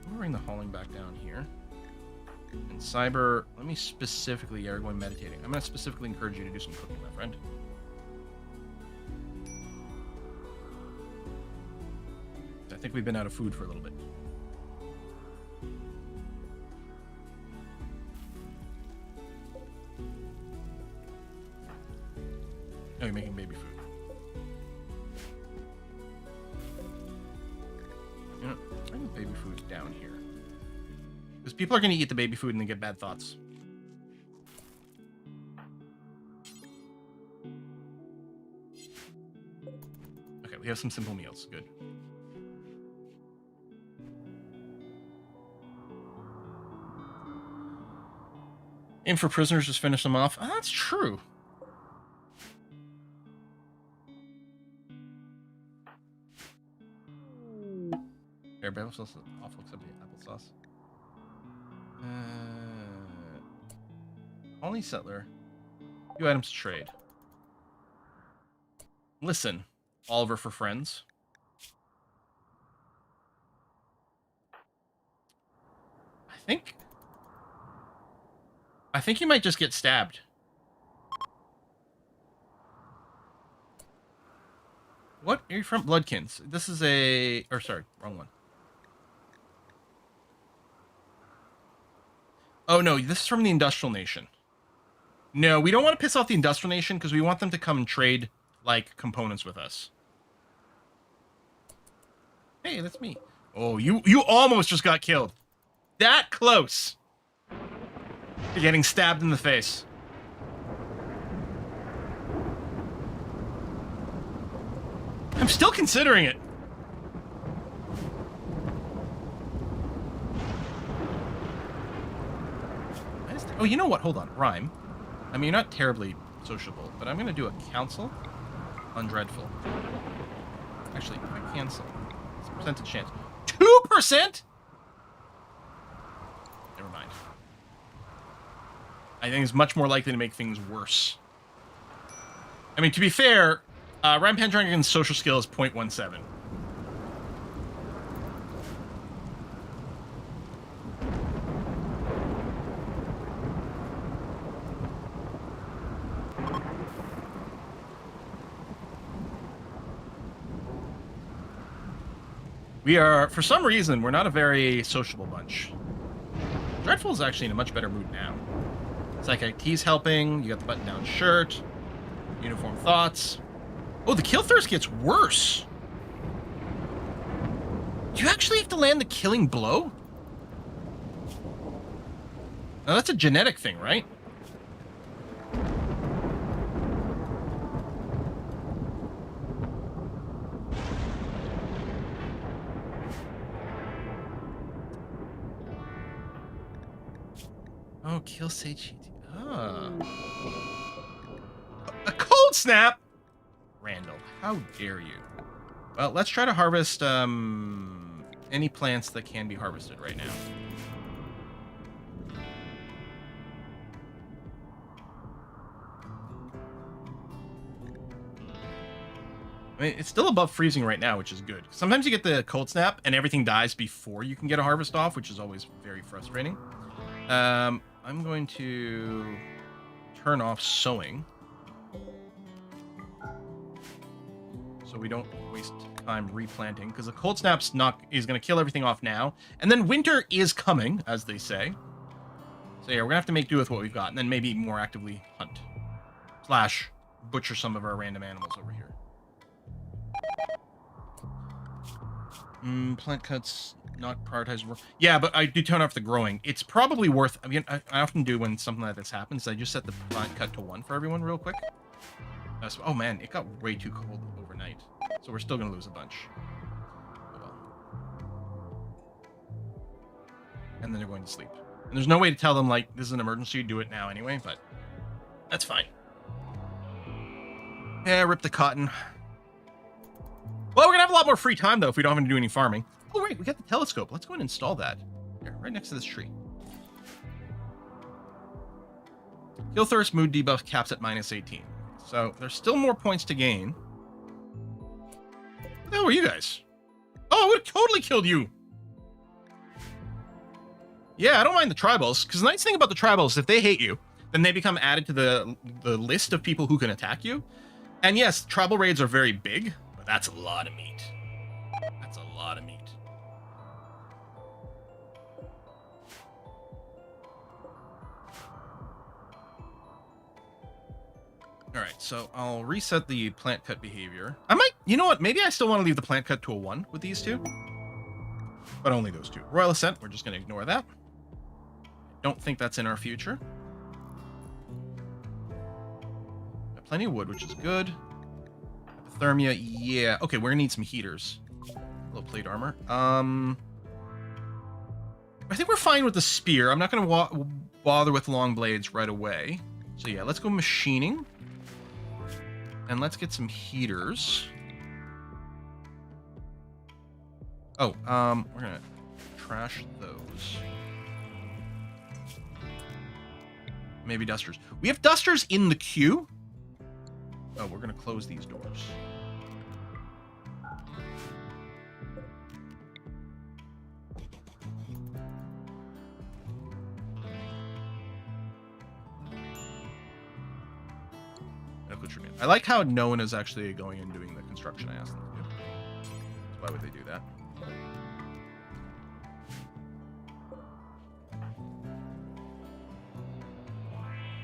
to bring the hauling back down here. And Cyber, let me specifically, yeah, we're going meditating. I'm going to specifically encourage you to do some cooking, my friend. I think we've been out of food for a little bit. Oh, you're making baby food. You know, bring the baby food down here. Because people are going to eat the baby food and then get bad thoughts. Okay, we have some simple meals. Good. Aim for prisoners, just finish them off. Oh, that's true. Air barrel sauce, awful except the applesauce. Only settler. Few items to trade. Listen, Oliver for friends. I think you might just get stabbed. What are you from? Bloodkins. This is a... Or sorry, wrong one. Oh, no, this is from the Industrial Nation. No, we don't want to piss off the Industrial Nation because we want them to come and trade, like, components with us. Hey, that's me. Oh, you almost just got killed. That close to getting stabbed in the face. I'm still considering it. Oh, you know what? Hold on. Rhyme. I mean, you're not terribly sociable, but I'm going to do a council on Dreadful. Actually, if I cancel, it's a percentage chance. 2%? Never mind. I think it's much more likely to make things worse. I mean, to be fair, Rampant Dragon's social skill is 0.17. We are, for some reason, we're not a very sociable bunch. Dreadful is actually in a much better mood now. Psychic T's helping. You got the button-down shirt. Uniform thoughts. Oh, the kill thirst gets worse. Do you actually have to land the killing blow? Now, that's a genetic thing, right? Oh, kill Sage. Ah. A cold snap! Randall, how dare you? Well, let's try to harvest any plants that can be harvested right now. I mean, it's still above freezing right now, which is good. Sometimes you get the cold snap and everything dies before you can get a harvest off, which is always very frustrating. I'm going to turn off sowing so we don't waste time replanting, because the cold snap's is going to kill everything off now, and then winter is coming, as they say. So yeah, we're gonna have to make do with what we've got, and then maybe more actively hunt / butcher some of our random animals over here. Plant cuts not prioritized. Yeah, but I do turn off the growing. It's probably worth. I mean, I often do when something like this happens. I just set the plant cut to 1 for everyone real quick. Oh man, it got way too cold overnight, so we're still gonna lose a bunch. Oh well. And then they're going to sleep. And there's no way to tell them like this is an emergency. Do it now anyway, but that's fine. Yeah, rip the cotton. Well, we're gonna have a lot more free time though if we don't have to do any farming. Oh right, we got the telescope. Let's go and install that. Here, right next to this tree. Kill thirst mood debuff caps at -18. So there's still more points to gain. What the hell were you guys? Oh, I would have totally killed you. Yeah, I don't mind the tribals, because the nice thing about the tribals, if they hate you, then they become added to the list of people who can attack you. And yes, tribal raids are very big, but that's a lot of meat. That's a lot of meat. All right, so I'll reset the plant cut behavior. I might, you know what? Maybe I still want to leave the plant cut to a 1 with these two, but only those two. Royal Ascent, we're just going to ignore that. Don't think that's in our future. Got plenty of wood, which is good. Hypothermia, yeah. Okay, we're gonna need some heaters. Low plate armor. I think we're fine with the spear. I'm not gonna bother with long blades right away. So yeah, let's go machining. And let's get some heaters. Oh, we're gonna trash those. Maybe dusters. We have dusters in the queue. Oh, we're gonna close these doors. I like how no one is actually going and doing the construction I asked them to do. So why would they do that?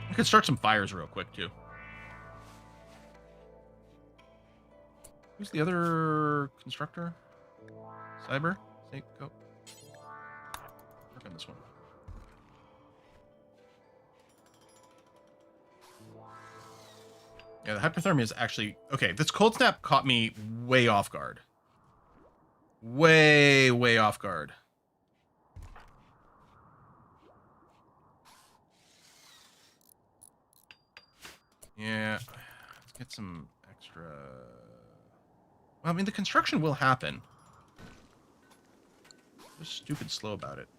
I could start some fires real quick, too. Who's the other constructor? Cyber? Say, go. Work on this one. Yeah, the hypothermia is actually... Okay, this cold snap caught me way off guard. Way off guard. Yeah, let's get some extra... Well, I mean, the construction will happen. Just stupid slow about it.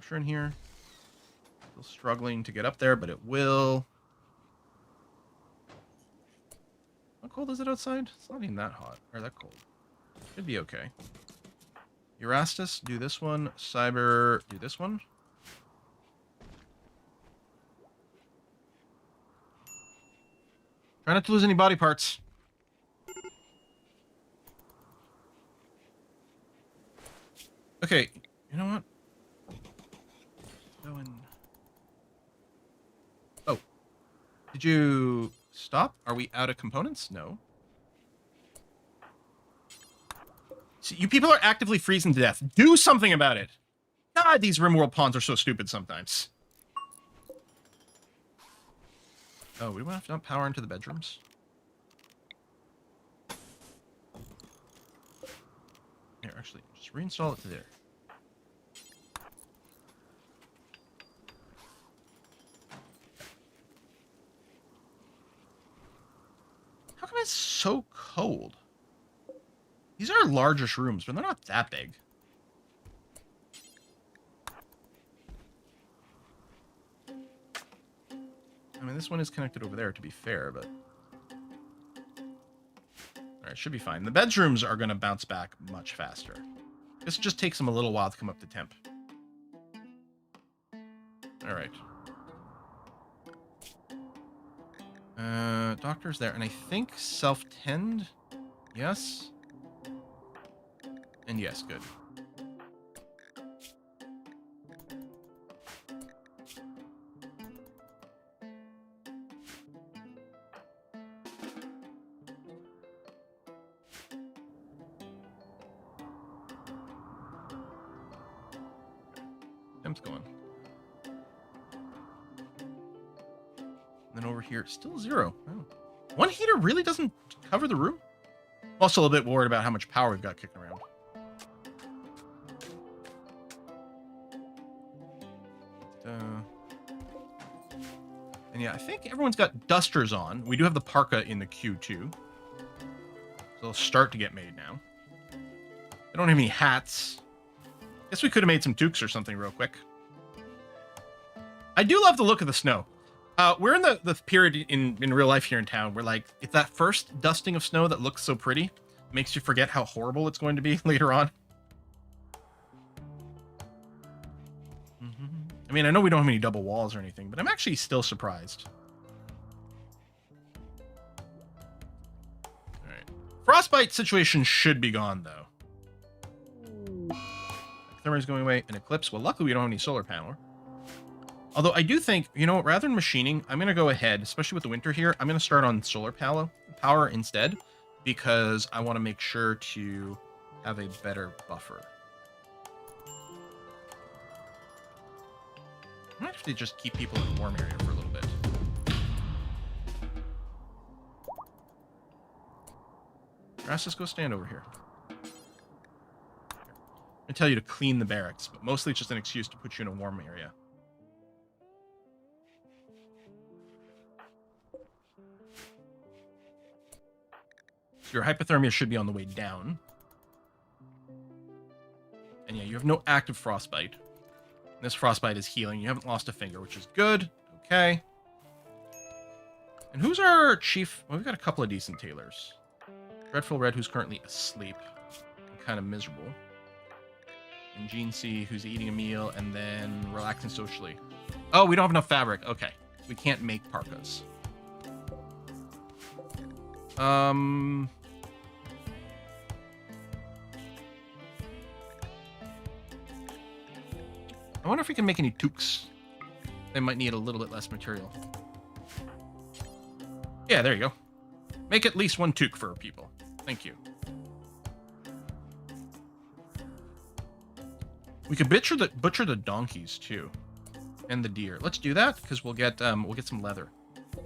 temperature in here? Still struggling to get up there, but it will. How cold is it outside? It's not even that hot, or that cold. Should be okay. Erastus, do this one. Cyber, do this one. Try not to lose any body parts. Okay, you know what? Go in. Oh. Did you stop? Are we out of components? No. See, you people are actively freezing to death. Do something about it. God, these RimWorld pawns are so stupid sometimes. Oh, we want to dump power into the bedrooms? Here, actually, just reinstall it to there. How come it's so cold? These are largest rooms, but they're not that big. I mean, this one is connected over there, to be fair, but... Alright, should be fine. The bedrooms are going to bounce back much faster. This just takes them a little while to come up to temp. Alright. Doctor's there, and I think self-tend? Yes? And yes, good. Temp's going. And then over here, still 0. Oh. One heater really doesn't cover the room? Also a little bit worried about how much power we've got kicking around. And yeah, I think everyone's got dusters on. We do have the parka in the queue too. So they'll start to get made now. I don't have any hats. Guess we could have made some toques or something real quick. I do love the look of the snow. We're in the period in real life here in town where, like, it's that first dusting of snow that looks so pretty. Makes you forget how horrible it's going to be later on. I mean, I know we don't have any double walls or anything, but I'm actually still surprised. Alright. Frostbite situation should be gone, though. Thermo's going away. An eclipse. Well, luckily we don't have any solar panel. Although I do think, you know, rather than machining, I'm going to go ahead, especially with the winter here, I'm going to start on solar power instead, because I want to make sure to have a better buffer. I might have to just keep people in a warm area for a little bit. Let's go stand over here. I tell you to clean the barracks, but mostly it's just an excuse to put you in a warm area. So your hypothermia should be on the way down. And yeah, you have no active frostbite. This frostbite is healing. You haven't lost a finger, which is good. Okay. And who's our chief? Well, we've got a couple of decent tailors. Dreadful Red, who's currently asleep. And kind of miserable. And Gene C, who's eating a meal and then relaxing socially. Oh, we don't have enough fabric. Okay. We can't make parkas. I wonder if we can make any toques. They might need a little bit less material. Yeah, there you go. Make at least one toque for people. Thank you. We could butcher the donkeys too, and the deer. Let's do that because we'll get some leather,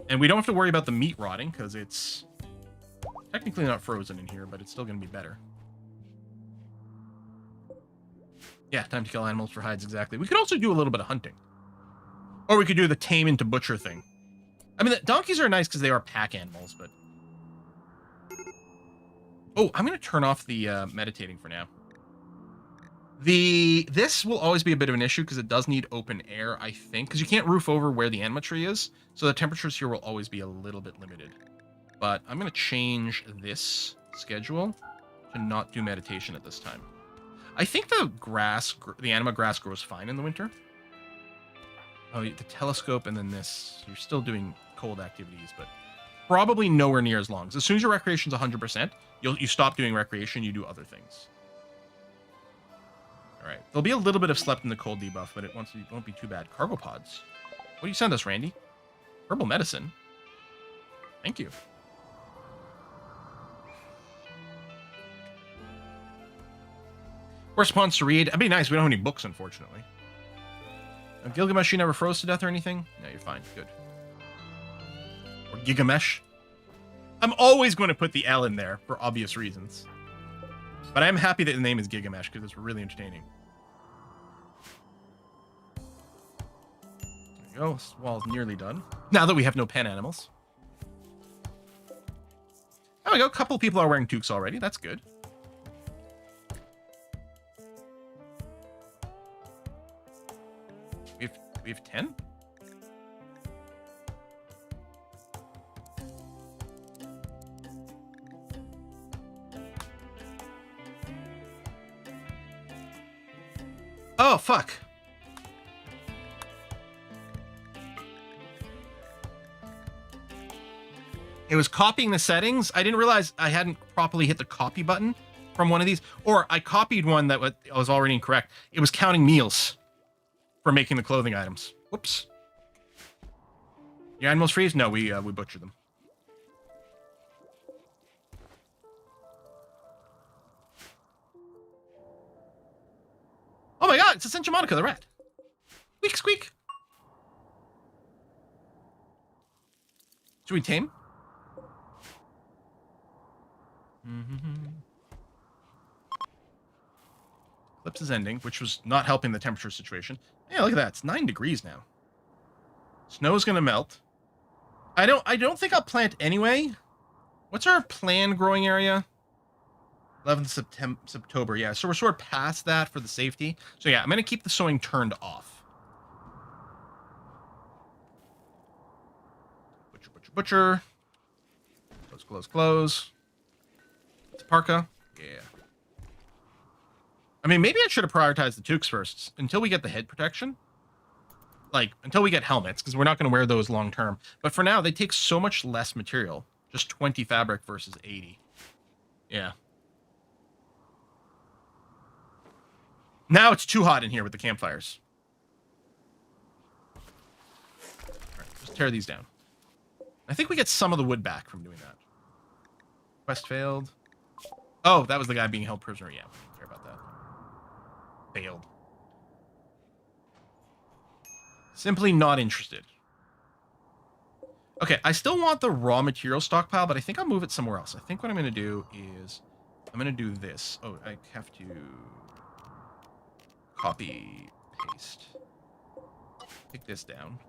and we don't have to worry about the meat rotting because it's technically not frozen in here, but it's still going to be better. Yeah, time to kill animals for hides, exactly. We could also do a little bit of hunting. Or we could do the tame into butcher thing. I mean, the donkeys are nice because they are pack animals, but... Oh, I'm going to turn off the meditating for now. This will always be a bit of an issue because it does need open air, I think, because you can't roof over where the anima tree is, so the temperatures here will always be a little bit limited. But I'm going to change this schedule to not do meditation at this time. I think the anima grass grows fine in the winter. Oh, the telescope and then this. You're still doing cold activities, but probably nowhere near as long. So as soon as your recreation's 100%, you stop doing recreation, you do other things. All right. There'll be a little bit of slept in the cold debuff, but it won't be too bad. Cargo pods. What do you send us, Randy? Herbal medicine. Thank you. Corresponds to read. That'd be nice. We don't have any books, unfortunately. Gilgamesh, you never froze to death or anything? No, you're fine. Good. Or Gigamesh. I'm always going to put the L in there for obvious reasons. But I'm happy that the name is Gigamesh because it's really entertaining. There we go. This wall's nearly done. Now that we have no pen animals. There we go. A couple people are wearing toques already. That's good. We have 10? Oh, fuck. It was copying the settings. I didn't realize I hadn't properly hit the copy button from one of these. Or I copied one that was already incorrect. It was counting meals for making the clothing items. Whoops. Your animals freeze? No, we butcher them. Oh my god, it's a Santa Monica, the rat. Squeak, squeak. Should we tame? Eclipse is ending, which was not helping the temperature situation. Yeah, look at that. It's 9 degrees now. Snow's gonna melt. I don't think I'll plant anyway. What's our planned growing area? 11th September. Yeah, so we're sort of past that for the safety. So yeah, I'm gonna keep the sowing turned off. Butcher, butcher, butcher. Close, close, close. It's parka. Yeah. I mean, maybe I should have prioritized the toques first until we get the head protection. Like, until we get helmets, because we're not going to wear those long term. But for now, they take so much less material. Just 20 fabric versus 80. Yeah. Now it's too hot in here with the campfires. All right, just tear these down. I think we get some of the wood back from doing that. Quest failed. Oh, that was the guy being held prisoner. Yeah, I don't care about that. Failed. Simply not interested. Okay, I still want the raw material stockpile, but I think I'll move it somewhere else. I think what I'm going to do is I'm going to do this. Oh, I have to copy, paste. Take this down.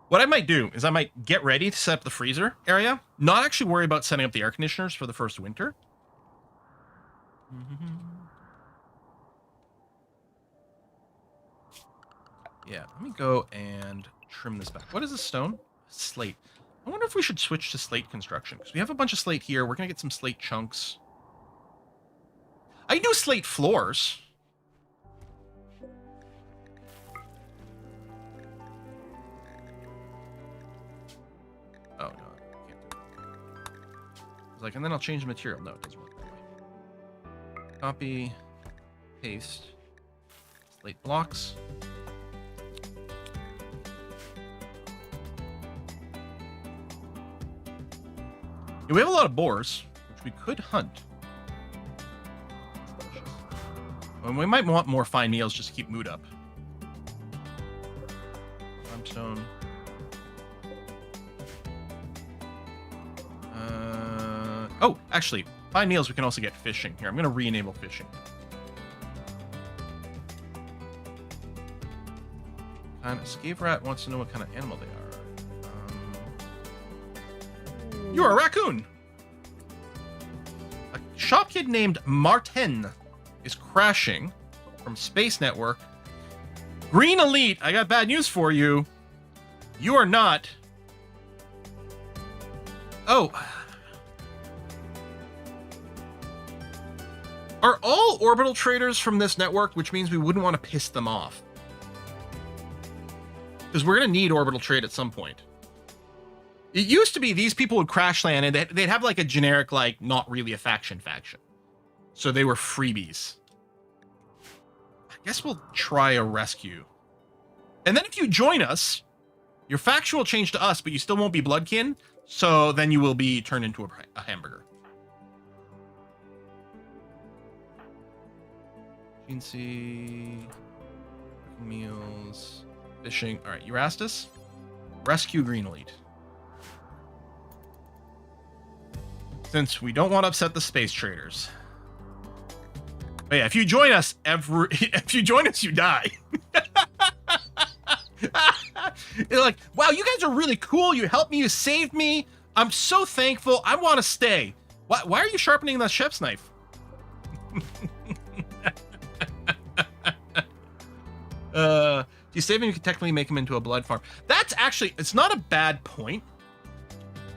What I might do is I might get ready to set up the freezer area, not actually worry about setting up the air conditioners for the first winter. Yeah, let me go and trim this back. What is this stone? Slate. I wonder if we should switch to slate construction, because we have a bunch of slate here. We're going to get some slate chunks. I can do slate floors. Oh, no, I can't do it. I was like, and then I'll change the material. No, it doesn't work that way. Copy, paste, slate blocks. Yeah, we have a lot of boars, which we could hunt. And we might want more fine meals just to keep mood up. Limestone. Oh, actually, fine meals, we can also get fishing. Here, I'm going to re-enable fishing. Escape rat wants to know what kind of animal they are. You're a raccoon! A shop kid named Martin is crashing from Space Network. Green Elite, I got bad news for you. You are not. Oh. Are all orbital traders from this network, which means we wouldn't want to piss them off? Because we're going to need orbital trade at some point. It used to be these people would crash land and they'd have like a generic, like, not really a faction. So they were freebies. I guess we'll try a rescue. And then if you join us, your faction will change to us, but you still won't be bloodkin. So then you will be turned into a hamburger. Agency, meals, fishing. All right, Erastus, rescue Green Elite. Since we don't want to upset the space traders. But yeah, if you join us, you die. You're like, wow, you guys are really cool. You helped me. You saved me. I'm so thankful. I want to stay. Why are you sharpening that chef's knife? You save him, you can technically make him into a blood farm. That's actually, it's not a bad point.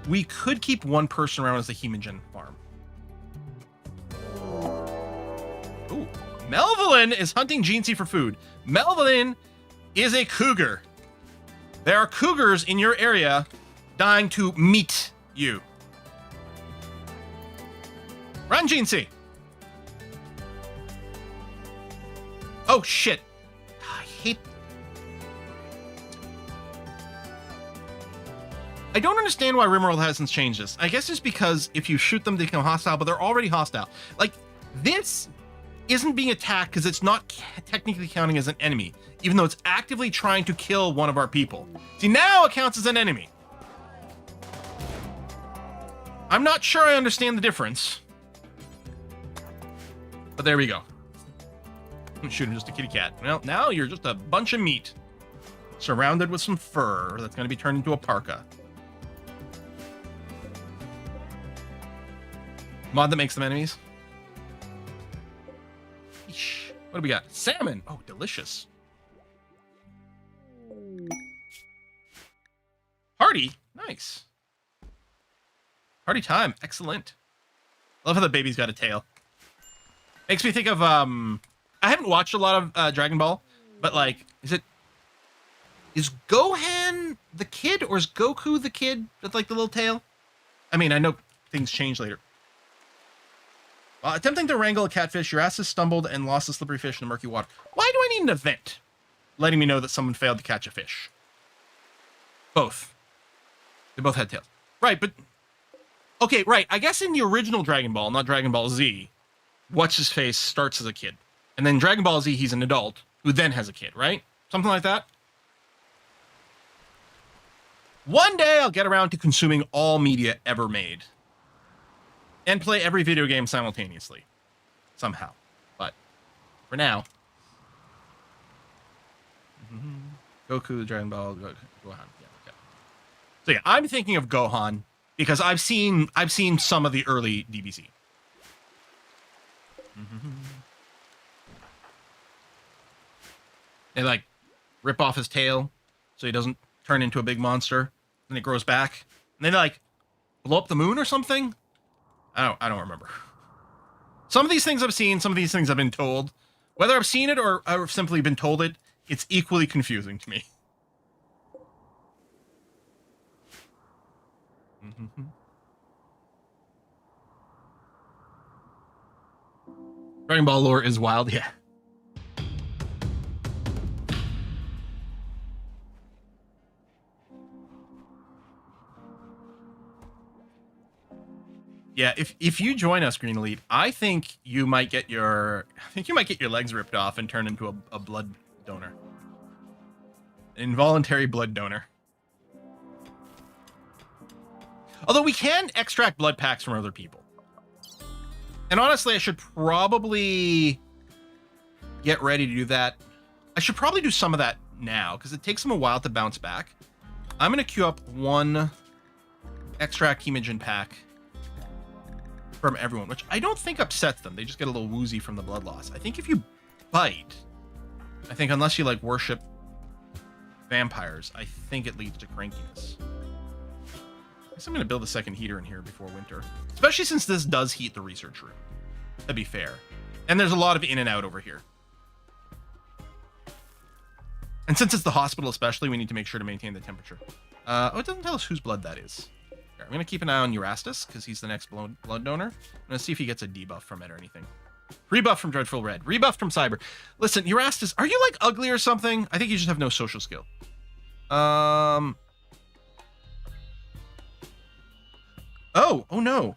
We could keep one person around as a hemogen farm. Ooh, Melvin is hunting Jeansy for food. Melvin is a cougar. There are cougars in your area dying to meet you. Run, Jeansy. Oh, shit. I don't understand why RimWorld hasn't changed this. I guess it's because if you shoot them, they become hostile, but they're already hostile. Like, this isn't being attacked because it's not technically counting as an enemy, even though it's actively trying to kill one of our people. See, now it counts as an enemy. I'm not sure I understand the difference. But there we go. Shoot him, just a kitty cat. Well, now you're just a bunch of meat. Surrounded with some fur that's going to be turned into a parka. Mod that makes them enemies. Eesh. What do we got? Salmon. Oh, delicious. Party. Nice. Party time. Excellent. Love how the baby's got a tail. Makes me think of, I haven't watched a lot of Dragon Ball, but like, is Gohan the kid or is Goku the kid with like the little tail? I mean, I know things change later. Attempting to wrangle a catfish, your ass has stumbled and lost a slippery fish in the murky water. Why do I need an event letting me know that someone failed to catch a fish? Both. They both had tails. Right, but... Okay, right. I guess in the original Dragon Ball, not Dragon Ball Z, What's-His-Face starts as a kid. And then Dragon Ball Z, he's an adult who then has a kid, right? Something like that? One day I'll get around to consuming all media ever made. And play every video game simultaneously. Somehow. But for now. Goku, Dragon Ball, Gohan. Yeah, okay. So yeah, I'm thinking of Gohan because I've seen some of the early DBZ. They like rip off his tail so he doesn't turn into a big monster. Then it grows back. And then they like blow up the moon or something. I don't remember. Some of these things I've seen, some of these things I've been told. Whether I've seen it or I've simply been told it, it's equally confusing to me. Dragon Ball lore is wild, yeah. Yeah, if you join us, Green Elite, I think you might get your legs ripped off and turn into a blood donor. An involuntary blood donor. Although we can extract blood packs from other people. And honestly, I should probably get ready to do that. I should probably do some of that now, because it takes them a while to bounce back. I'm going to queue up one extract hemogen pack from everyone, which I don't think upsets them. They just get a little woozy from the blood loss. I think if you bite, I think unless you like worship vampires, I think it leads to crankiness. I guess I'm going to build a second heater in here before winter, especially since this does heat the research room. That'd be fair. And there's a lot of in and out over here. And since it's the hospital especially, we need to make sure to maintain the temperature. Oh, it doesn't tell us whose blood that is. Here, I'm going to keep an eye on Erastus, because he's the next blood donor. I'm going to see if he gets a debuff from it or anything. Rebuff from Dreadful Red. Rebuff from Cyber. Listen, Erastus, are you, like, ugly or something? I think you just have no social skill. Oh no.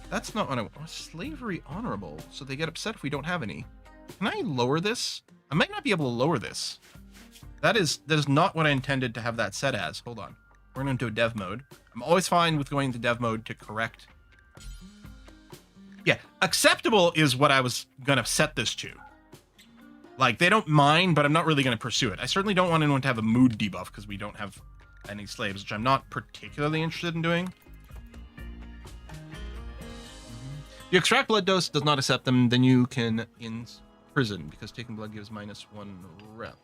That's not what I want. Slavery honorable, so they get upset if we don't have any. Can I lower this? I might not be able to lower this. That is not what I intended to have that set as. Hold on. We're going to do dev mode. I'm always fine with going into dev mode to correct. Yeah, acceptable is what I was going to set this to. Like, they don't mind, but I'm not really going to pursue it. I certainly don't want anyone to have a mood debuff because we don't have any slaves, which I'm not particularly interested in doing. You extract blood dose, does not accept them, then you can in prison because taking blood gives -1 rep.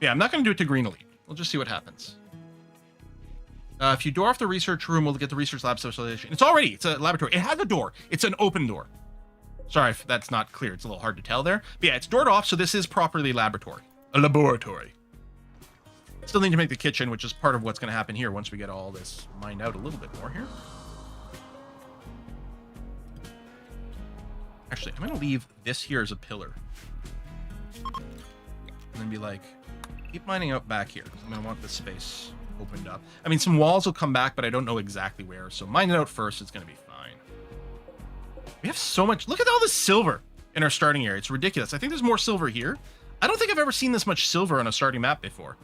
Yeah, I'm not going to do it to Green Elite. We'll just see what happens. If you door off the research room, we'll get the research lab socialization. It's a laboratory. It has a door. It's an open door. Sorry if that's not clear. It's a little hard to tell there. But yeah, it's doored off, so this is properly laboratory. A laboratory. Still need to make the kitchen, which is part of what's going to happen here once we get all this mined out a little bit more here. Actually, I'm going to leave this here as a pillar. And then be like, keep mining out back here, because I'm going to want this space opened up. I mean, some walls will come back, but I don't know exactly where. So mine it out first. It's going to be fine. We have so much. Look at all this silver in our starting area. It's ridiculous. I think there's more silver here. I don't think I've ever seen this much silver on a starting map before.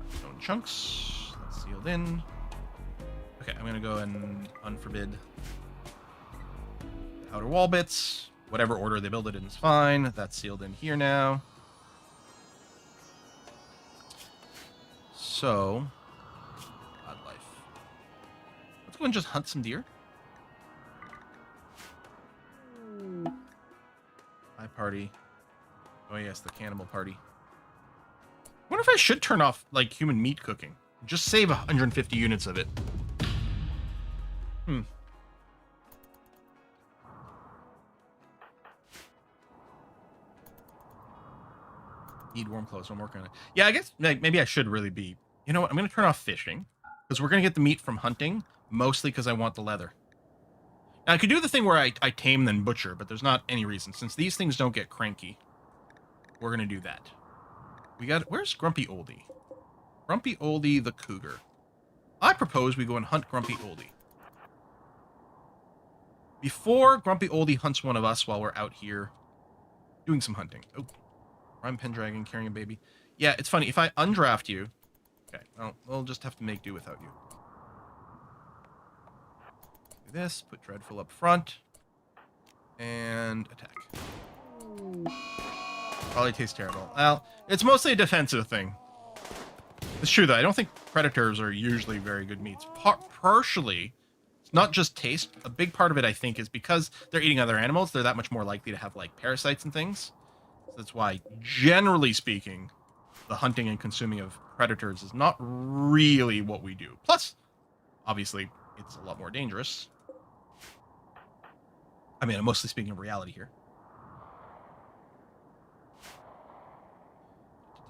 Stone chunks. That's sealed in. Okay, I'm going to go and unforbid the outer wall bits. Whatever order they build it in is fine. That's sealed in here now. So, wildlife. Let's go and just hunt some deer. Hi, party. Oh, yes, the cannibal party. I wonder if I should turn off, like, human meat cooking. Just save 150 units of it. Need warm clothes. I'm working on it. Yeah, I guess like, maybe I should really be. You know what? I'm going to turn off fishing because we're going to get the meat from hunting, mostly because I want the leather. Now, I could do the thing where I tame then butcher, but there's not any reason. Since these things don't get cranky, we're going to do that. Where's Grumpy Oldie? Grumpy Oldie the cougar. I propose we go and hunt Grumpy Oldie. Before Grumpy Oldie hunts one of us while we're out here doing some hunting. Oh, Rhyme Pendragon carrying a baby. Yeah, it's funny. If I undraft you... Okay, well, we'll just have to make do without you. Do this, put Dreadful up front, and attack. Probably tastes terrible. Well, it's mostly a defensive thing. It's true, though. I don't think predators are usually very good meats. Partially, it's not just taste. A big part of it, I think, is because they're eating other animals, they're that much more likely to have, like, parasites and things. So that's why, generally speaking, the hunting and consuming of predators is not really what we do. Plus, obviously, it's a lot more dangerous. I mean, I'm mostly speaking of reality here.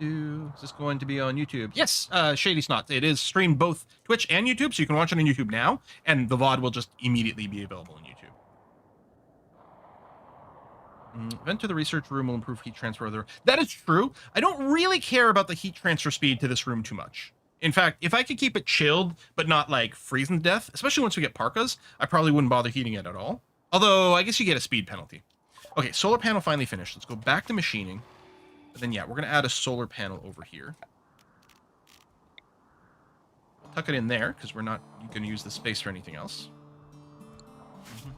Is this going to be on YouTube? Yes, Shady Snot. It is streamed both Twitch and YouTube, so you can watch it on YouTube now, and the VOD will just immediately be available on YouTube. Vent to the research room will improve heat transfer. That is true. I don't really care about the heat transfer speed to this room too much. In fact, if I could keep it chilled, but not like freezing to death, especially once we get parkas, I probably wouldn't bother heating it at all. Although, I guess you get a speed penalty. Okay, solar panel finally finished. Let's go back to machining. But then, yeah, we're going to add a solar panel over here. Tuck it in there, because we're not going to use the space for anything else. And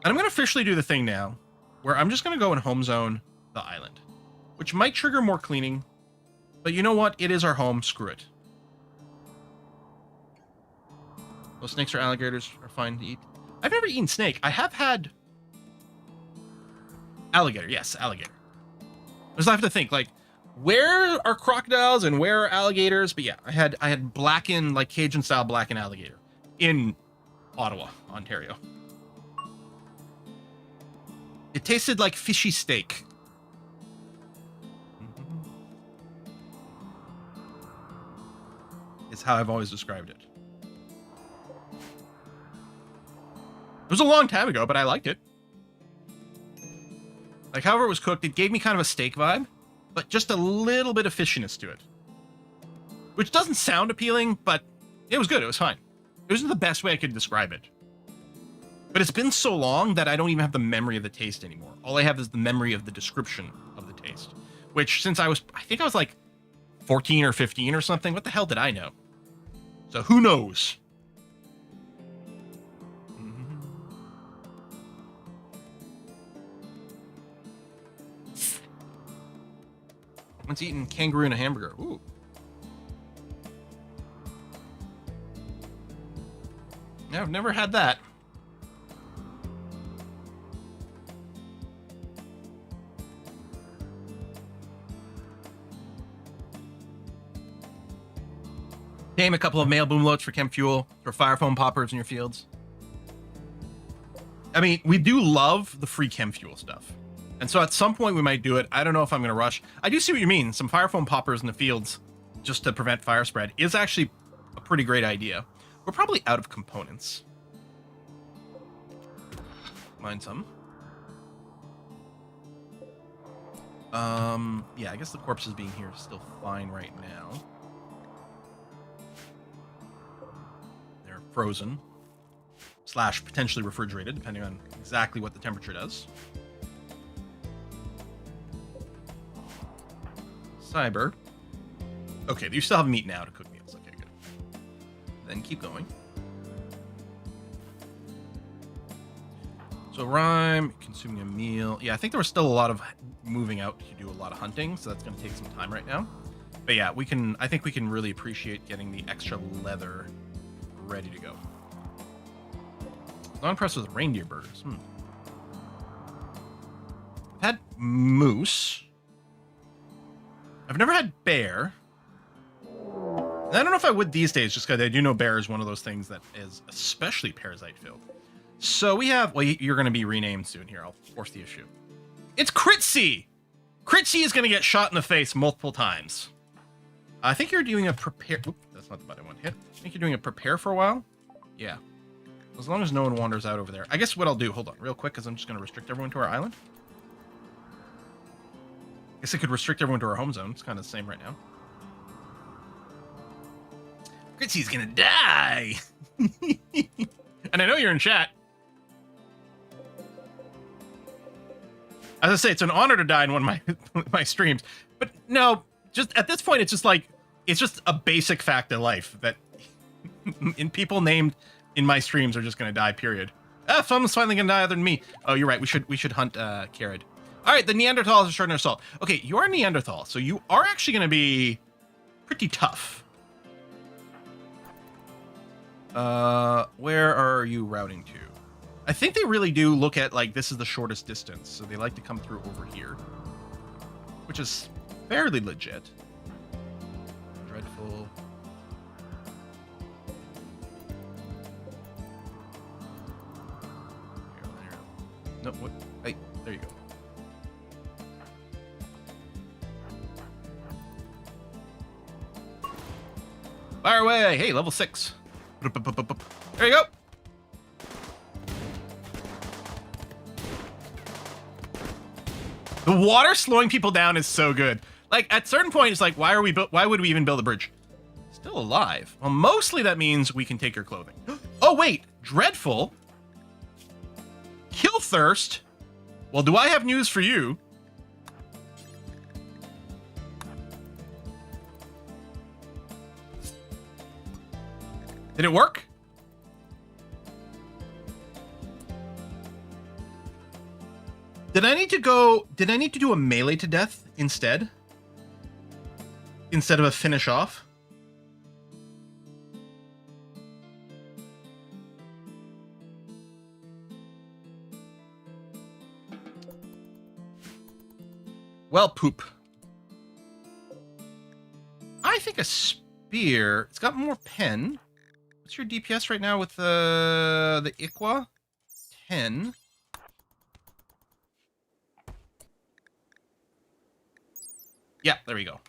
I'm going to officially do the thing now where I'm just going to go and home zone the island, which might trigger more cleaning. But you know what? It is our home. Screw it. Those snakes or alligators are fine to eat. I've never eaten snake. I have had alligator. Yes, alligator. Because I have to think, like, where are crocodiles and where are alligators? But yeah, I had blackened, like Cajun style blackened alligator in Ottawa, Ontario. It tasted like fishy steak. Is how I've always described it. It was a long time ago, but I liked it. Like, however it was cooked, it gave me kind of a steak vibe, but just a little bit of fishiness to it. Which doesn't sound appealing, but it was good. It was fine. It wasn't the best way I could describe it. But it's been so long that I don't even have the memory of the taste anymore. All I have is the memory of the description of the taste. Which, since I think I was like 14 or 15 or something, what the hell did I know? So who knows? Once eaten kangaroo and a hamburger. Ooh. Yeah, I've never had that. Tame a couple of male boom loads for chem fuel, for fire foam poppers in your fields. I mean, we do love the free chem fuel stuff. And so at some point we might do it. I don't know if I'm going to rush. I do see what you mean. Some fire foam poppers in the fields just to prevent fire spread is actually a pretty great idea. We're probably out of components. Mine some. Yeah, I guess the corpses being here is still fine right now. They're frozen / potentially refrigerated, depending on exactly what the temperature does. Cyber. Okay, you still have meat now to cook meals. Okay, good. Then keep going. So Rhyme, consuming a meal. Yeah, I think there was still a lot of moving out to do a lot of hunting, so that's going to take some time right now. But yeah, I think we can really appreciate getting the extra leather ready to go. Not impressed with reindeer burgers. I've had moose. I've never had bear. And I don't know if I would these days, just because I do know bear is one of those things that is especially parasite filled. So we have, well, you're going to be renamed soon here. I'll force the issue. It's Critzy! Critzy is going to get shot in the face multiple times. I think you're doing a prepare. Oop, that's not the button I want to hit. I think you're doing a prepare for a while. Yeah. As long as no one wanders out over there. I guess what I'll do, hold on real quick, because I'm just going to restrict everyone to our island. I guess I could restrict everyone to our home zone. It's kind of the same right now. Critzy's going to die! And I know you're in chat. As I say, it's an honor to die in one of my streams. But no, just at this point, it's just like, it's just a basic fact of life that in people named in my streams are just going to die, period. Someone's finally going to die other than me. Oh, you're right. We should hunt Carrot. All right, the Neanderthals are short in assault. Okay, you're a Neanderthal, so you are actually going to be pretty tough. Where are you routing to? I think they really do look at, like, this is the shortest distance, so they like to come through over here, which is fairly legit. Dreadful. No, what? Hey, there you go. Fire away! Hey, level 6. There you go! The water slowing people down is so good. Like, at certain point, it's like, why would we even build a bridge? Still alive. Well, mostly that means we can take your clothing. Oh, wait. Dreadful. Kill thirst. Well, do I have news for you? Did it work? Did I need to do a melee to death instead? Instead of a finish off? Well, poop. I think a spear. It's got more pen. What's your DPS right now with the Iqua? 10. Yeah, there we go.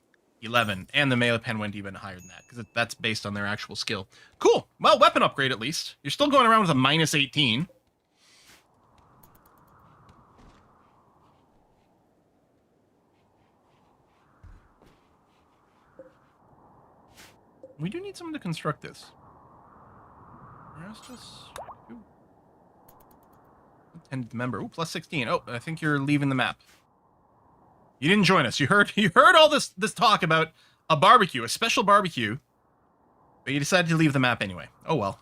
11. And the melee pen went even higher than that, because that's based on their actual skill. Cool. Well, weapon upgrade at least. You're still going around with a minus 18. We do need someone to construct this. Intended member. Ooh, plus 16. Oh, I think you're leaving the map. You didn't join us. You heard all this talk about a barbecue, a special barbecue, but you decided to leave the map anyway. Oh well.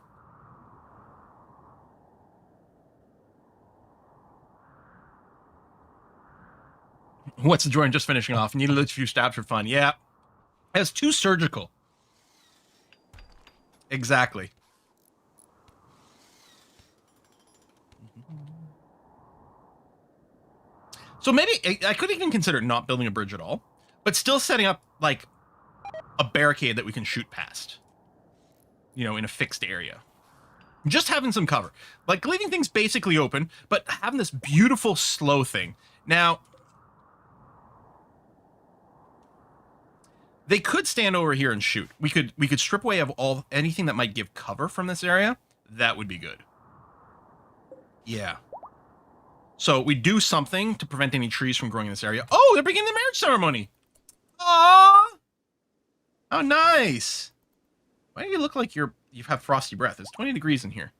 What's the joint just finishing off? Need a few stabs for fun. Yeah. It has 2 surgical. Exactly. So maybe I could even consider not building a bridge at all, but still setting up like a barricade that we can shoot past, you know, in a fixed area. Just having some cover, like leaving things basically open, but having this beautiful slow thing. Now, they could stand over here and shoot. We could strip away of anything that might give cover from this area. That would be good. Yeah. So we do something to prevent any trees from growing in this area. Oh, they're beginning the marriage ceremony. Aww. How nice. Why do you look like you have frosty breath? It's 20 degrees in here.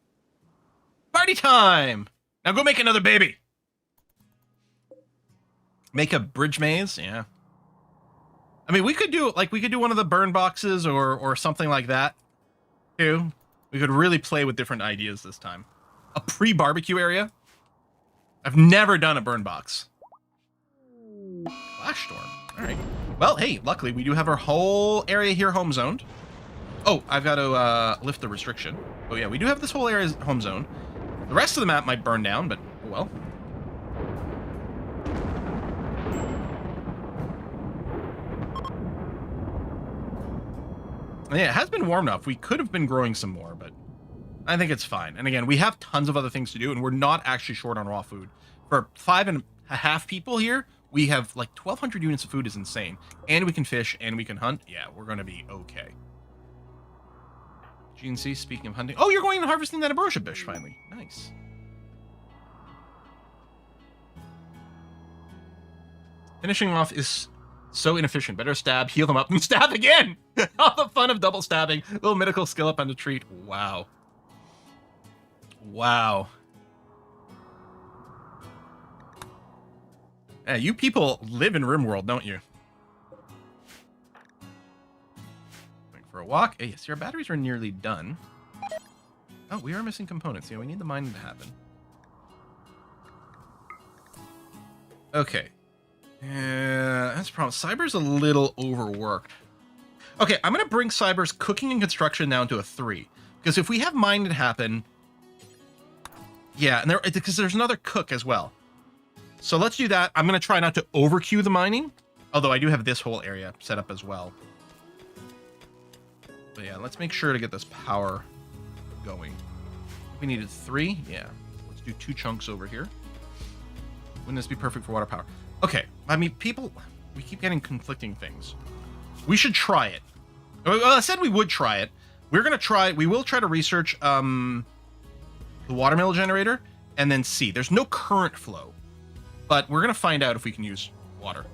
Party time. Now go make another baby. Make a bridge maze. Yeah. I mean, we could do one of the burn boxes or something like that too. We could really play with different ideas this time. A pre-barbecue area. I've never done a burn box. Flash storm. All right. Well, hey, luckily we do have our whole area here home zoned. Oh, I've got to lift the restriction. Oh yeah, we do have this whole area home zone. The rest of the map might burn down, but oh well. Yeah, it has been warm enough. We could have been growing some more, but I think it's fine. And again, we have tons of other things to do, and we're not actually short on raw food. For 5.5 people here, we have like 1,200 units of food is insane. And we can fish, and we can hunt. Yeah, we're going to be okay. GNC, speaking of hunting. Oh, you're going and harvesting that ambrosia bush, finally. Nice. Finishing off is so inefficient. Better stab, heal them up, and stab again! All the fun of double stabbing. Little medical skill up on the treat. Wow. Wow. Yeah, you people live in RimWorld, don't you? Going for a walk. Hey, see, our batteries are nearly done. Oh, we are missing components. Yeah, we need the mining to happen. Okay. That's a problem. Cyber's a little overworked. Okay, I'm going to bring Cyber's cooking and construction down to a 3. Because if we have mining to happen... Yeah, and because there's another cook as well. So let's do that. I'm going to try not to overqueue the mining. Although I do have this whole area set up as well. But yeah, let's make sure to get this power going. We needed 3. Yeah. Let's do 2 chunks over here. Wouldn't this be perfect for water power? Okay. I mean, people... We keep getting conflicting things. We should try it. Well, I said we would try it. We're going to try... We will try to research the watermill generator and then see. There's no current flow. But we're going to find out if we can use water.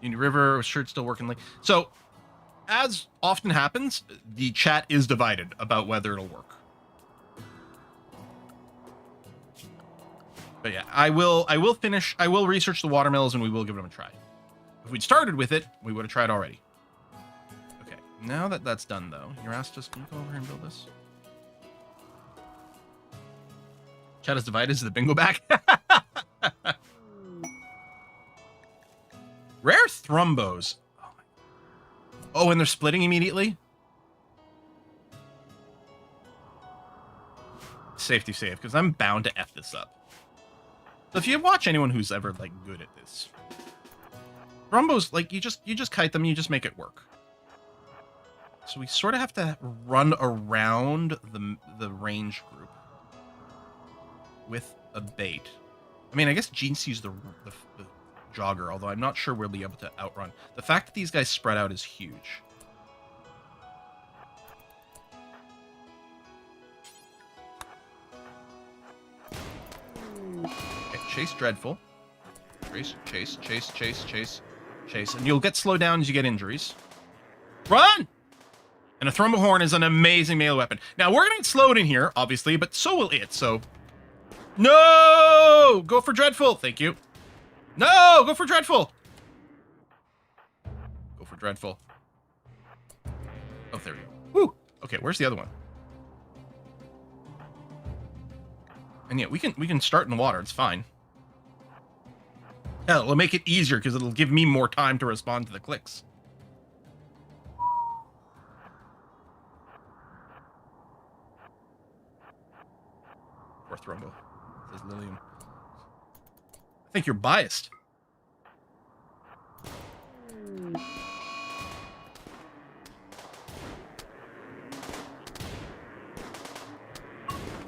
Union River, sure it's still working. So, as often happens, the chat is divided about whether it'll work. But yeah, I will research the watermills and we will give them a try. If we'd started with it, we would have tried already. Okay, now that that's done though, you're asked us, can you go over here and build this? Chat is divided, is the bingo back? Thrumbos. Oh, and they're splitting immediately? Safety save, because I'm bound to F this up. So if you watch anyone who's ever, like, good at this, Thrumbos, like, you just kite them, you just make it work. So we sort of have to run around the range group with a bait. I mean, I guess Gene sees the jogger, although I'm not sure we'll be able to outrun. The fact that these guys spread out is huge. Okay, chase Dreadful. Chase. And you'll get slowed down as you get injuries. Run! And a Thrumbo Horn is an amazing melee weapon. Now, we're going to get slowed in here, obviously, but so will it, so... No! Go for Dreadful. Thank you. No! Go for Dreadful. Go for Dreadful. Oh, there we go. Woo! Okay, where's the other one? And yeah, we can start in the water. It's fine. Hell, it'll make it easier because it'll give me more time to respond to the clicks. Poor Thrumbo. Says Lillian. I think you're biased.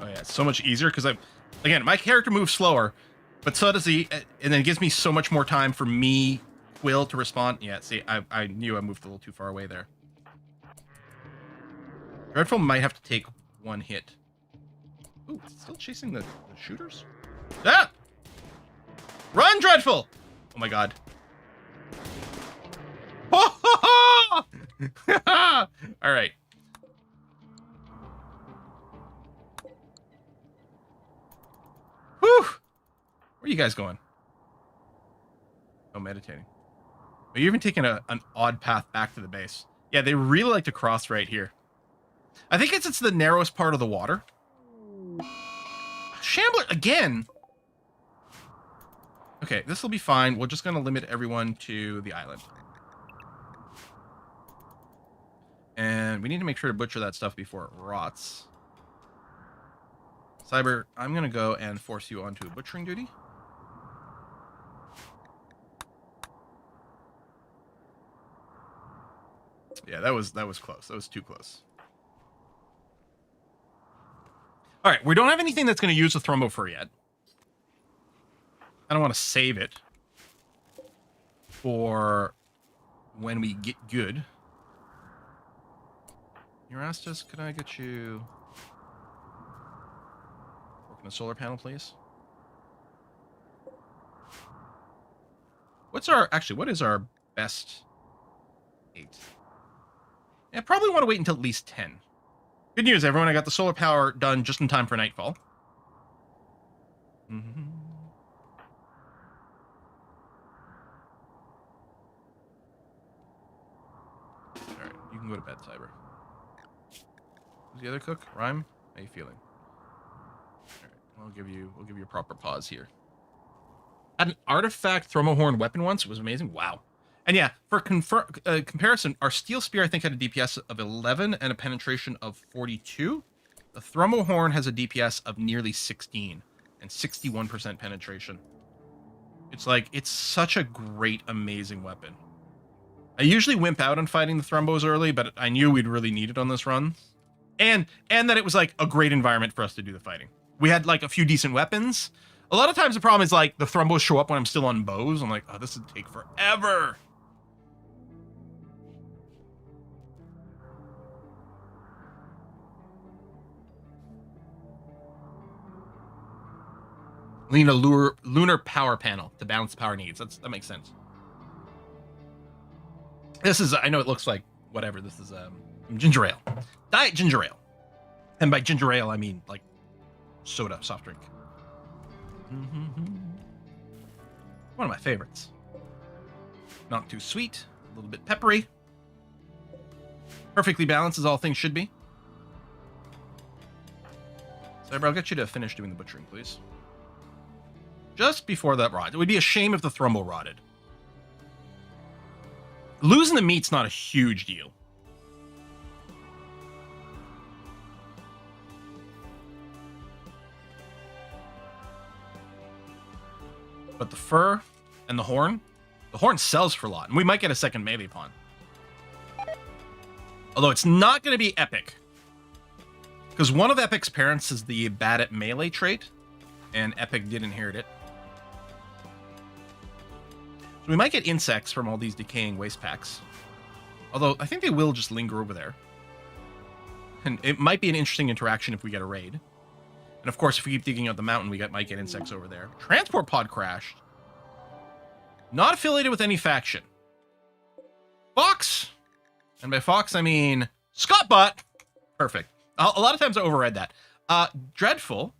Oh yeah, it's so much easier because again, my character moves slower, but so does he, and then it gives me so much more time for me, Quill, to respond. Yeah, see, I knew I moved a little too far away there. Dreadful might have to take one hit. Ooh, it's still chasing the shooters? Ah! Run, Dreadful! Oh my god. All right. Whew! Where are you guys going? Oh, meditating. Oh, you're even taking an odd path back to the base. Yeah, they really like to cross right here. I think it's the narrowest part of the water. Shambler again. Okay, this will be fine. We're just going to limit everyone to the island. And we need to make sure to butcher that stuff before it rots. Cyber, I'm going to go and force you onto a butchering duty. Yeah, that was close. That was too close. All right, we don't have anything that's going to use the Thrumbo fur yet. I don't want to save it for when we get good. Erastus, could I get you working a solar panel, please? What is our best 8? Yeah, probably want to wait until at least 10. Good news, everyone. I got the solar power done just in time for nightfall. Mm-hmm. All right, you can go to bed, Cyber. Who's the other cook? Rhyme? How you feeling? All right, we'll give you a proper pause here. Had an artifact Thrumohorn weapon once. It was amazing. Wow. And yeah, for comparison, our Steel Spear, I think, had a DPS of 11 and a penetration of 42. The Thrumohorn has a DPS of nearly 16 and 61% penetration. It's such a great, amazing weapon. I usually wimp out on fighting the Thrumbos early, but I knew we'd really need it on this run. And that it was like a great environment for us to do the fighting. We had like a few decent weapons. A lot of times the problem is like the Thrumbos show up when I'm still on bows. I'm like, oh, this would take forever. We need a lunar power panel to balance the power needs. That makes sense. This is, I know it looks like whatever. This is ginger ale. Diet ginger ale. And by ginger ale, I mean like soda, soft drink. One of my favorites. Not too sweet, a little bit peppery. Perfectly balanced as all things should be. Cyber, I'll get you to finish doing the butchering, please. Just before that rot. It would be a shame if the Thrumbo rotted. Losing the meat's not a huge deal. But the fur and the horn sells for a lot. And we might get a second melee pawn. Although it's not going to be Epic. Because one of Epic's parents is the bad at melee trait. And Epic did inherit it. So we might get insects from all these decaying waste packs. Although I think they will just linger over there. And it might be an interesting interaction if we get a raid. And of course, if we keep digging out the mountain, might get insects over there. Transport pod crashed. Not affiliated with any faction. Fox. And by Fox, I mean Scottbot. Perfect. A lot of times I overread that. Dreadful.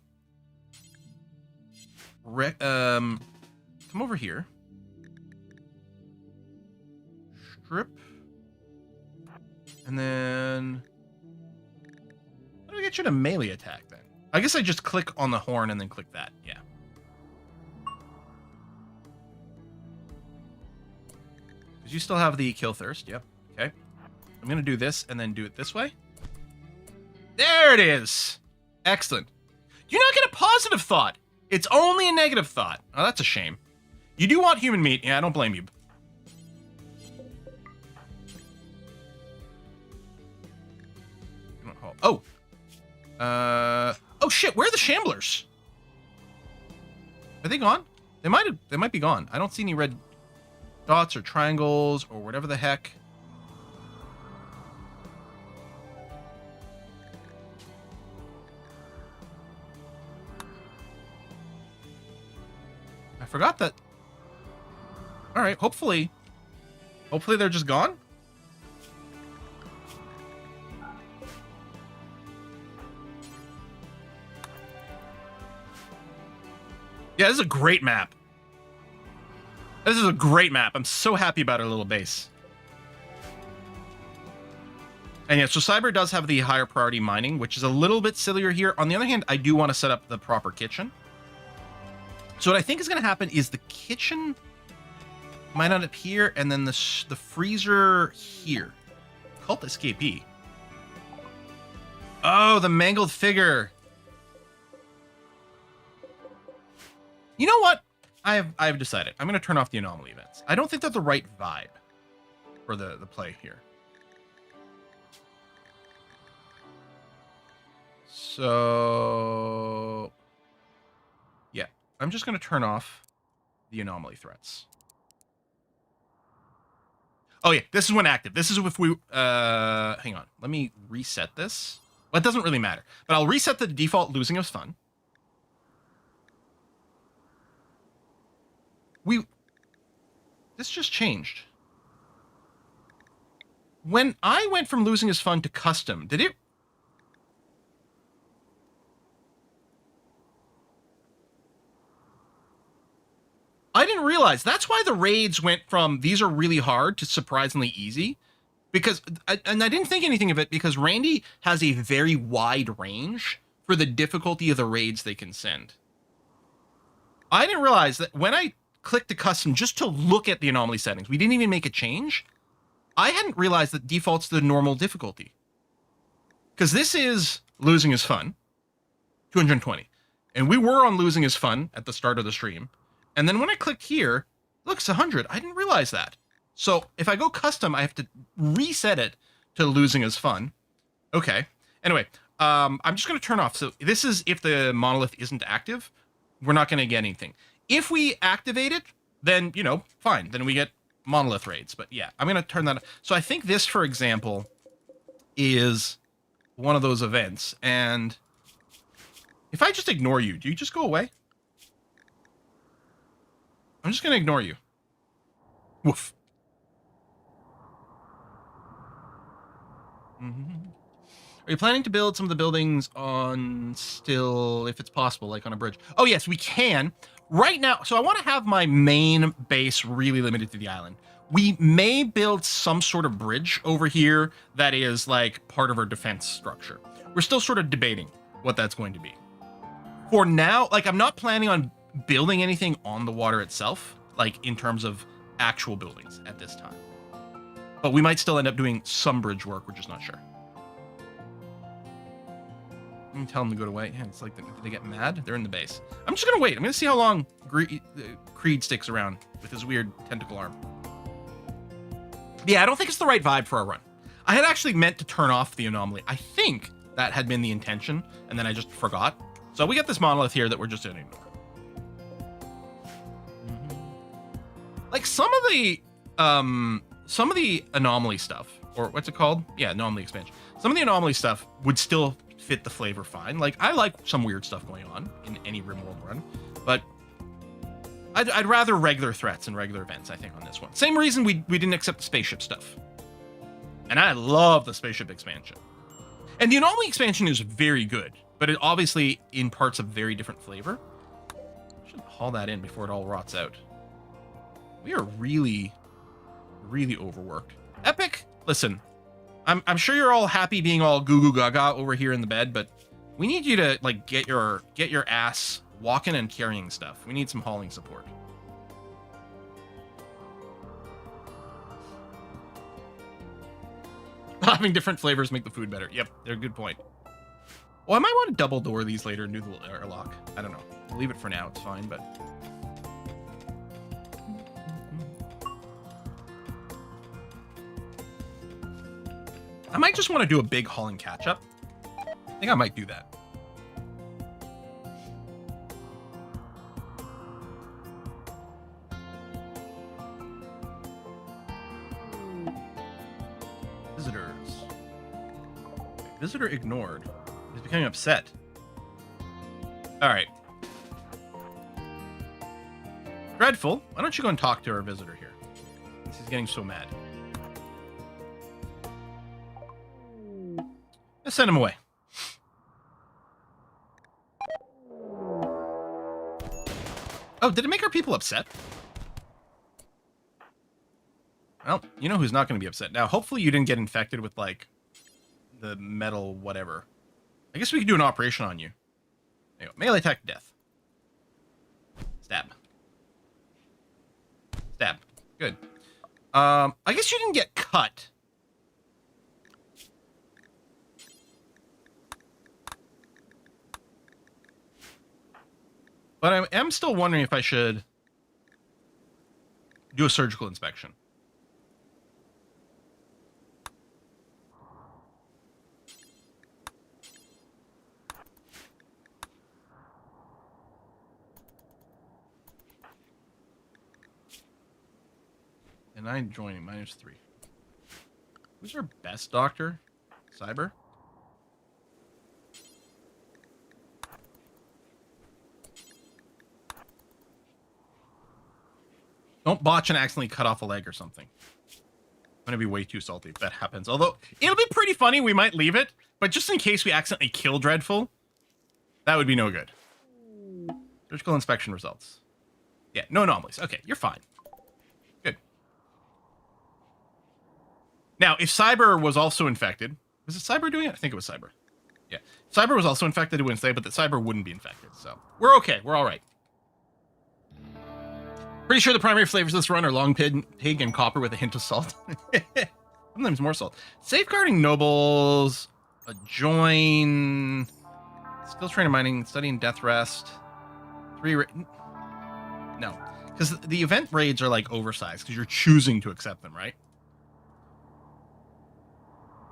Come over here. Strip. And then... How do we get you to melee attack then? I guess I just click on the horn and then click that. Yeah. Because you still have the kill thirst. Yep. Okay. I'm going to do this and then do it this way. There it is. Excellent. You're not get a positive thought. It's only a negative thought. Oh, that's a shame. You do want human meat. Yeah, I don't blame you. Oh. Oh shit, where are the Shamblers? Are they gone? They might be gone. I don't see any red dots or triangles or whatever the heck. I forgot that. All right, hopefully they're just gone. Yeah, this is a great map. This is a great map. I'm so happy about our little base. And yeah, so Cyber does have the higher priority mining, which is a little bit sillier here. On the other hand, I do want to set up the proper kitchen. So what I think is going to happen is the kitchen might end up here, and then the freezer here. Cult escapee. Oh, the mangled figure. You know what? I've decided. I'm going to turn off the anomaly events. I don't think they're the right vibe for the play here. So, yeah. I'm just going to turn off the anomaly threats. Oh, yeah. This is when active. This is if we... hang on. Let me reset this. Well, it doesn't really matter. But I'll reset the default losing us fun. This just changed. When I went from losing his fun to custom, did it? I didn't realize. That's why the raids went from these are really hard to surprisingly easy. Because, and I didn't think anything of it because Randy has a very wide range for the difficulty of the raids they can send. I didn't realize that when I click the custom just to look at the anomaly settings, we didn't even make a change. I hadn't realized that defaults to the normal difficulty. Because this is losing is fun, 220. And we were on losing is fun at the start of the stream. And then when I clicked here, look, it's 100. I didn't realize that. So if I go custom, I have to reset it to losing is fun. Okay. Anyway, I'm just going to turn off. So this is if the monolith isn't active, we're not going to get anything. If we activate it, then, you know, fine. Then we get monolith raids. But yeah, I'm going to turn that on. So I think this, for example, is one of those events. And if I just ignore you, do you just go away? I'm just going to ignore you. Woof. Are you planning to build some of the buildings on still, if it's possible, like on a bridge? Oh, yes, we can. Right now, so I want to have my main base really limited to the island. We may build some sort of bridge over here that is like part of our defense structure. We're still sort of debating what that's going to be. For now, like I'm not planning on building anything on the water itself, like in terms of actual buildings at this time. But we might still end up doing some bridge work. We're just not sure. I'm gonna tell them to go away. Yeah, it's like, did they get mad? They're in the base. I'm just gonna wait. I'm gonna see how long Creed sticks around with his weird tentacle arm. Yeah, I don't think it's the right vibe for our run. I had actually meant to turn off the anomaly. I think that had been the intention, and then I just forgot. So we got this monolith here that we're just doing. Like some of the anomaly stuff, or what's it called? Yeah, anomaly expansion. Some of the anomaly stuff would still fit the flavor fine. Like I like some weird stuff going on in any RimWorld run, but I'd rather regular threats and regular events, I think, on this one. Same reason we didn't accept the spaceship stuff. And I love the spaceship expansion. And the anomaly expansion is very good, but it obviously imparts a very different flavor. I should haul that in before it all rots out. We are really, really overworked. Epic, listen, I'm sure you're all happy being all goo goo gaga over here in the bed, but we need you to like get your ass walking and carrying stuff. We need some hauling support. Having different flavors make the food better. Yep, they're a good point. Well, I might want to double door these later and do the airlock. I don't know. We'll leave it for now. It's fine, but... I might just want to do a big hauling catch-up. I think I might do that. Visitors. Visitor ignored. He's becoming upset. All right. Dreadful. Why don't you go and talk to our visitor here? He's getting so mad. Let's send him away. Oh, did it make our people upset? Well, you know who's not going to be upset. Now, hopefully you didn't get infected with, like, the metal whatever. I guess we could do an operation on you. There you go. Melee attack, death. Stab. Stab. Good. I guess you didn't get cut. But I am still wondering if I should do a surgical inspection. And I'm joining -3. Who's our best doctor? Cyber? Don't botch and accidentally cut off a leg or something. I'm going to be way too salty if that happens. Although, it'll be pretty funny. We might leave it. But just in case we accidentally kill Dreadful, that would be no good. Surgical inspection results. Yeah, no anomalies. Okay, you're fine. Good. Now, if Cyber was also infected... Was it Cyber doing it? I think it was Cyber. Yeah. Cyber was also infected, it wouldn't say, but that Cyber wouldn't be infected. So, we're okay. We're all right. Pretty sure the primary flavors of this run are long pig and copper with a hint of salt. Sometimes more salt. Safeguarding nobles, a join, skills training mining, studying death rest, 3. No, because the event raids are like oversized because you're choosing to accept them, right?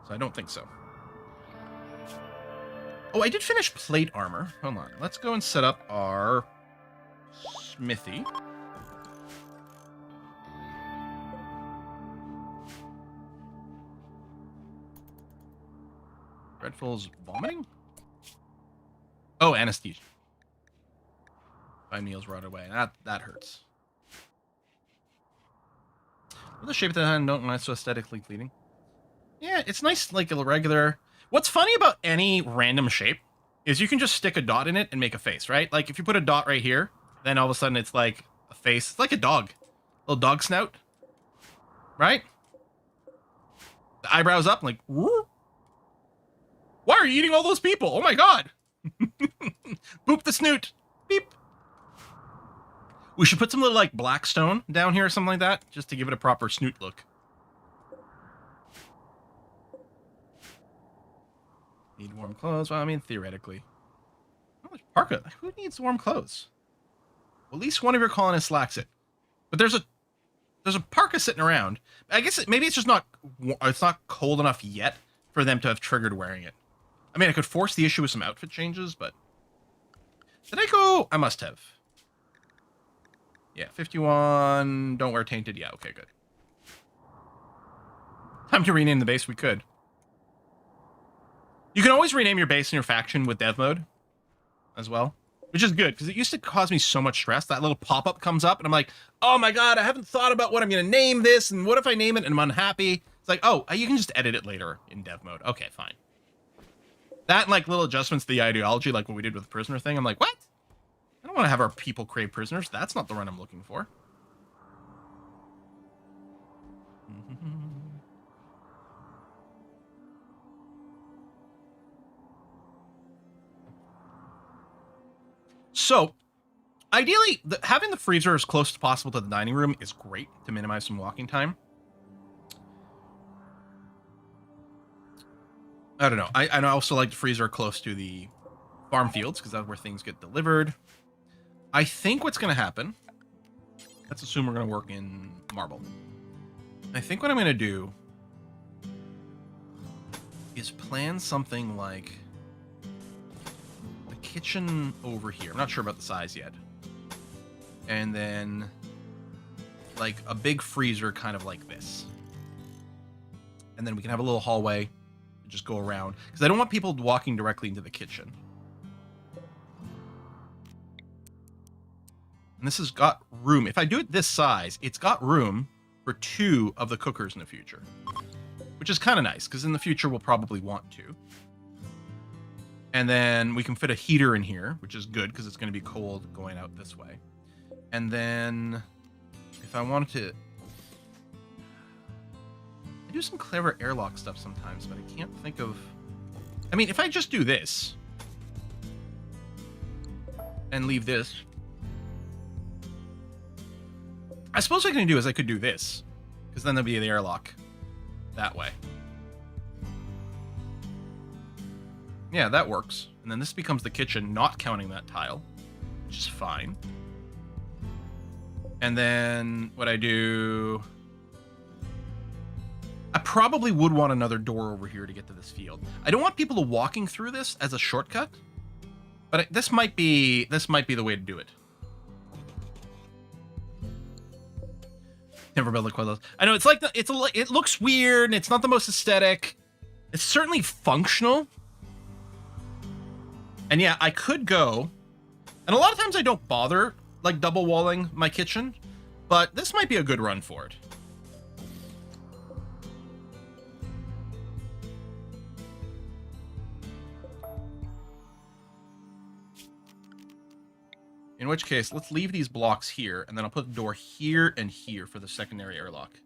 So I don't think so. Oh, I did finish plate armor. Hold on. Let's go and set up our smithy. Dreadful's vomiting? Oh, anesthesia. 5 meals rot away. That hurts. With the shape of the hand, don't mind so aesthetically pleading. Yeah, it's nice, like a regular... What's funny about any random shape is you can just stick a dot in it and make a face, right? Like, if you put a dot right here, then all of a sudden it's like a face. It's like a dog. Little dog snout. Right? The eyebrows up, like... Whoop. Why are you eating all those people? Oh my god! Boop the snoot. Beep. We should put some little, like, black stone down here or something like that, just to give it a proper snoot look. Need warm clothes. Well, I mean, theoretically. How much parka? Who needs warm clothes? Well, at least one of your colonists lacks it. But there's a parka sitting around. I guess maybe it's just not cold enough yet for them to have triggered wearing it. I mean, I could force the issue with some outfit changes, but did I go? I must have. Yeah, 51. Don't wear tainted. Yeah, okay, good. Time to rename the base. We could. You can always rename your base and your faction with dev mode as well, which is good because it used to cause me so much stress. That little pop-up comes up and I'm like, oh my god, I haven't thought about what I'm going to name this, and what if I name it and I'm unhappy? It's like, oh, you can just edit it later in dev mode. Okay, fine. That and like little adjustments to the ideology, like what we did with the prisoner thing. I'm like, what? I don't want to have our people crave prisoners. That's not the run I'm looking for. So, ideally, having the freezer as close as possible to the dining room is great to minimize some walking time. I don't know. I also like the freezer close to the farm fields because that's where things get delivered. I think what's going to happen, let's assume we're going to work in marble. I think what I'm going to do is plan something like the kitchen over here. I'm not sure about the size yet. And then like a big freezer kind of like this. And then we can have a little hallway and just go around because I don't want people walking directly into the kitchen. And this has got room. If I do it this size, it's got room for 2 of the cookers in the future, which is kind of nice because in the future we'll probably want to. And then we can fit a heater in here, which is good because it's going to be cold going out this way. And then if I wanted to, I do some clever airlock stuff sometimes, but I can't think of, I mean, if I just do this and leave this, I suppose what I can do is I could do this, because then there'll be the airlock that way. Yeah, that works. And then this becomes the kitchen, not counting that tile, which is fine. And then what I do, I probably would want another door over here to get to this field. I don't want people to walking through this as a shortcut, but this might be the way to do it. Never build a quad. I know it's like it looks weird and it's not the most aesthetic. It's certainly functional. And yeah, I could go, and a lot of times I don't bother like double walling my kitchen, but this might be a good run for it. In which case, let's leave these blocks here, and then I'll put the door here and here for the secondary airlock.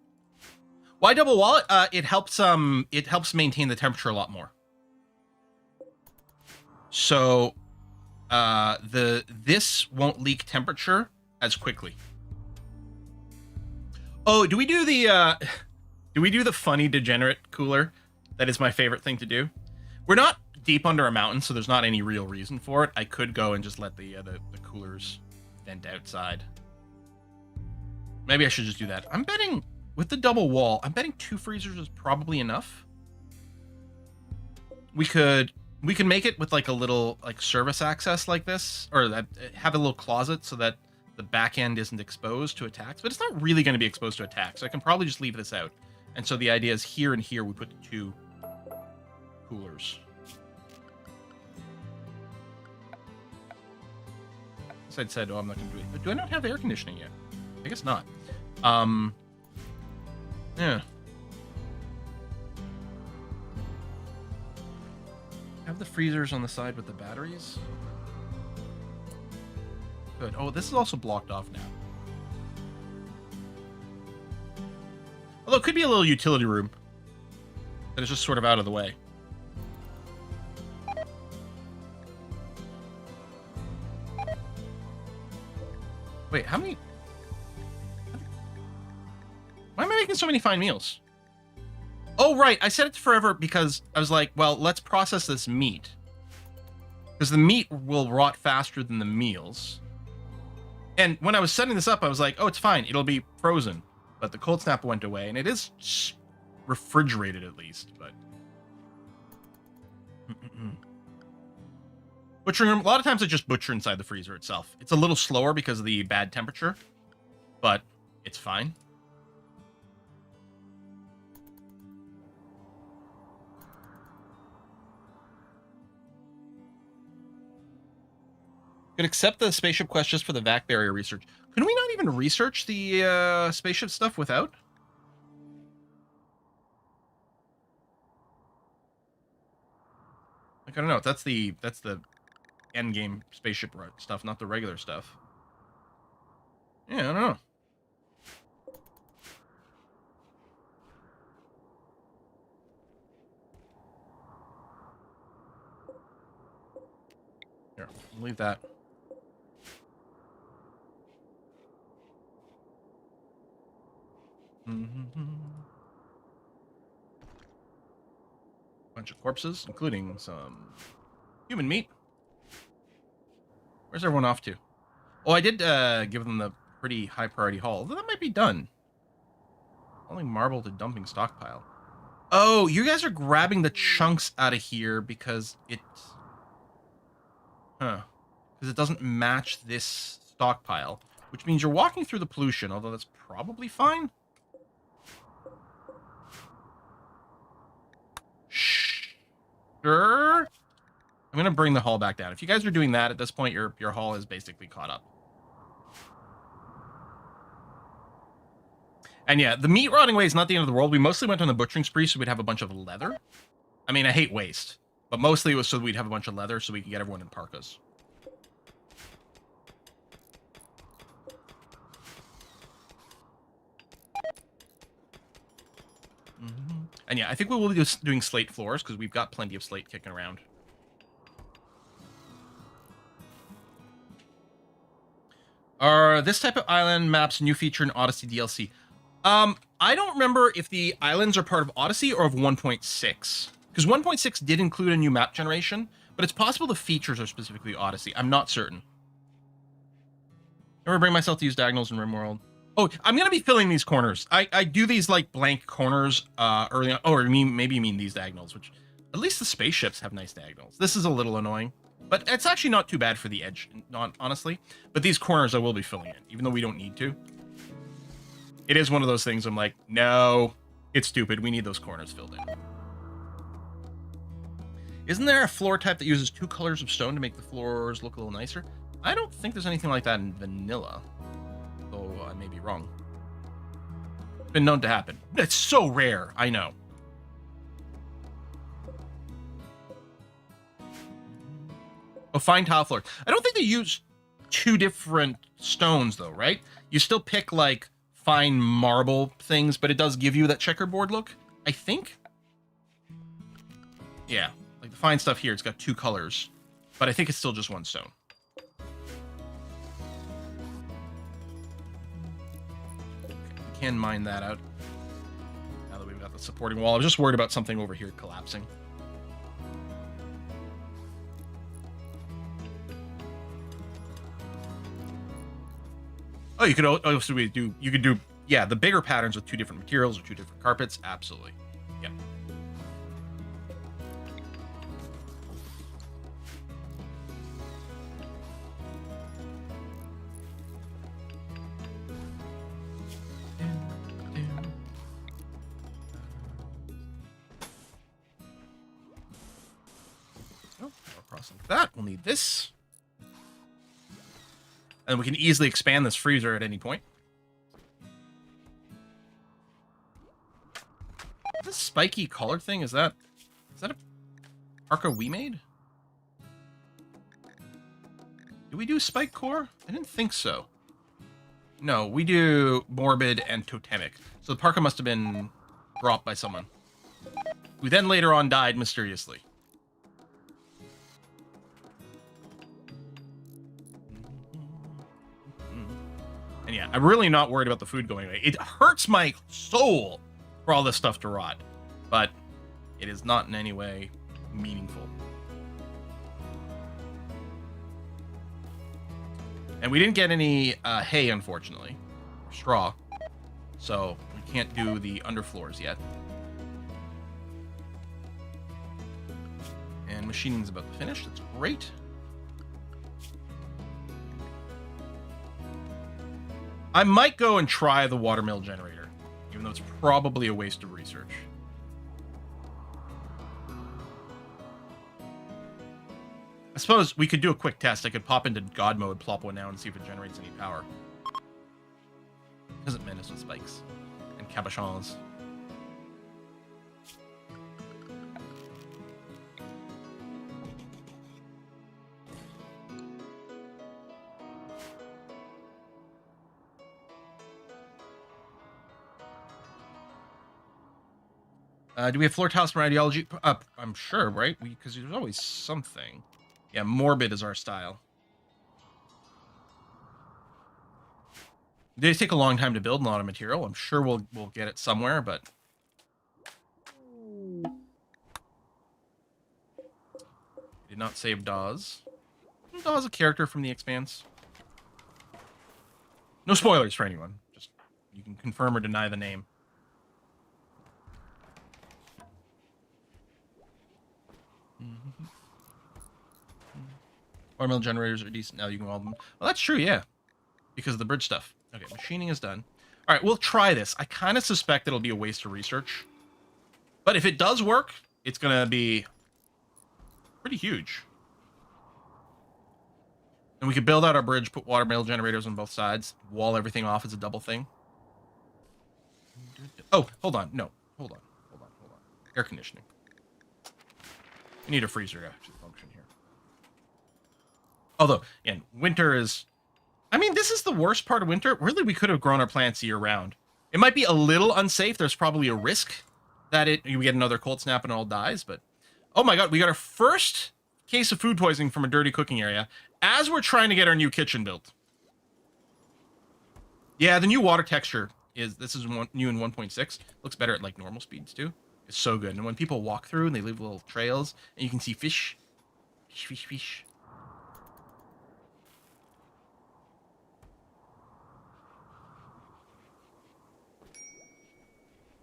Why double wall it? It helps maintain the temperature a lot more. So this won't leak temperature as quickly. Oh, do we do the funny degenerate cooler? That is my favorite thing to do. We're not deep under a mountain, so there's not any real reason for it. I could go and just let the coolers vent outside. Maybe I should just do that. I'm betting with the double wall, I'm betting 2 freezers is probably enough. We can make it with like a little like service access like this, or that have a little closet so that the back end isn't exposed to attacks, but it's not really going to be exposed to attacks. So I can probably just leave this out. And so the idea is here and here we put the 2 coolers. I said, oh, I'm not going to do it. But do I not have air conditioning yet? I guess not. Yeah. Have the freezers on the side with the batteries. Good. Oh, this is also blocked off now. Although it could be a little utility room that is just sort of out of the way. Wait, how many? Why am I making so many fine meals? Oh, right. I set it to forever because I was like, well, let's process this meat. Because the meat will rot faster than the meals. And when I was setting this up, I was like, oh, it's fine. It'll be frozen. But the cold snap went away, and it is refrigerated at least. But butchering, a lot of times I just butcher inside the freezer itself. It's a little slower because of the bad temperature, but it's fine. Could accept the spaceship quest just for the vac barrier research. Could we not even research the spaceship stuff without? Like, I don't know. That's the end game spaceship stuff, not the regular stuff. Yeah, I don't know. Here, leave that. Bunch of corpses, including some human meat. Where's everyone off to? Oh, I did give them the pretty high priority haul. Although that might be done. Only marble to dumping stockpile. Oh, you guys are grabbing the chunks out of here because it... Huh. Because it doesn't match this stockpile. Which means you're walking through the pollution, although that's probably fine. Sure. I'm going to bring the haul back down. If you guys are doing that, at this point, your haul is basically caught up. And yeah, the meat rotting away is not the end of the world. We mostly went on the butchering spree so we'd have a bunch of leather. I mean, I hate waste. But mostly it was so we'd have a bunch of leather so we could get everyone in parkas. And yeah, I think we will be doing slate floors because we've got plenty of slate kicking around. Are this type of island maps new feature in Odyssey DLC? I don't remember if the islands are part of Odyssey or of 1.6. Because 1.6 did include a new map generation, but it's possible the features are specifically Odyssey. I'm not certain. Never bring myself to use diagonals in RimWorld. Oh, I'm going to be filling these corners. I do these, like, blank corners early on. Oh, or maybe you mean these diagonals, which... At least the spaceships have nice diagonals. This is a little annoying. But it's actually not too bad for the edge, honestly. But these corners I will be filling in, even though we don't need to. It is one of those things I'm like, no, it's stupid. We need those corners filled in. Isn't there a floor type that uses 2 colors of stone to make the floors look a little nicer? I don't think there's anything like that in vanilla. Though I may be wrong. It's been known to happen. It's so rare, I know. Oh, fine tile floors. I don't think they use 2 different stones, though, right? You still pick, like, fine marble things, but it does give you that checkerboard look, I think? Yeah, like the fine stuff here, it's got 2 colors, but I think it's still just 1 stone. Okay, we can mine that out. Now that we've got the supporting wall, I was just worried about something over here collapsing. Oh, you could also do, you could do, yeah, the bigger patterns with 2 different materials or 2 different carpets. Absolutely. Yeah. Oh, across like that. We'll need this. And we can easily expand this freezer at any point. This spiky collar thing, is that a parka we made? Do we do spike core? I didn't think so. No, we do morbid and totemic. So the parka must have been dropped by someone, who then later on died mysteriously. And yeah, I'm really not worried about the food going away. It hurts my soul for all this stuff to rot. but it is not in any way meaningful. And we didn't get any hay, unfortunately, or straw, so we can't do the underfloors yet. And machining's about to finish. That's great. I might go and try the watermill generator, even though it's probably a waste of research. I suppose we could do a quick test. I could pop into God mode, plop one now, and see if it generates any power. Doesn't menace with spikes and cabochons. Do we have floor tiles from ideology? I'm sure, right? Because there's always something. Yeah, morbid is our style. They take a long time to build and a lot of material. I'm sure we'll get it somewhere, but did not save Dawes. Dawes a character from The Expanse. No spoilers for anyone. Just you can confirm or deny the name. Watermill generators are decent now. You can weld them. Well, that's true, yeah. Because of the bridge stuff. Okay, machining is done. All right, we'll try this. I kind of suspect it'll be a waste of research. But if it does work, it's going to be pretty huge. And we could build out our bridge, put watermill generators on both sides, wall everything off as a double thing. Oh, hold on. No, hold on. Air conditioning. We need a freezer to actually function here. Although, yeah, winter is... I mean, this is the worst part of winter. Really, we could have grown our plants year-round. It might be a little unsafe. There's probably a risk that we get another cold snap and it all dies, but... Oh my god, we got our first case of food poisoning from a dirty cooking area as we're trying to get our new kitchen built. Yeah, the new water texture is... This is new in 1.6. Looks better at, like, normal speeds, too. It's so good. And when people walk through and they leave little trails, and you can see fish. Fish.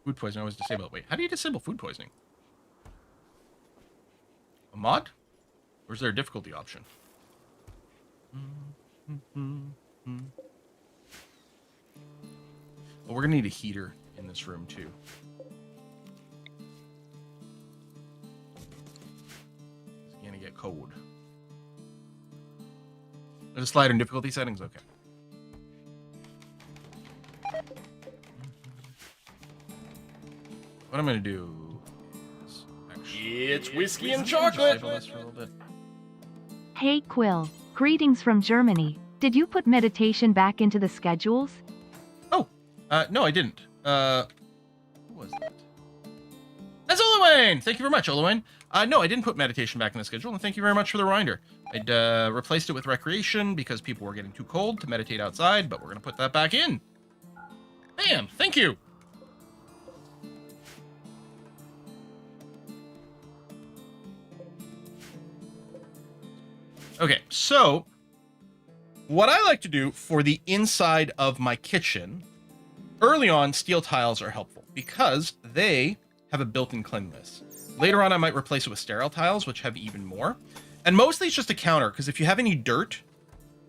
Food poisoning, always disable it. Wait, how do you disable food poisoning? A mod? Or is there a difficulty option? Well, we're gonna need a heater in this room too. It's gonna get cold. There's a slider in difficulty settings? Okay. What I'm gonna do is actually... It's whiskey and chocolate! This for a little bit.
Hey Quill, greetings from Germany. Did you put meditation back into the schedules?
Oh, no, I didn't. Who was that? That's Oliwayne! Thank you very much, Oliwayne. No, I didn't put meditation back in the schedule, and thank you very much for the reminder. I'd replaced it with recreation because people were getting too cold to meditate outside, but we're gonna put that back in. Bam! Thank you! Okay, so what I like to do for the inside of my kitchen, early on, steel tiles are helpful because they have a built-in cleanliness. Later on, I might replace it with sterile tiles, which have even more. And mostly it's just a counter, because if you have any dirt,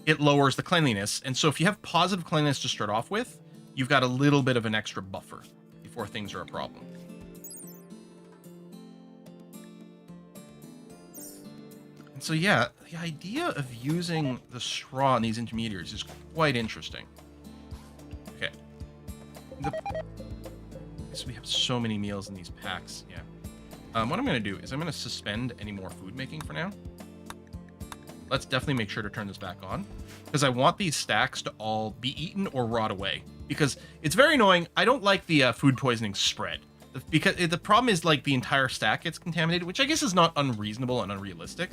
it lowers the cleanliness. And so if you have positive cleanliness to start off with, you've got a little bit of an extra buffer before things are a problem. So yeah, the idea of using the straw in these intermediaries is quite interesting. Okay. So we have so many meals in these packs, yeah. What I'm going to do is I'm going to suspend any more food making for now. Let's definitely make sure to turn this back on, because I want these stacks to all be eaten or rot away, because it's very annoying. I don't like the food poisoning spread, because the problem is like the entire stack gets contaminated, which I guess is not unreasonable and unrealistic.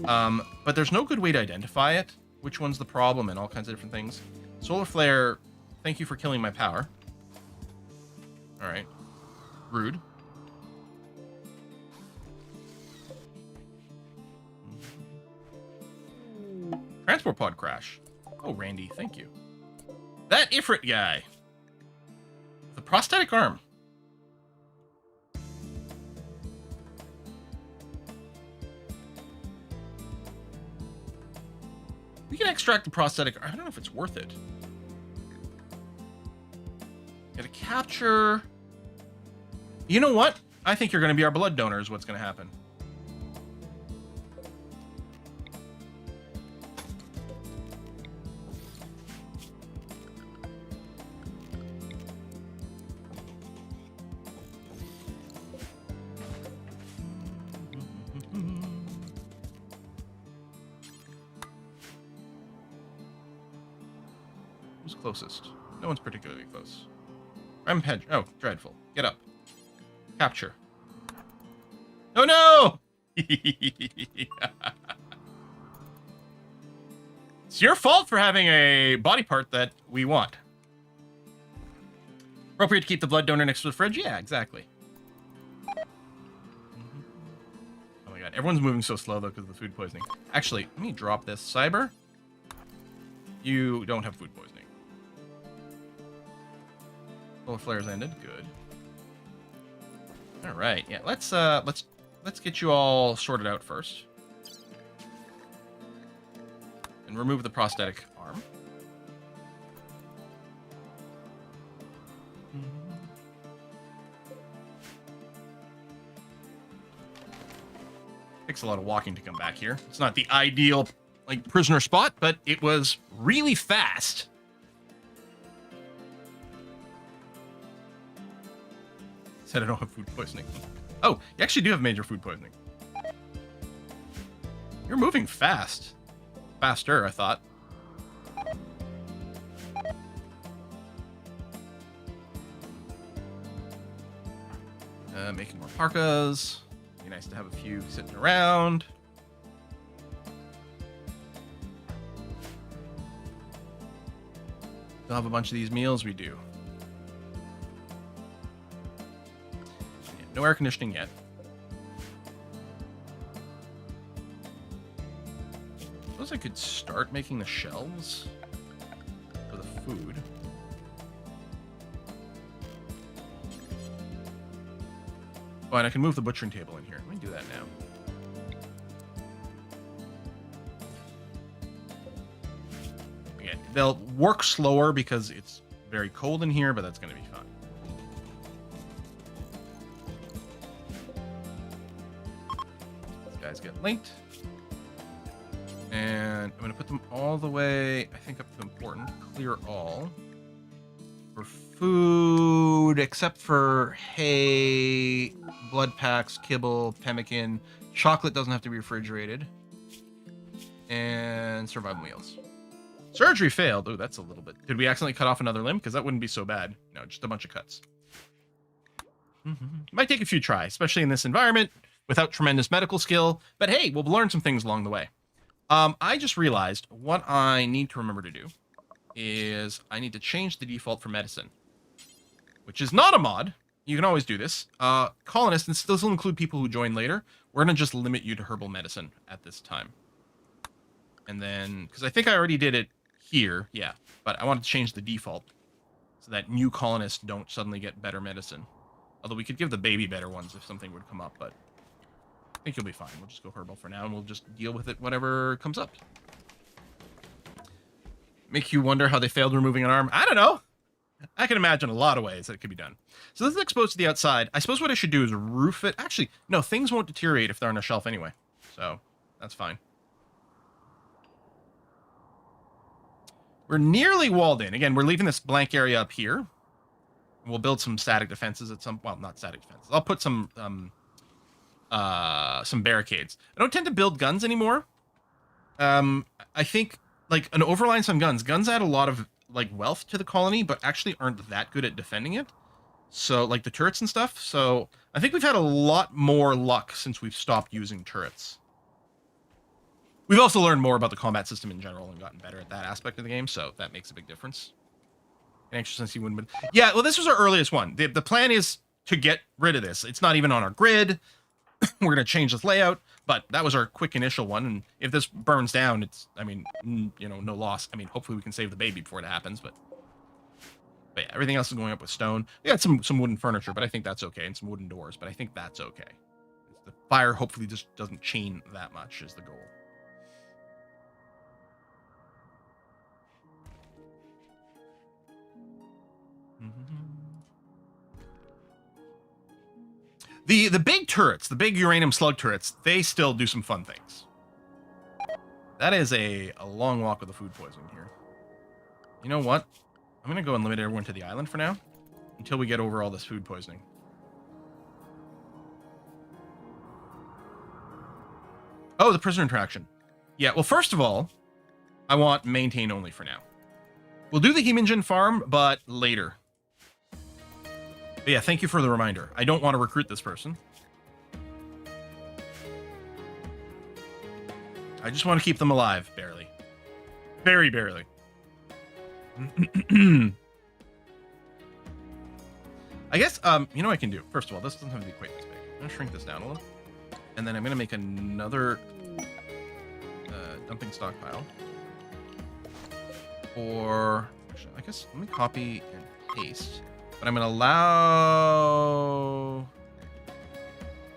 But there's no good way to identify it, which one's the problem, and all kinds of different things. Solar flare, thank you for killing my power. All right. Rude. Transport pod crash. Oh, Randy, thank you. That Ifrit guy. The prosthetic arm. We can extract the prosthetic. I don't know if it's worth it. Get a capture. You know what? I think you're going to be our blood donor is what's going to happen. Who's closest? No one's particularly close. Rampage. Oh, dreadful. Get up. Capture. Oh no! It's your fault for having a body part that we want. Appropriate to keep the blood donor next to the fridge? Yeah, exactly. Oh my god, everyone's moving so slow though because of the food poisoning. Actually, let me drop this. Cyber, you don't have food poisoning. Solar flares ended. Good. All right. Yeah. Let's get you all sorted out first, and remove the prosthetic arm. Takes a lot of walking to come back here. It's not the ideal like prisoner spot, but it was really fast. Said I don't have food poisoning. Oh, you actually do have major food poisoning. You're moving fast. Faster, I thought. Making more parkas. Be nice to have a few sitting around. Still have a bunch of these meals we do. No air conditioning yet. Suppose I could start making the shelves for the food. Oh, and I can move the butchering table in here. Let me do that now. Again, they'll work slower because it's very cold in here, but that's going to be fun. Get linked, and I'm going to put them all the way, I think, up to important. Clear all for food except for hay, blood packs, kibble, pemmican. Chocolate doesn't have to be refrigerated, and survival meals. Surgery failed. Oh, that's a little bit. Did we accidentally cut off another limb? Because that wouldn't be so bad. No, just a bunch of cuts. Might take a few tries, especially in this environment without tremendous medical skill, but hey, we'll learn some things along the way. I just realized what I need to remember to do is I need to change the default for medicine, which is not a mod. You can always do this. Colonists, and this will include people who join later, we're going to just limit you to herbal medicine at this time. And then, because I think I already did it here, yeah, but I wanted to change the default so that new colonists don't suddenly get better medicine. Although we could give the baby better ones if something would come up, but I think you'll be fine. We'll just go herbal for now, and we'll just deal with it whatever comes up. Make you wonder how they failed removing an arm? I don't know. I can imagine a lot of ways that it could be done. So this is exposed to the outside. I suppose what I should do is roof it. Actually, no, things won't deteriorate if they're on a shelf anyway. So that's fine. We're nearly walled in. Again, we're leaving this blank area up here. We'll build some static defenses at some... Well, not static defenses. I'll put some barricades. I don't tend to build guns anymore. I think, like, an overline some guns. Guns add a lot of, like, wealth to the colony, but actually aren't that good at defending it. So, like, the turrets and stuff. So, I think we've had a lot more luck since we've stopped using turrets. We've also learned more about the combat system in general and gotten better at that aspect of the game, so that makes a big difference. An extra sense you wouldn't... Yeah, well, this was our earliest one. The plan is to get rid of this. It's not even on our grid. we're going to change this layout, but that was our quick initial one. And if this burns down, it's, I mean, you know, no loss. I mean, hopefully we can save the baby before it happens, but yeah, everything else is going up with stone. We got some wooden furniture, but I think that's okay, and some wooden doors, but I think that's okay. The fire hopefully just doesn't chain that much is the goal. The big turrets, the big uranium slug turrets, they still do some fun things. That is a long walk with the food poisoning here. You know what? I'm going to go and limit everyone to the island for now until we get over all this food poisoning. Oh, the prisoner interaction. Yeah, well, first of all, I want maintain only for now. We'll do the Hemogen farm, but later. But yeah, thank you for the reminder. I don't want to recruit this person. I just want to keep them alive, barely. Very barely. I guess, you know what I can do? First of all, this doesn't have to be quite this big. I'm going to shrink this down a little. And then I'm going to make another dumping stockpile. Or, actually, I guess, let me copy and paste. But I'm going to allow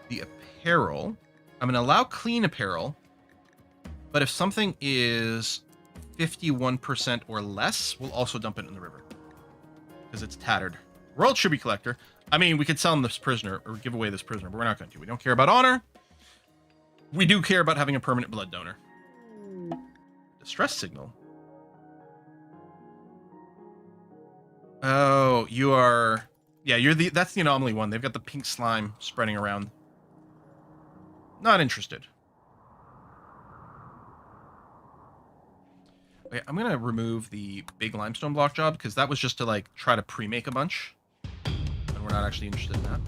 the apparel. I'm going to allow clean apparel. But if something is 51% or less, we'll also dump it in the river. Because it's tattered. World Tribute Collector. I mean, we could sell him this prisoner, or give away this prisoner, but we're not going to. We don't care about honor. We do care about having a permanent blood donor. Distress signal. Oh, you are... Yeah, that's the anomaly one. They've got the pink slime spreading around. Not interested. Okay, I'm going to remove the big limestone block job, because that was just to, like, try to pre-make a bunch. And we're not actually interested in that.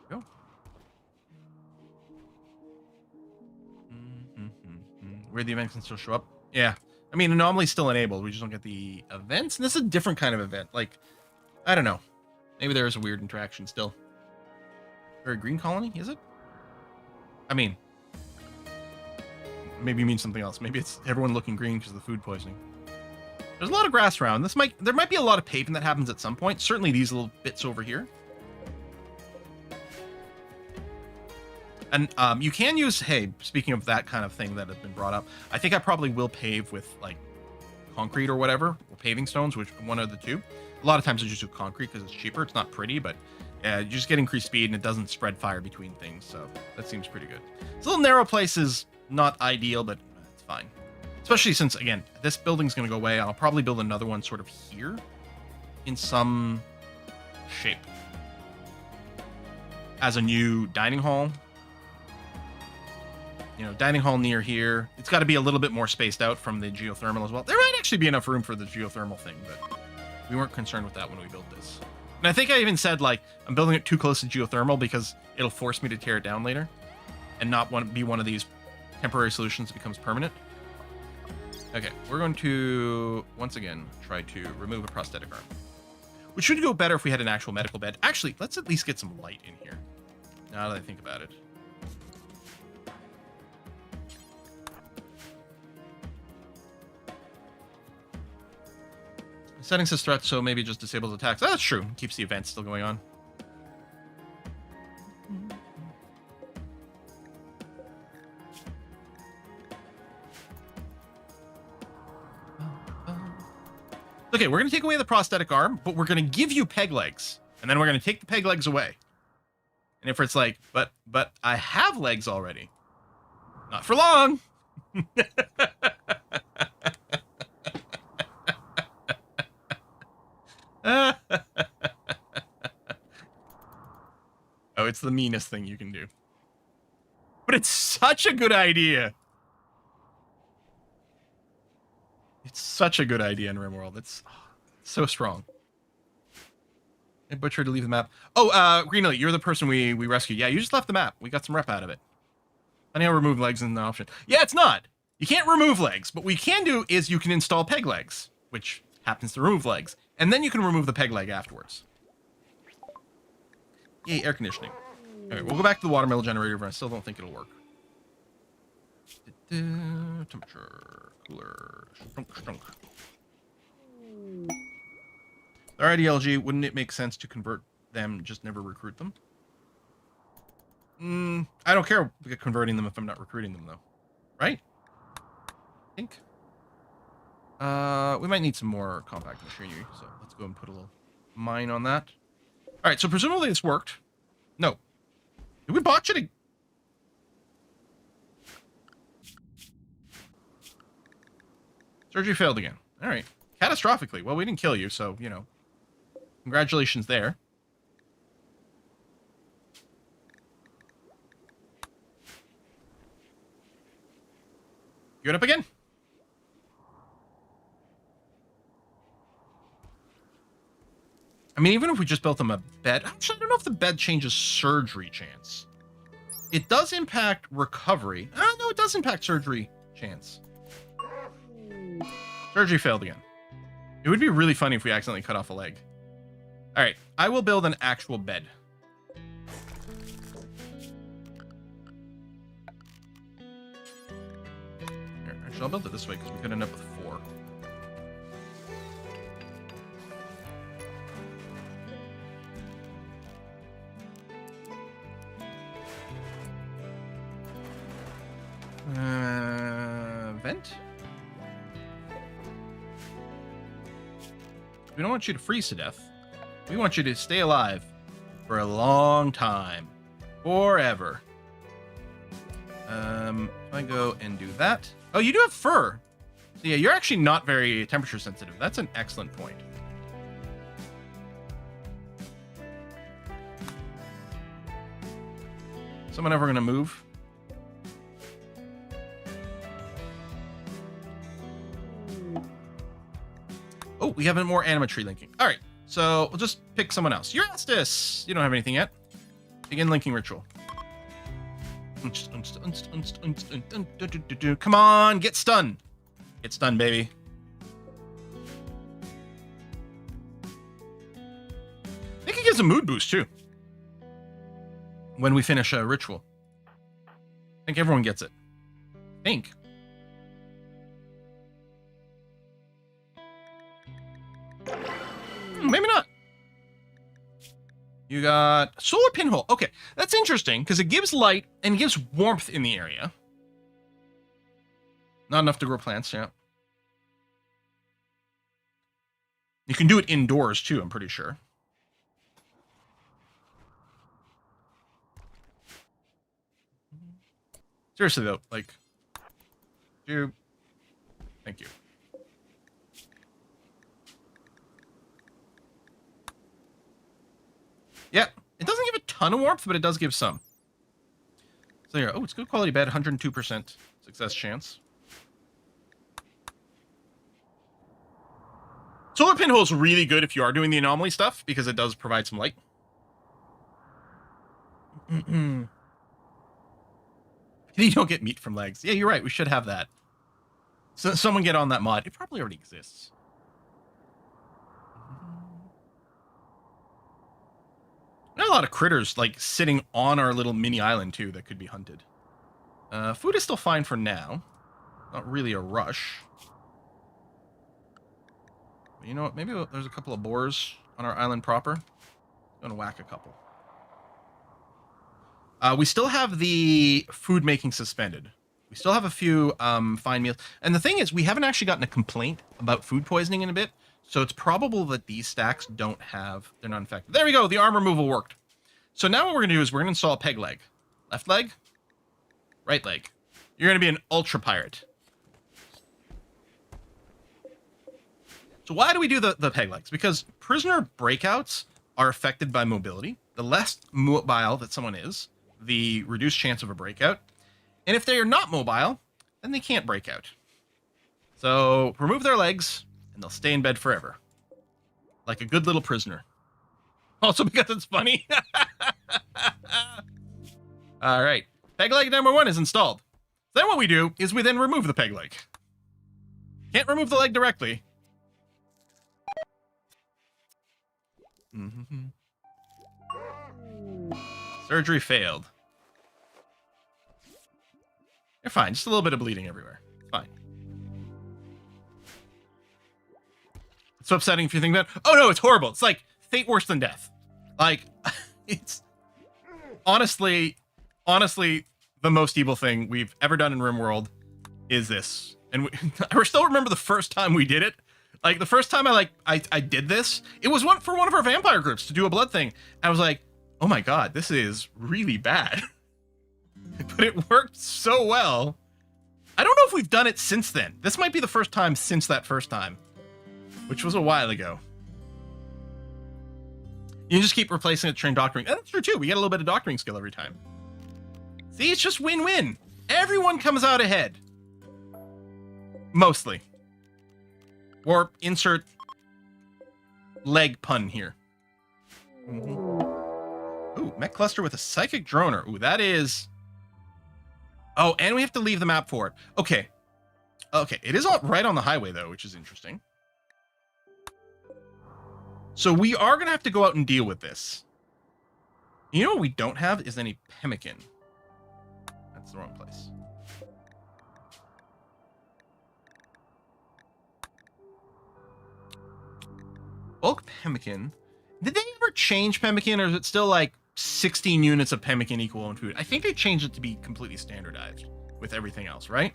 Go. Where the event can still show up. Yeah. I mean, anomaly's still enabled. We just don't get the events. And this is a different kind of event. Like, I don't know. Maybe there is a weird interaction still. Or a green colony, is it? I mean, maybe it means something else. Maybe it's everyone looking green because of the food poisoning. There's a lot of grass around. There might be a lot of paving that happens at some point. Certainly these little bits over here. And you can use, hey, speaking of that kind of thing that has been brought up, I think I probably will pave with like concrete or whatever, or paving stones, which one of the two. A lot of times I just do concrete because it's cheaper. It's not pretty, but you just get increased speed and it doesn't spread fire between things. So that seems pretty good. This little narrow place is not ideal, but it's fine. Especially since, again, this building's going to go away. I'll probably build another one sort of here in some shape as a new dining hall. You know, dining hall near here. It's got to be a little bit more spaced out from the geothermal as well. There might actually be enough room for the geothermal thing, but we weren't concerned with that when we built this. And I think I even said, like, I'm building it too close to geothermal because it'll force me to tear it down later and not be one of these temporary solutions that becomes permanent. Okay, we're going to, once again, try to remove a prosthetic arm. Which should go better if we had an actual medical bed. Actually, let's at least get some light in here, now that I think about it. Settings says threat, so maybe it just disables attacks. Oh, that's true. Keeps the events still going on. Okay, we're going to take away the prosthetic arm, but we're going to give you peg legs. And then we're going to take the peg legs away. And if it's like, but I have legs already. Not for long. Oh, it's the meanest thing you can do. But it's such a good idea. It's such a good idea in RimWorld. It's so strong. Hey, Butcher to leave the map. Oh, Greenlee, you're the person we rescued. Yeah, you just left the map. We got some rep out of it. Funny how remove legs isn't an option. Yeah, it's not. You can't remove legs. But what we can do is you can install peg legs, which happens to remove legs. And then you can remove the peg leg afterwards. Yay, air conditioning. All right, we'll go back to the watermill generator, but I still don't think it'll work. Temperature, cooler, strunk. They're IDLG, wouldn't it make sense to convert them, just never recruit them? I don't care converting them if I'm not recruiting them, though. Right? I think. We might need some more compact machinery, so let's go and put a little mine on that. All right, so presumably this worked. No. Did we botch it? Surgery failed again. All right. Catastrophically. Well, we didn't kill you, so, you know. Congratulations there. Get up again. I mean, even if we just built them a bed... Actually, I don't know if the bed changes surgery chance. It does impact recovery. Oh, no, it does impact surgery chance. Surgery failed again. It would be really funny if we accidentally cut off a leg. All right, I will build an actual bed. Here, actually, I'll build it this way because we could end up with 4. Vent? We don't want you to freeze to death. We want you to stay alive for a long time. Forever. If I go and do that. Oh, you do have fur. So yeah, you're actually not very temperature sensitive. That's an excellent point. Someone ever gonna move? Oh, we have more Anima tree linking. All right, so we'll just pick someone else. Euryastis! You don't have anything yet. Begin linking ritual. Come on, get stunned. Get stunned, baby. I think it gives a mood boost, too. When we finish a ritual. I think everyone gets it. I think. Maybe not. You got solar pinhole. Okay, that's interesting because it gives light and gives warmth in the area. Not enough to grow plants, yeah. You can do it indoors too, I'm pretty sure. Seriously though, like, thank you. Yeah, it doesn't give a ton of warmth, but it does give some. So here, oh, it's good quality bed, 102% success chance. Solar pinhole is really good if you are doing the anomaly stuff, because it does provide some light. You don't get meat from legs. Yeah, you're right, we should have that. So someone get on that mod. It probably already exists. There are a lot of critters, like, sitting on our little mini island, too, that could be hunted. Food is still fine for now. Not really a rush. But you know what? Maybe there's a couple of boars on our island proper. I'm gonna whack a couple. We still have the food making suspended. We still have a few fine meals. And the thing is, we haven't actually gotten a complaint about food poisoning in a bit. So it's probable that these stacks don't have, they're not infected. There we go, the arm removal worked. So now what we're gonna do is we're gonna install a peg leg. Left leg, right leg. You're gonna be an ultra pirate. So why do we do the peg legs? Because prisoner breakouts are affected by mobility. The less mobile that someone is, the reduced chance of a breakout. And if they are not mobile, then they can't break out. So remove their legs, and they'll stay in bed forever. Like a good little prisoner. Also because it's funny. All right. Peg leg number 1 is installed. Then what we do is we then remove the peg leg. Can't remove the leg directly. Mm-hmm. Surgery failed. You're fine. Just a little bit of bleeding everywhere. Fine. It's so upsetting if you think that. Oh no, it's horrible. It's like fate worse than death. Like, it's honestly, the most evil thing we've ever done in RimWorld is this. And I still remember the first time we did it. Like, the first time I did this, it was for one of our vampire groups to do a blood thing. I was like, oh my god, this is really bad. But it worked so well. I don't know if we've done it since then. This might be the first time since that first time, which was a while ago. You can just keep replacing it, train doctoring. And that's true too. We get a little bit of doctoring skill every time. See, it's just win-win. Everyone comes out ahead. Mostly. Or insert leg pun here. Ooh, mech cluster with a psychic droner. Ooh, that is... Oh, and we have to leave the map for it. Okay. Okay, it is right on the highway, though, which is interesting. So we are going to have to go out and deal with this. You know what we don't have is any pemmican. That's the wrong place. Bulk pemmican. Did they ever change pemmican, or is it still like 16 units of pemmican equal in food? I think they changed it to be completely standardized with everything else, right?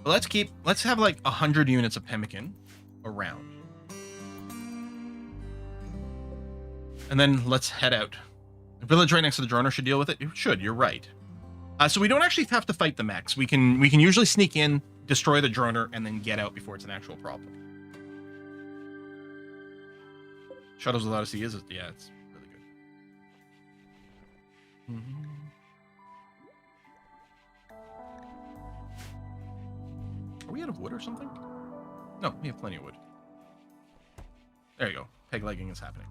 But let's have like 100 units of pemmican around. And then let's head out. The village right next to the droner should deal with it. It should, you're right. So we don't actually have to fight the mechs. We can usually sneak in, destroy the droner, and then get out before it's an actual problem. Shadows of the Odyssey is, yeah, it's really good. Are we out of wood or something? No, we have plenty of wood. There you go. Peg legging is happening.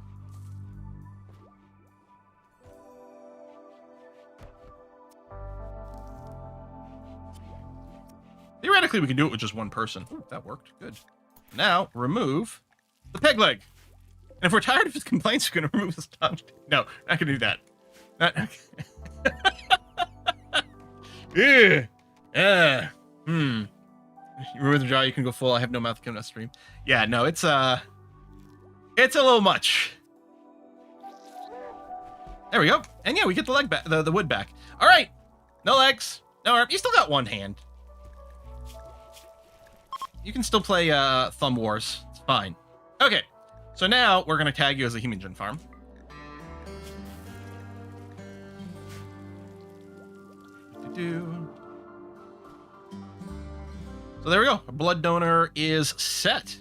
Theoretically, we can do it with just one person. Ooh, that worked. Good. Now, remove the peg leg. And if we're tired of his complaints, we're going to remove his tongue. No, not going to do that. You remove the jaw, you can go full. I have no mouth coming out stream. Yeah, no, it's a little much. There we go. And yeah, we get the leg back, the wood back. All right. No legs. No arm. You still got one hand. You can still play Thumb Wars. It's fine. Okay. So now we're going to tag you as a Hemogen farm. So there we go. Our blood donor is set.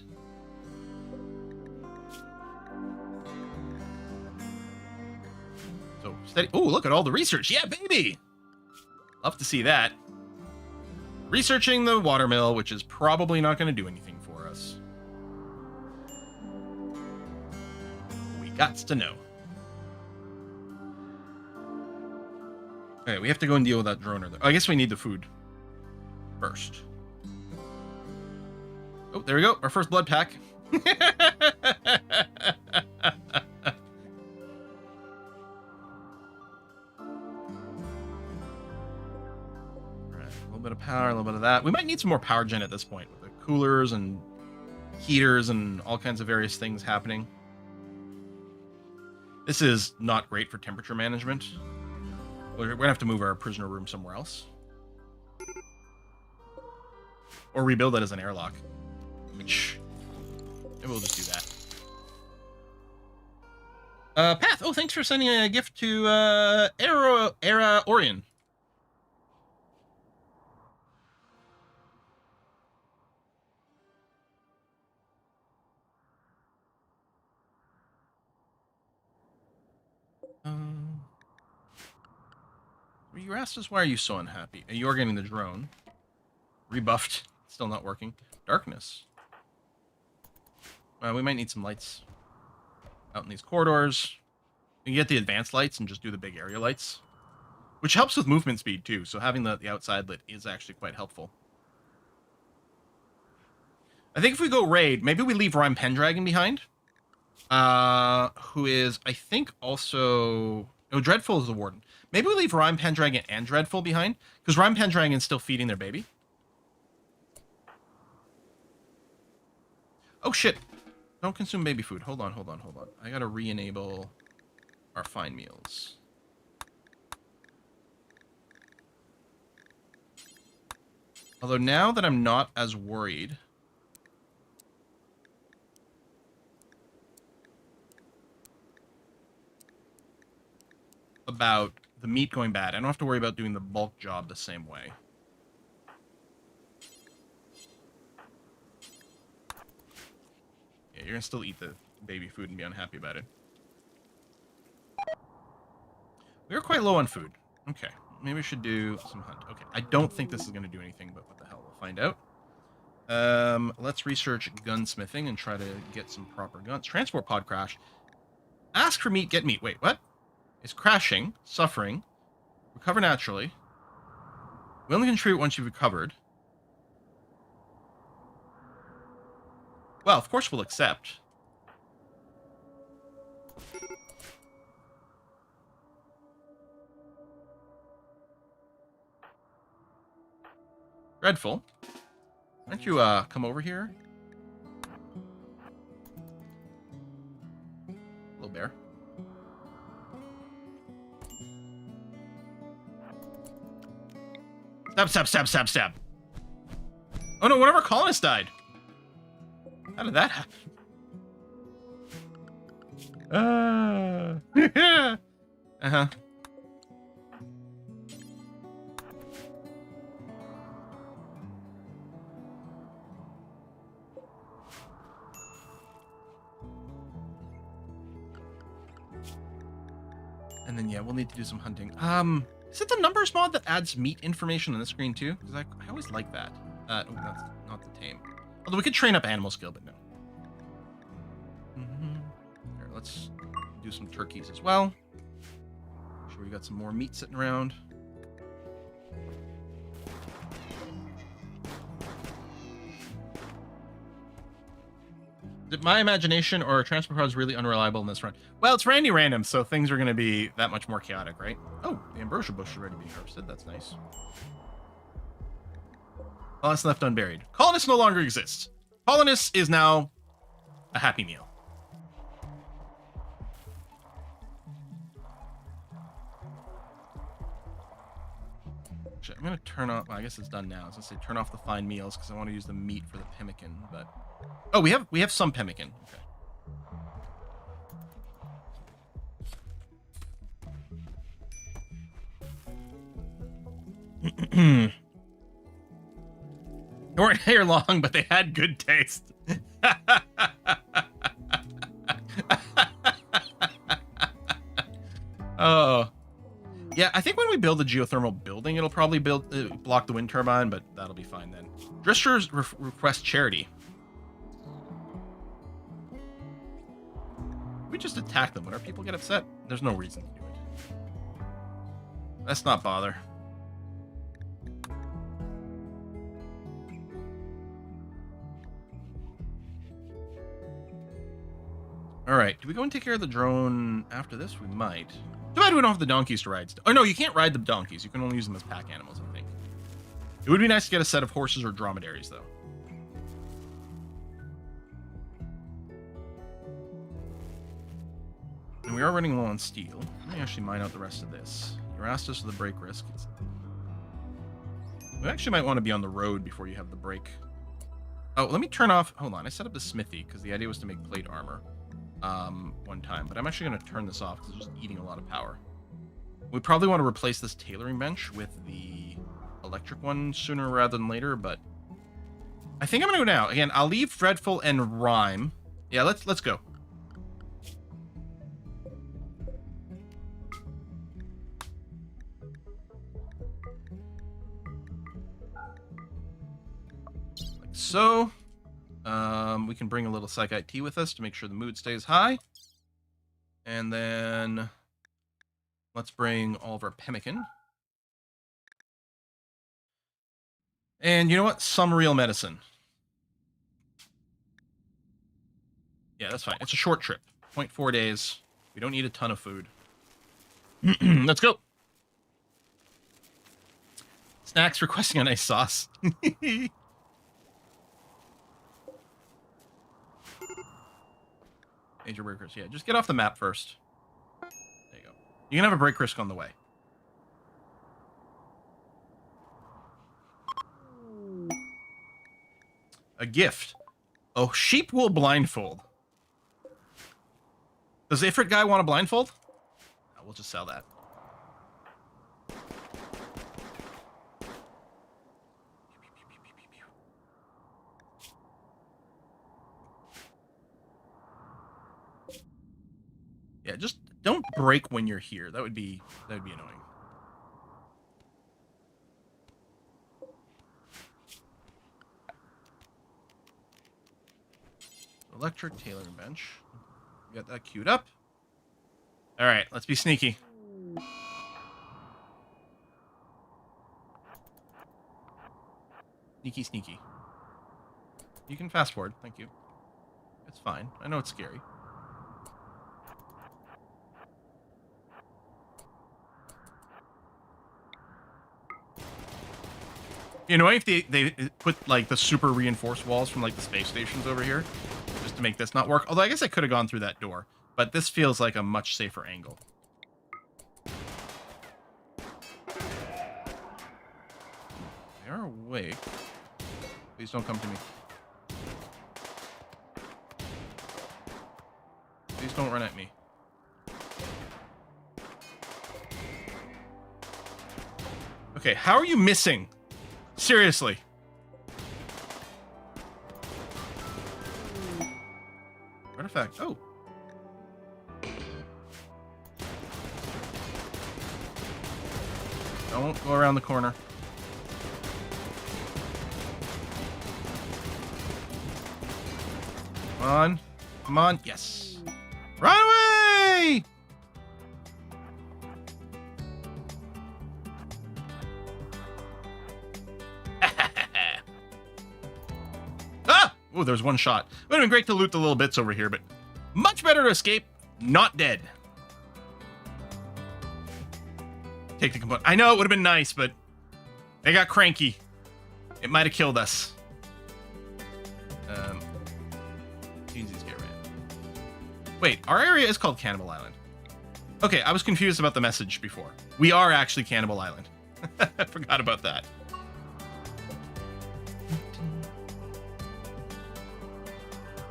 So steady. Oh, look at all the research. Yeah, baby. Love to see that. Researching the watermill, which is probably not going to do anything for us. We gots to know. Okay, we have to go and deal with that droner. I guess we need the food first. Oh, there we go. Our first blood pack. Right, a little bit of power, a little bit of that. We might need some more power gen at this point with the coolers and heaters and all kinds of various things happening. This is not great for temperature management. We're going to have to move our prisoner room somewhere else. Or rebuild it as an airlock. Which, maybe we'll just do that. Path, oh, thanks for sending a gift to Era Orion. You asked us, why are you so unhappy? You're getting the drone. Rebuffed. Still not working. Darkness. We might need some lights out in these corridors. You can get the advanced lights and just do the big area lights, which helps with movement speed too. So having the outside lit is actually quite helpful. I think if we go raid, maybe we leave Rhyme Pendragon behind. Who is, I think, also... Oh, Dreadful is the warden. Maybe we leave Rhyme Pendragon and Dreadful behind, because Rhyme Pendragon's still feeding their baby. Oh, shit. Don't consume baby food. Hold on. I gotta re-enable our fine meals. Although now that I'm not as worried... about the meat going bad, I don't have to worry about doing the bulk job the same way. Yeah, you're gonna still eat the baby food and be unhappy about it. We are quite low on food. Okay, maybe we should do some hunt. Okay, I don't think this is gonna do anything, but what the hell, we'll find out. Let's research gunsmithing and try to get some proper guns. Transport pod crash. Ask for meat, get meat. Wait, what? It's crashing, suffering, recover naturally. We only contribute once you've recovered. Well, of course we'll accept. Dreadful. Why don't you, come over here? Little bear. Stab. Oh no, one of our colonists died. How did that happen? Uh-huh. And then, yeah, we'll need to do some hunting. Is it the numbers mod that adds meat information on the screen too? Because I always like that. Oh, that's not the tame. Although we could train up animal skill, but no. Here, let's do some turkeys as well. Make sure we got some more meat sitting around. Is it my imagination or transport pods really unreliable in this run? Well, it's randy random, so things are going to be that much more chaotic, right? Oh, the ambrosia bush is already being harvested. That's nice. Colonists left unburied. Colonists no longer exists. Colonists is now a happy meal. Shit, I'm going to turn off... Well, I guess it's done now. I was going to say turn off the fine meals because I want to use the meat for the pemmican, but... Oh, we have some pemmican. Okay. They weren't hair long, but they had good taste. Oh. Yeah, I think when we build the geothermal building, it'll probably block the wind turbine, but that'll be fine then. Dristers request charity. We just attack them. When our people get upset, there's no reason to do it. Let's not bother. Alright, do we go and take care of the drone after this? We might. Too bad we don't have the donkeys to ride. Oh no, you can't ride the donkeys. You can only use them as pack animals, I think. It would be nice to get a set of horses or dromedaries, though. And we are running low on steel. Let me actually mine out the rest of this. Erastus with the brake risk. We actually might want to be on the road before you have the brake. Oh, let me turn off... Hold on, I set up the smithy, because the idea was to make plate armor one time. But I'm actually going to turn this off, because it's just eating a lot of power. We probably want to replace this tailoring bench with the electric one sooner rather than later, but... I think I'm going to go now. Again, I'll leave Dreadful and Rhyme. Yeah, let's go. So, we can bring a little psychite tea with us to make sure the mood stays high. And then let's bring all of our pemmican. And you know what? Some real medicine. Yeah, that's fine. It's a short trip. 0.4 days. We don't need a ton of food. Let's go. Snacks requesting a nice sauce. Major break risk. Yeah, just get off the map first. There you go. You can have a break risk on the way. A gift. Oh, sheep wool blindfold. Does the Ifrit guy want a blindfold? No, we'll just sell that. Yeah, just don't break when you're here. That would be annoying. Electric tailoring bench. We got that queued up. All right, let's be sneaky. Sneaky, sneaky. You can fast forward. Thank you. It's fine. I know it's scary. You know, if they put like the super reinforced walls from like the space stations over here just to make this not work. Although I guess I could have gone through that door, but this feels like a much safer angle. They are awake. Please don't come to me. Please don't run at me. Okay, how are you missing? Seriously. Artifact. Oh. Don't go around the corner. Come on. Come on. Yes. Run away! Ah! Oh, there's one shot. Would have been great to loot the little bits over here, but much better to escape not dead. Take the component. I know it would have been nice, but they got cranky. It might have killed us. Teensies get ran. Wait, our area is called Cannibal Island. Okay, I was confused about the message before. We are actually Cannibal Island. I forgot about that.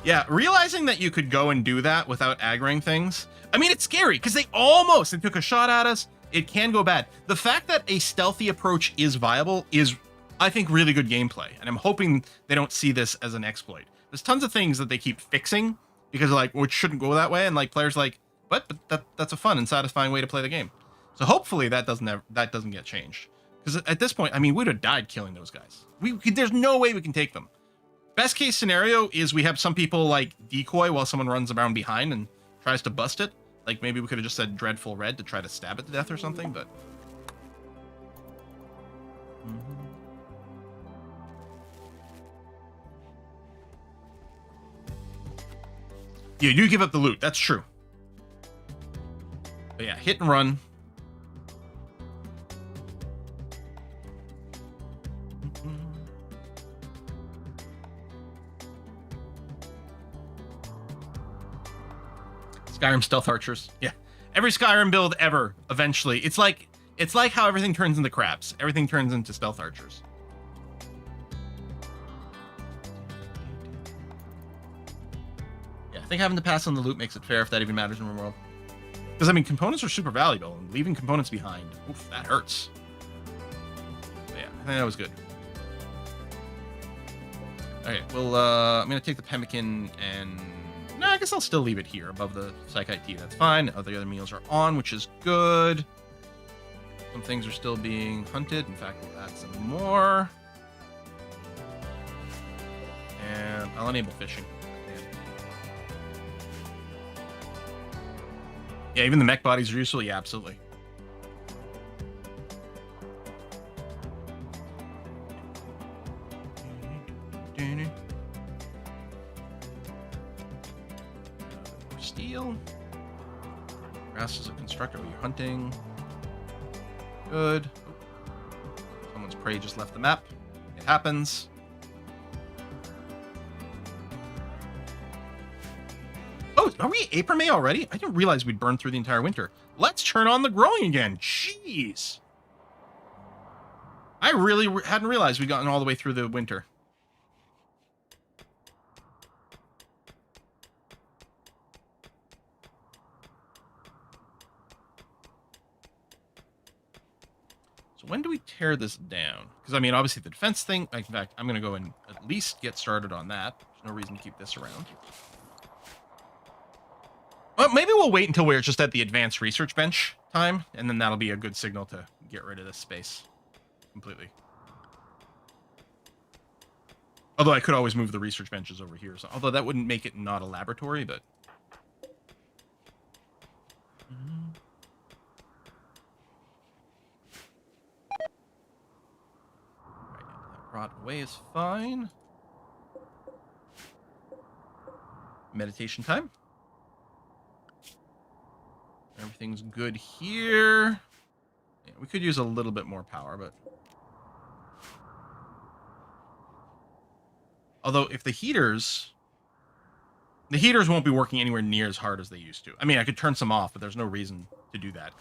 Yeah, realizing that you could go and do that without aggroing things. I mean, it's scary because they took a shot at us. It can go bad. The fact that a stealthy approach is viable is, I think, really good gameplay. And I'm hoping they don't see this as an exploit. There's tons of things that they keep fixing because they're like, well, it shouldn't go that way. And like players like, but that's a fun and satisfying way to play the game. So hopefully that doesn't get changed. Because at this point, I mean, we'd have died killing those guys. There's no way we can take them. Best case scenario is we have some people like decoy while someone runs around behind and tries to bust it. Like maybe we could have just said Dreadful Red to try to stab it to death or something, but... Yeah, you give up the loot. That's true. But yeah, hit and run. Skyrim stealth archers. Yeah. Every Skyrim build ever, eventually. It's like how everything turns into crabs. Everything turns into stealth archers. Yeah, I think having to pass on the loot makes it fair if that even matters in RimWorld. Because, I mean, components are super valuable, and leaving components behind, oof, that hurts. But yeah, I think that was good. Okay, well, I'm going to take the pemmican and... No, I guess I'll still leave it here above the Psychite tea. That's fine. The other meals are on, which is good. Some things are still being hunted. In fact, we'll add some more. And I'll enable fishing. Yeah, even the mech bodies are useful. Yeah, absolutely. constructor. Oh, you're hunting. Good. Someone's prey just left the map. It happens. Oh, are we April, May already? I didn't realize we'd burned through the entire winter. Let's turn on the growing again. Jeez. I really hadn't realized we'd gotten all the way through the winter. So when do we tear this down? Because, I mean, obviously the defense thing, in fact, I'm going to go and at least get started on that. There's no reason to keep this around. Well, maybe we'll wait until we're just at the advanced research bench time, and then that'll be a good signal to get rid of this space completely. Although I could always move the research benches over here. So, although that wouldn't make it not a laboratory, but... Right, that rot away is fine. Meditation time. Everything's good here. Yeah, we could use a little bit more power, but... Although, if the heaters won't be working anywhere near as hard as they used to. I mean, I could turn some off, but there's no reason to do that.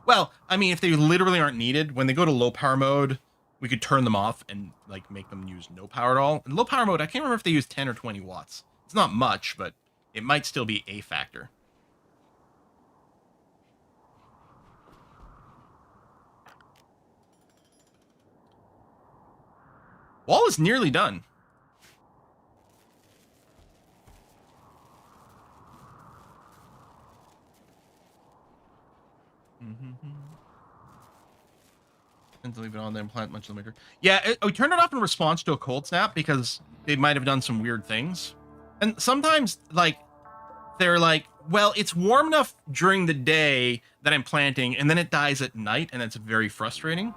Well, I mean, if they literally aren't needed, when they go to low power mode, we could turn them off and, like, make them use no power at all. In low power mode, I can't remember if they use 10 or 20 watts. It's not much, but it might still be a factor. Wall is nearly done. And to leave it on there and plant much of the winter. Yeah, we turned it off in response to a cold snap because they might have done some weird things. And sometimes, like, they're like, well, it's warm enough during the day that I'm planting, and then it dies at night, and it's very frustrating.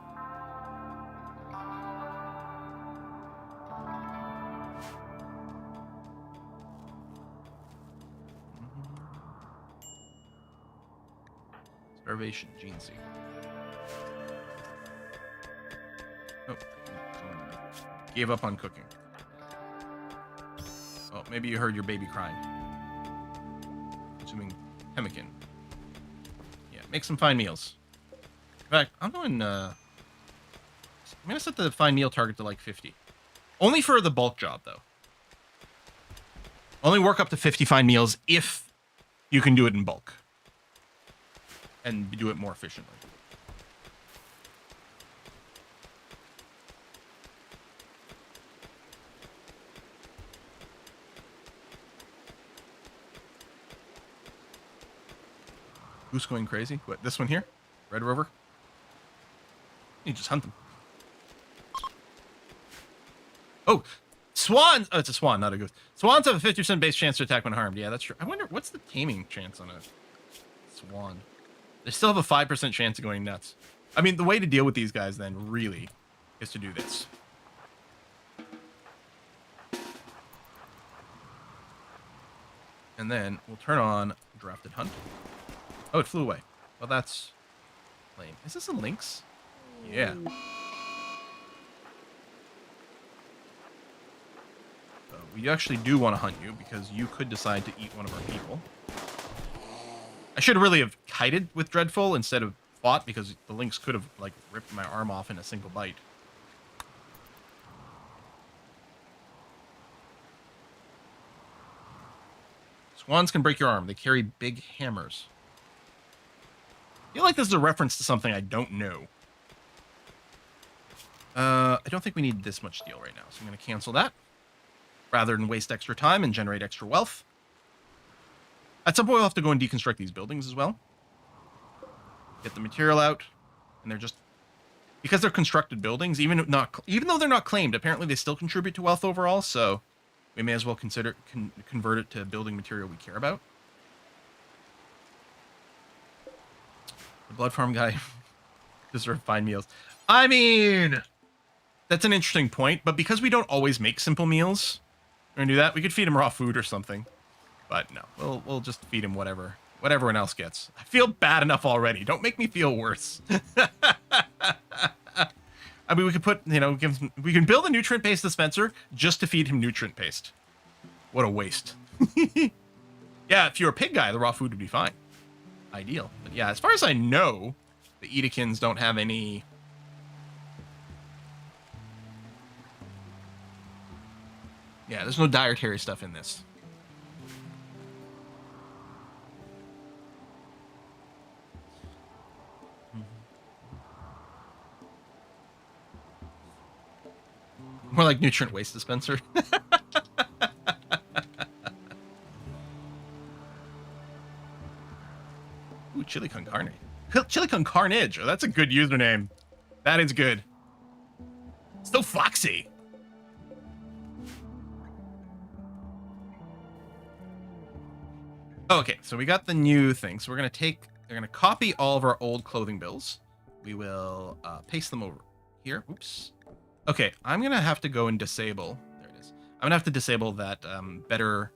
Starvation, gene seed. Oh, gave up on cooking. Oh, maybe you heard your baby crying. Consuming pemmican. Yeah, make some fine meals. In fact, I'm gonna set the fine meal target to like 50. Only for the bulk job, though. Only work up to 50 fine meals if you can do it in bulk. And do it more efficiently. Who's going crazy? What, this one here? Red Rover? You just hunt them. Oh, swans! Oh, it's a swan, not a goose. Swans have a 50% base chance to attack when harmed. Yeah, that's true. I wonder, what's the taming chance on a swan? They still have a 5% chance of going nuts. I mean, the way to deal with these guys, then, really, is to do this. And then we'll turn on Drafted Hunt. Oh, it flew away. Well, that's lame. Is this a lynx? Yeah. We actually do want to hunt you because you could decide to eat one of our people. I should really have kited with Dreadful instead of fought because the lynx could have, like, ripped my arm off in a single bite. Swans can break your arm. They carry big hammers. I feel like this is a reference to something I don't know. I don't think we need this much steel right now, so I'm going to cancel that. Rather than waste extra time and generate extra wealth. At some point, we'll have to go and deconstruct these buildings as well. Get the material out. And they're just... Because they're constructed buildings, even though they're not claimed, apparently they still contribute to wealth overall, so we may as well convert it to building material we care about. The blood farm guy deserves fine meals. I mean, that's an interesting point, but because we don't always make simple meals, we're gonna do that. We could feed him raw food or something, but no, we'll just feed him whatever what everyone else gets. I feel bad enough already. Don't make me feel worse. I mean, we could put, you know, we can build a nutrient-based dispenser just to feed him nutrient paste. What a waste. Yeah, if you're a pig guy, the raw food would be fine. Ideal. But yeah, as far as I know, the Edekins don't have any... Yeah, there's no dietary stuff in this. More like nutrient waste dispenser. Ooh, chili con carne. Chili con carnage. Oh, that's a good username. That is good. Still foxy. Okay, so we got the new thing. So we're gonna copy all of our old clothing bills. We will paste them over here. Oops. Okay, I'm gonna have to go and disable. There it is. I'm gonna have to disable that better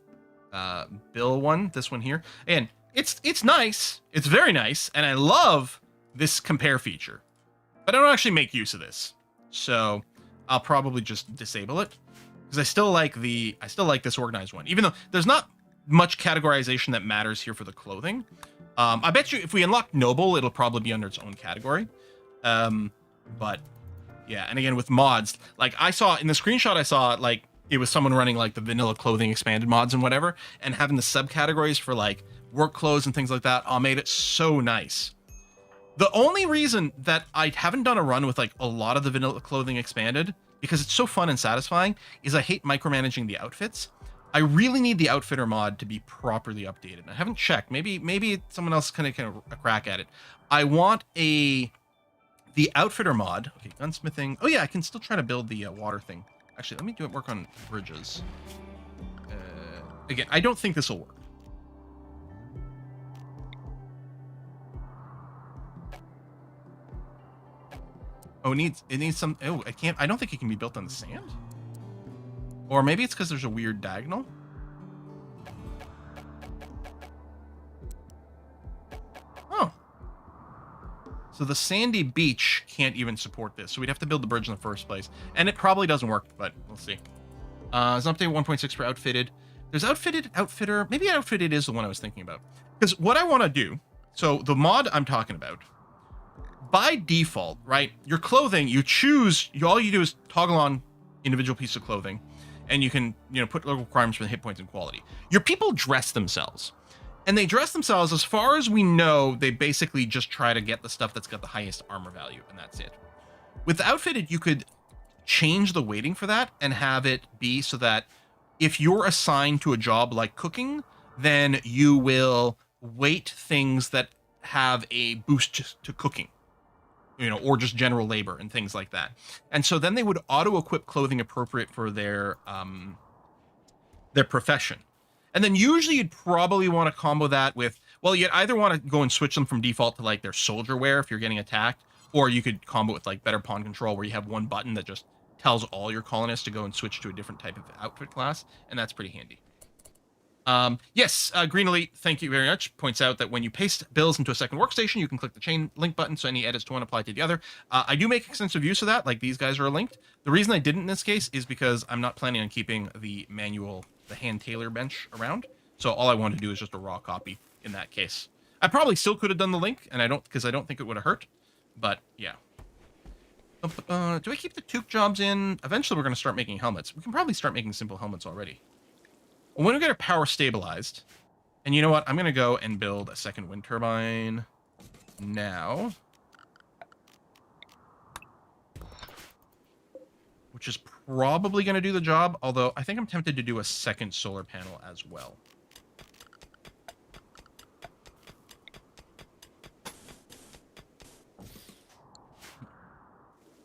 bill one. This one here. And it's nice. It's very nice, and I love this compare feature. But I don't actually make use of this, so I'll probably just disable it because I still like this organized one, even though there's not much categorization that matters here for the clothing. I bet you if we unlock noble, it'll probably be under its own category. But yeah, and again with mods, like I saw in the screenshot, I saw like it was someone running like the vanilla clothing expanded mods and whatever, and having the subcategories for like work clothes and things like that all made it so nice. The only reason that I haven't done a run with like a lot of the vanilla clothing expanded, because it's so fun and satisfying, is I hate micromanaging the outfits. I really need the outfitter mod to be properly updated. I haven't checked. Maybe someone else can a crack at it. I want the outfitter mod. Okay, gunsmithing. Oh yeah, I can still try to build the water thing. Actually, let me work on bridges. Again, I don't think this will work. Oh, it needs some. Oh, I don't think it can be built on the sand. Or maybe it's because there's a weird diagonal. Oh. So the sandy beach can't even support this. So we'd have to build the bridge in the first place. And it probably doesn't work, but we'll see. There's an update 1.6 for outfitted. There's outfitter. Maybe outfitted is the one I was thinking about. Because what I want to do, so the mod I'm talking about, by default, right, your clothing, all you do is toggle on individual piece of clothing, and you can, put local requirements for the hit points and quality. Your people dress themselves, and they dress themselves, as far as we know, they basically just try to get the stuff that's got the highest armor value, and that's it. With the outfitted, you could change the weighting for that and have it be so that if you're assigned to a job like cooking, then you will weight things that have a boost to cooking. Or just general labor and things like that. And so then they would auto-equip clothing appropriate for their profession. And then usually you'd probably want to combo that with, well, you'd either want to go and switch them from default to like their soldier wear if you're getting attacked, or you could combo with like better pawn control where you have one button that just tells all your colonists to go and switch to a different type of outfit class, and that's pretty handy. Yes, Green Elite, thank you very much, points out that when you paste bills into a second workstation, you can click the chain link button, so any edits to one apply to the other. I do make extensive use of that, like these guys are linked. The reason I didn't in this case is because I'm not planning on keeping the hand tailor bench around, so all I want to do is just a raw copy in that case. I probably still could have done the link, and because I don't think it would have hurt, but yeah. Do I keep the toque jobs in? Eventually we're going to start making helmets. We can probably start making simple helmets already. When we get our power stabilized, and you know what? I'm going to go and build a second wind turbine now. Which is probably going to do the job, although I think I'm tempted to do a second solar panel as well.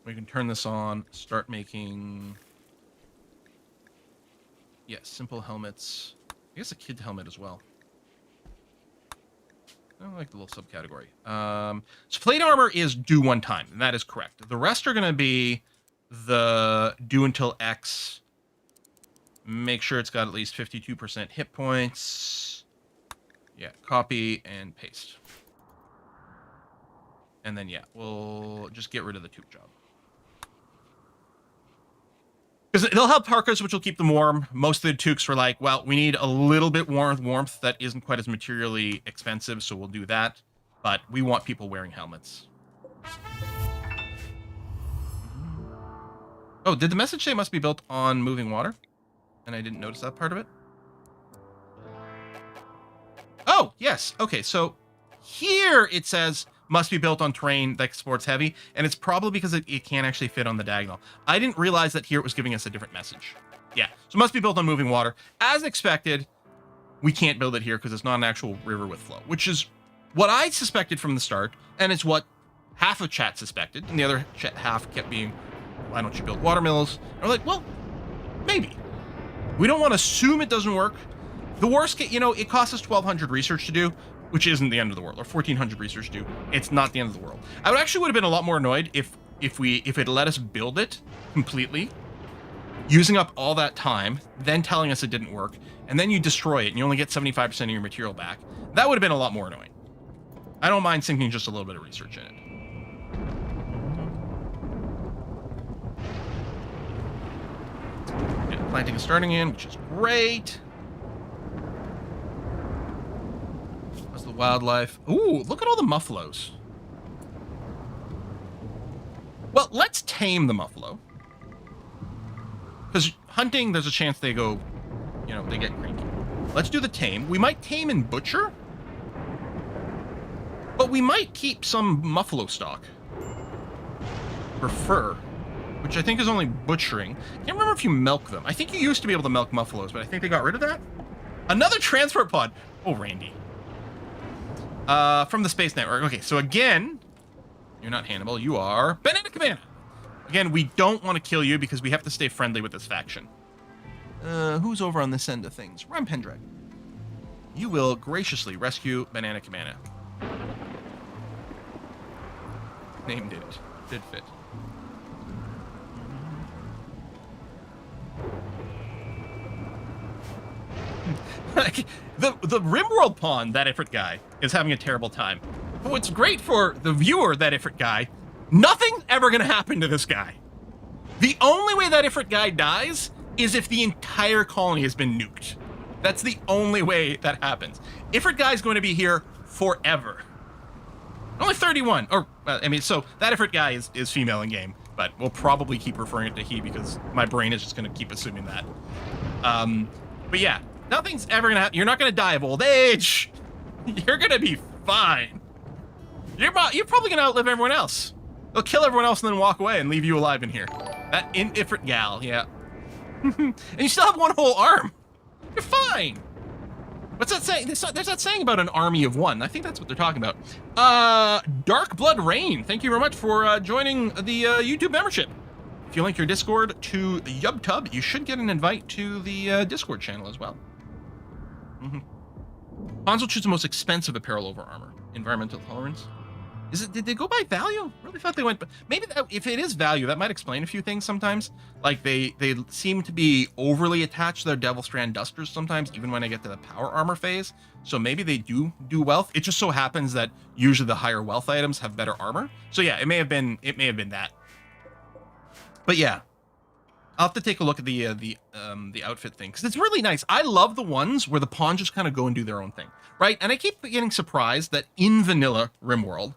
We can turn this on, start making... Yes, simple helmets. I guess a kid helmet as well. I like the little subcategory. So plate armor is do one time, and that is correct. The rest are going to be the do until X. Make sure it's got at least 52% hit points. Yeah, copy and paste. And then, yeah, we'll just get rid of the tube job. Because they'll have parkas, which will keep them warm. Most of the toques were like, well, we need a little bit warmth that isn't quite as materially expensive, so we'll do that. But we want people wearing helmets. Oh, did the message say must be built on moving water? And I didn't notice that part of it. Oh, yes. Okay, so here it says must be built on terrain that supports heavy, and it's probably because it can't actually fit on the diagonal. I didn't realize that here it was giving us a different message. Yeah, so must be built on moving water. As expected, we can't build it here because it's not an actual river with flow, which is what I suspected from the start, and it's what half of chat suspected, and the other half kept being, why don't you build watermills? And we're like, well, maybe. We don't want to assume it doesn't work. The worst case, you know, it costs us 1,200 research to do, which isn't the end of the world, or 1,400 research to do. It's not the end of the world. I would would have been a lot more annoyed if it let us build it completely, using up all that time, then telling us it didn't work, and then you destroy it and you only get 75% of your material back. That would have been a lot more annoying. I don't mind sinking just a little bit of research in it. Yeah, planting is starting in, which is great. How's the wildlife? Ooh, look at all the muffalos. Well, let's tame the muffalo. Because hunting, there's a chance they go, you know, they get cranky. Let's do the tame. We might tame and butcher, but we might keep some muffalo stock for fur, which I think is only butchering. Can't remember if you milk them. I think you used to be able to milk muffalos, but I think they got rid of that. Another transport pod. Oh, Randy. From the Space Network. Okay, so again, you're not Hannibal. You are Banana Cabana. Again, we don't want to kill you because we have to stay friendly with this faction. Who's over on this end of things? Rem Pendrag. You will graciously rescue Banana Cabana. Name did fit. Like, the RimWorld pawn, that Ifrit guy, is having a terrible time. But what's great for the viewer, that Ifrit guy, nothing's ever gonna happen to this guy. The only way that Ifrit guy dies is if the entire colony has been nuked. That's the only way that happens. Ifrit guy's going to be here forever. Only 31, or, I mean, so that Ifrit guy is female in game, but we'll probably keep referring to he because my brain is just gonna keep assuming that. But yeah, nothing's ever gonna happen. You're not gonna die of old age. You're gonna be fine. You're probably gonna outlive everyone else. They'll kill everyone else and then walk away and leave you alive in here. That Ifrit gal, yeah. And you still have one whole arm. You're fine. What's that saying? There's that saying about an army of one. I think that's what they're talking about. Dark Blood Rain, thank you very much for joining the YouTube membership. If you link your Discord to YubTub, you should get an invite to the Discord channel as well. Hans will choose the most expensive apparel over armor. Environmental tolerance. Did they go by value? I really thought they went, but maybe if it is value, that might explain a few things sometimes. Like they seem to be overly attached to their Devil Strand dusters sometimes, even when I get to the power armor phase. So maybe they do wealth. It just so happens that usually the higher wealth items have better armor. So yeah, it may have been that. But yeah, I'll have to take a look at the outfit thing because it's really nice. I love the ones where the pawns just kind of go and do their own thing, right? And I keep getting surprised that in vanilla RimWorld,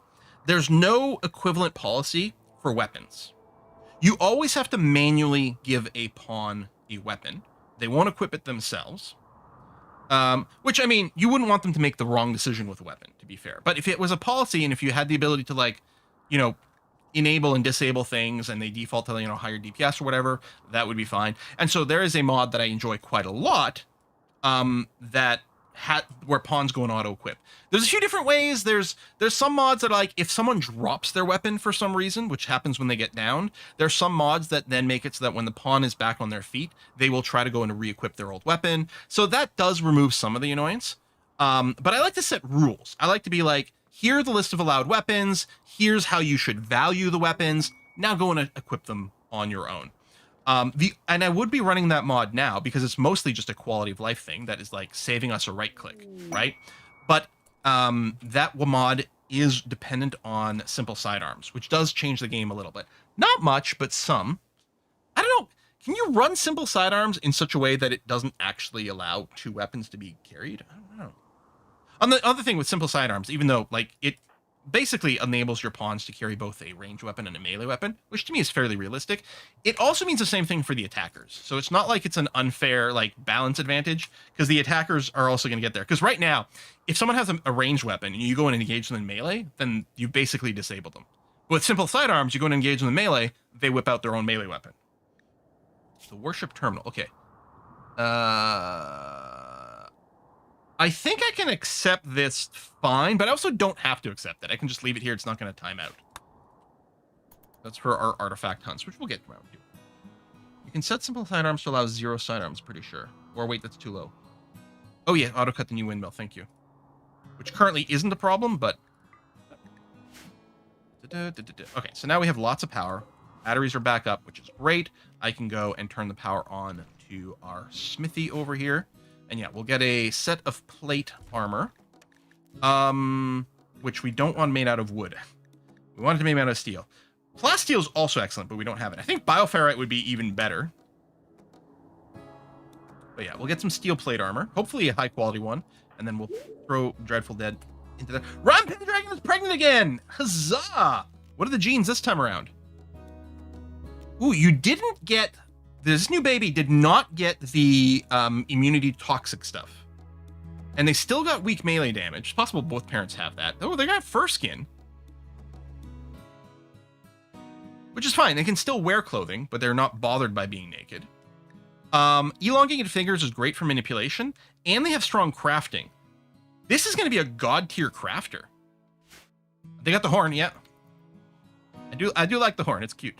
there's no equivalent policy for weapons. You always have to manually give a pawn a weapon. They won't equip it themselves. Which, I mean, you wouldn't want them to make the wrong decision with a weapon, to be fair. But if it was a policy and if you had the ability to, like, you know, enable and disable things and they default to, you know, higher DPS or whatever, that would be fine. And so there is a mod that I enjoy quite a lot where pawns go and auto-equip. There's a few different ways. There's some mods that are like, if someone drops their weapon for some reason, which happens when they get downed, there's some mods that then make it so that when the pawn is back on their feet, they will try to go and re-equip their old weapon. So that does remove some of the annoyance. But I like to set rules. I like to be like, here are the list of allowed weapons. Here's how you should value the weapons. Now go and equip them on your own. And I would be running that mod now because it's mostly just a quality of life thing that is like saving us a right click, right? But that mod is dependent on simple sidearms, which does change the game a little bit. Not much, but some. I don't know. Can you run simple sidearms in such a way that it doesn't actually allow 2 weapons to be carried? I don't know. On the other thing with simple sidearms, even though like it basically enables your pawns to carry both a ranged weapon and a melee weapon, which to me is fairly realistic, it also means the same thing for the attackers. So it's not like it's an unfair like balance advantage, because the attackers are also going to get there. Because right now, if someone has a ranged weapon and you go and engage them in melee, then you basically disable them. With simple sidearms, you go and engage them in melee, they whip out their own melee weapon. The worship terminal. Okay. I think I can accept this fine, but I also don't have to accept it. I can just leave it here. It's not going to time out. That's for our artifact hunts, which we'll get around to. You can set simple sidearms to allow 0 sidearms, pretty sure. Or wait, that's too low. Oh yeah, auto cut the new windmill. Thank you. Which currently isn't a problem, but... Okay, so now we have lots of power. Batteries are back up, which is great. I can go and turn the power on to our smithy over here. And yeah, we'll get a set of plate armor, which we don't want made out of wood. We want it to be made out of steel. Plasteel is also excellent, but we don't have it. I think bioferrite would be even better. But yeah, we'll get some steel plate armor, hopefully a high quality one, and then we'll throw Dreadful Dead into the... Run! Pendragon is pregnant again! Huzzah! What are the genes this time around? Ooh, you didn't get... This new baby did not get the immunity toxic stuff. And they still got weak melee damage. It's possible both parents have that. Oh, they got fur skin. Which is fine. They can still wear clothing, but they're not bothered by being naked. Elongated fingers is great for manipulation, and they have strong crafting. This is going to be a god tier crafter. They got the horn, yeah. I do like the horn. It's cute.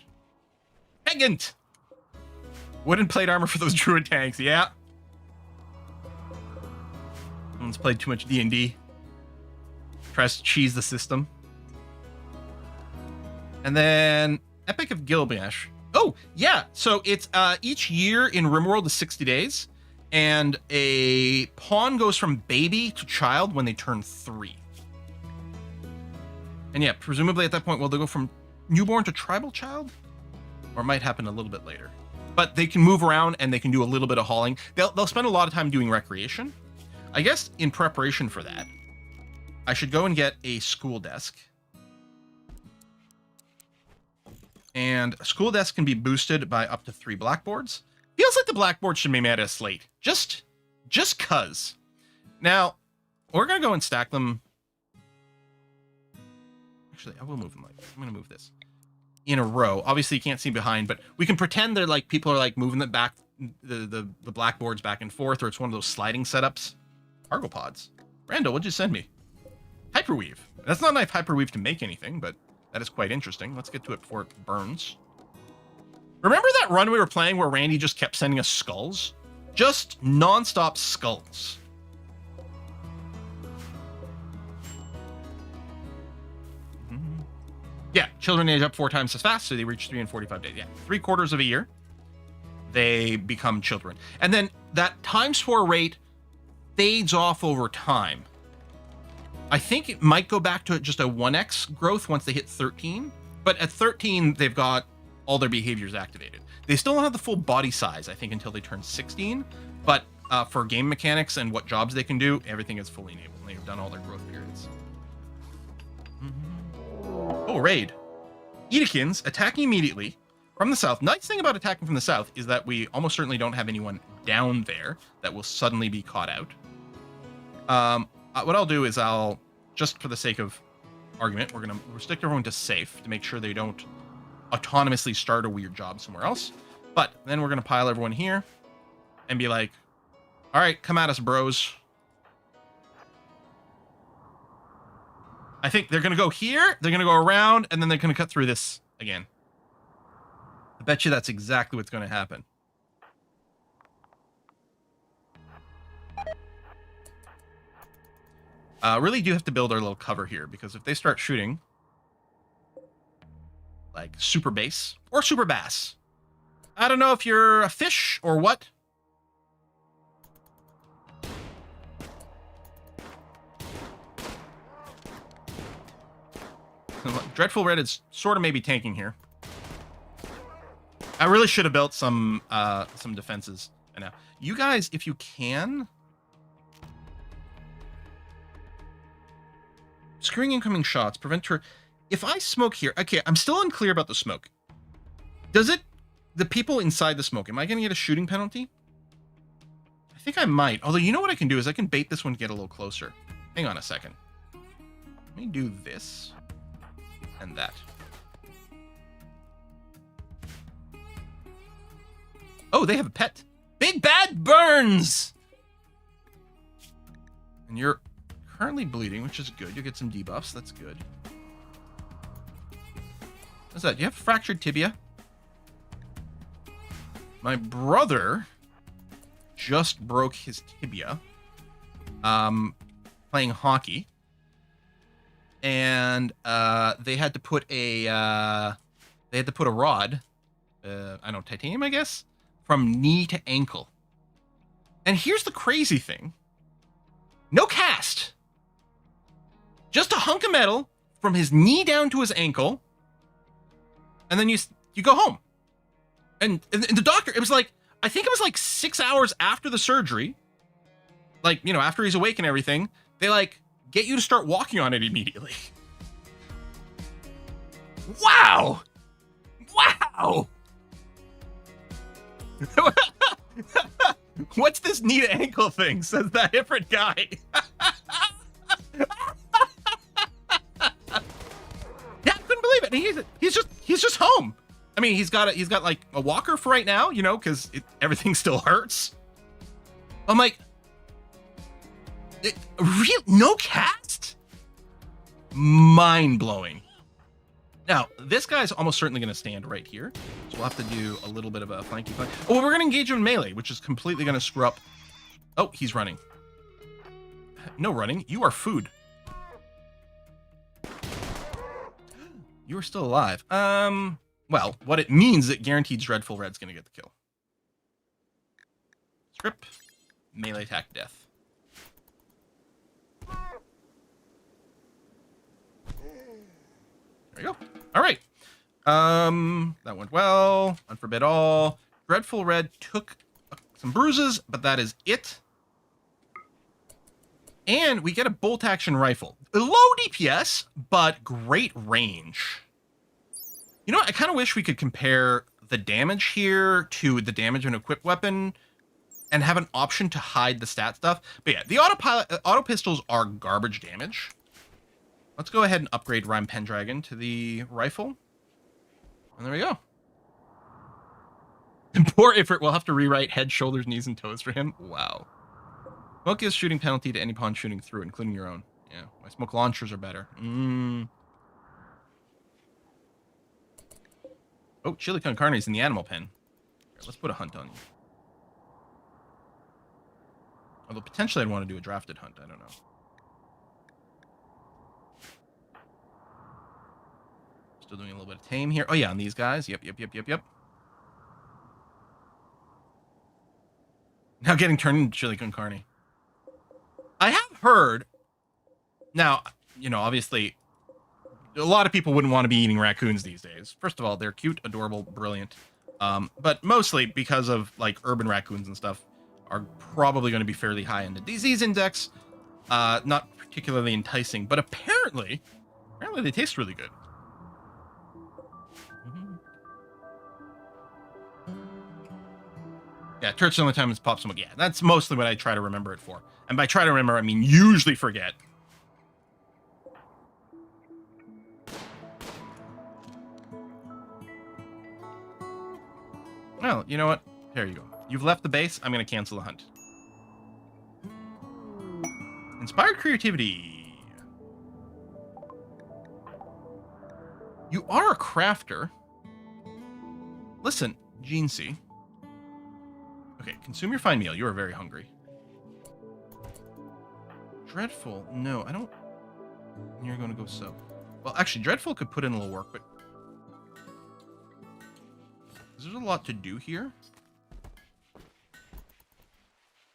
Pegant! Wooden plate armor for those druid tanks, yeah. Someone's played too much D&D. Tries to cheese the system. And then Epic of Gilgamesh. Oh, yeah. So it's each year in RimWorld is 60 days. And a pawn goes from baby to child when they turn 3. And yeah, presumably at that point, will they go from newborn to tribal child? Or it might happen a little bit later. But they can move around and they can do a little bit of hauling. They'll spend a lot of time doing recreation. I guess in preparation for that, I should go and get a school desk. And a school desk can be boosted by up to 3 blackboards. Feels like the blackboard should be made out of slate. Just cuz. Now, we're going to go and stack them. Actually, I will move them. I'm going to move this in a row. Obviously, you can't see behind, but we can pretend they're like people are like moving the back, the blackboards back and forth, or it's one of those sliding setups. Cargo pods. Randall, what'd you send me? Hyperweave. That's not enough hyperweave to make anything, but that is quite interesting. Let's get to it before it burns. Remember that run we were playing where Randy just kept sending us skulls? Just non-stop skulls. Yeah, children age up 4 times as fast, so they reach 3 in 45 days. Yeah, 3/4 of a year, they become children. And then that ×4 rate fades off over time. I think it might go back to just a 1x growth once they hit 13. But at 13, they've got all their behaviors activated. They still don't have the full body size, I think, until they turn 16. But for game mechanics and what jobs they can do, everything is fully enabled. They've done all their growth periods. Oh, raid. Edikins attacking immediately from the south. Nice thing about attacking from the south is that we almost certainly don't have anyone down there that will suddenly be caught out. What I'll do is I'll, just for the sake of argument, we'll stick everyone to safe to make sure they don't autonomously start a weird job somewhere else. But then we're going to pile everyone here and be like, all right, come at us, bros. I think they're going to go here, they're going to go around, and then they're going to cut through this again. I bet you that's exactly what's going to happen. Really do have to build our little cover here, because if they start shooting like super bass or super bass, I don't know if you're a fish or what. Dreadful Red is sort of maybe tanking here. I really should have built some defenses. I know. You guys, if you can, screwing incoming shots, prevent her. If I smoke here, okay, I'm still unclear about the smoke. Does it, the people inside the smoke, am I going to get a shooting penalty? I think I might. Although, you know what I can do is I can bait this one to get a little closer. Hang on a second. Let me do this and that. Oh, they have a pet. Big Bad Burns! And you're currently bleeding, which is good. You'll get some debuffs. That's good. What's that? You have fractured tibia? My brother just broke his tibia playing hockey. And they had to put a rod, I don't know, titanium, I guess, from knee to ankle. And here's the crazy thing. No cast. Just a hunk of metal from his knee down to his ankle. And then you go home. And the doctor, it was like, I think it was like 6 hours after the surgery, like, you know, after he's awake and everything, they like get you to start walking on it immediately. Wow. Wow. What's this knee to ankle thing? Says that different guy. Yeah, I couldn't believe it. And he's just home. I mean, he's got like a walker for right now, you know, because everything still hurts. I'm like, no cast? Mind blowing. Now, this guy's almost certainly going to stand right here. So we'll have to do a little bit of a flanky flank. Oh, we're going to engage him in melee, which is completely going to screw up. Oh, he's running. No running. You are food. You are still alive. Well, what it means is that guaranteed Dreadful Red's going to get the kill. Strip. Melee attack death. There you go. All right. That went well. Unforbid all. Dreadful Red took some bruises, but that is it. And we get a bolt action rifle. Low DPS, but great range. You know what? I kind of wish we could compare the damage here to the damage of an equipped weapon and have an option to hide the stat stuff. But yeah, the auto pistols are garbage damage. Let's go ahead and upgrade Rhyme Pendragon to the rifle. And there we go. And poor Ifrit will have to rewrite head, shoulders, knees, and toes for him. Wow. Smoke gives shooting penalty to any pawn shooting through, including your own. Yeah, my smoke launchers are better. Oh, Chili Con Carne's in the animal pen. Here, let's put a hunt on you. Although potentially I'd want to do a drafted hunt. I don't know. Still doing a little bit of tame here. Oh yeah, on these guys. Yep. Now getting turned into Chili Con Carne. I have heard. Now, you know, obviously, a lot of people wouldn't want to be eating raccoons these days. First of all, they're cute, adorable, brilliant. But mostly because of like urban raccoons and stuff are probably going to be fairly high in the disease index. Not particularly enticing, but apparently they taste really good. Yeah, turt's the only time it's popped smoke. Yeah, that's mostly what I try to remember it for. And by try to remember, I mean usually forget. Well, you know what? There you go. You've left the base. I'm going to cancel the hunt. Inspired creativity. You are a crafter. Listen, Gene C. Okay, consume your fine meal. You are very hungry. Dreadful. No, I don't. You're going to go so. Well, actually, Dreadful could put in a little work, but there's a lot to do here.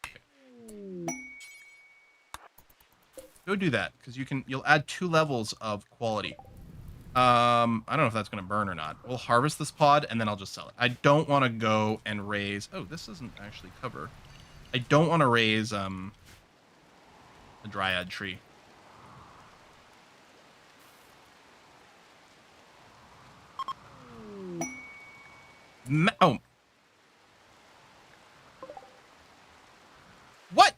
Okay. Go do that, because you'll add 2 levels of quality. I don't know if that's going to burn or not. We'll harvest this pod, and then I'll just sell it. I don't want to go and raise... Oh, this doesn't actually cover. I don't want to raise a dryad tree. Oh. What?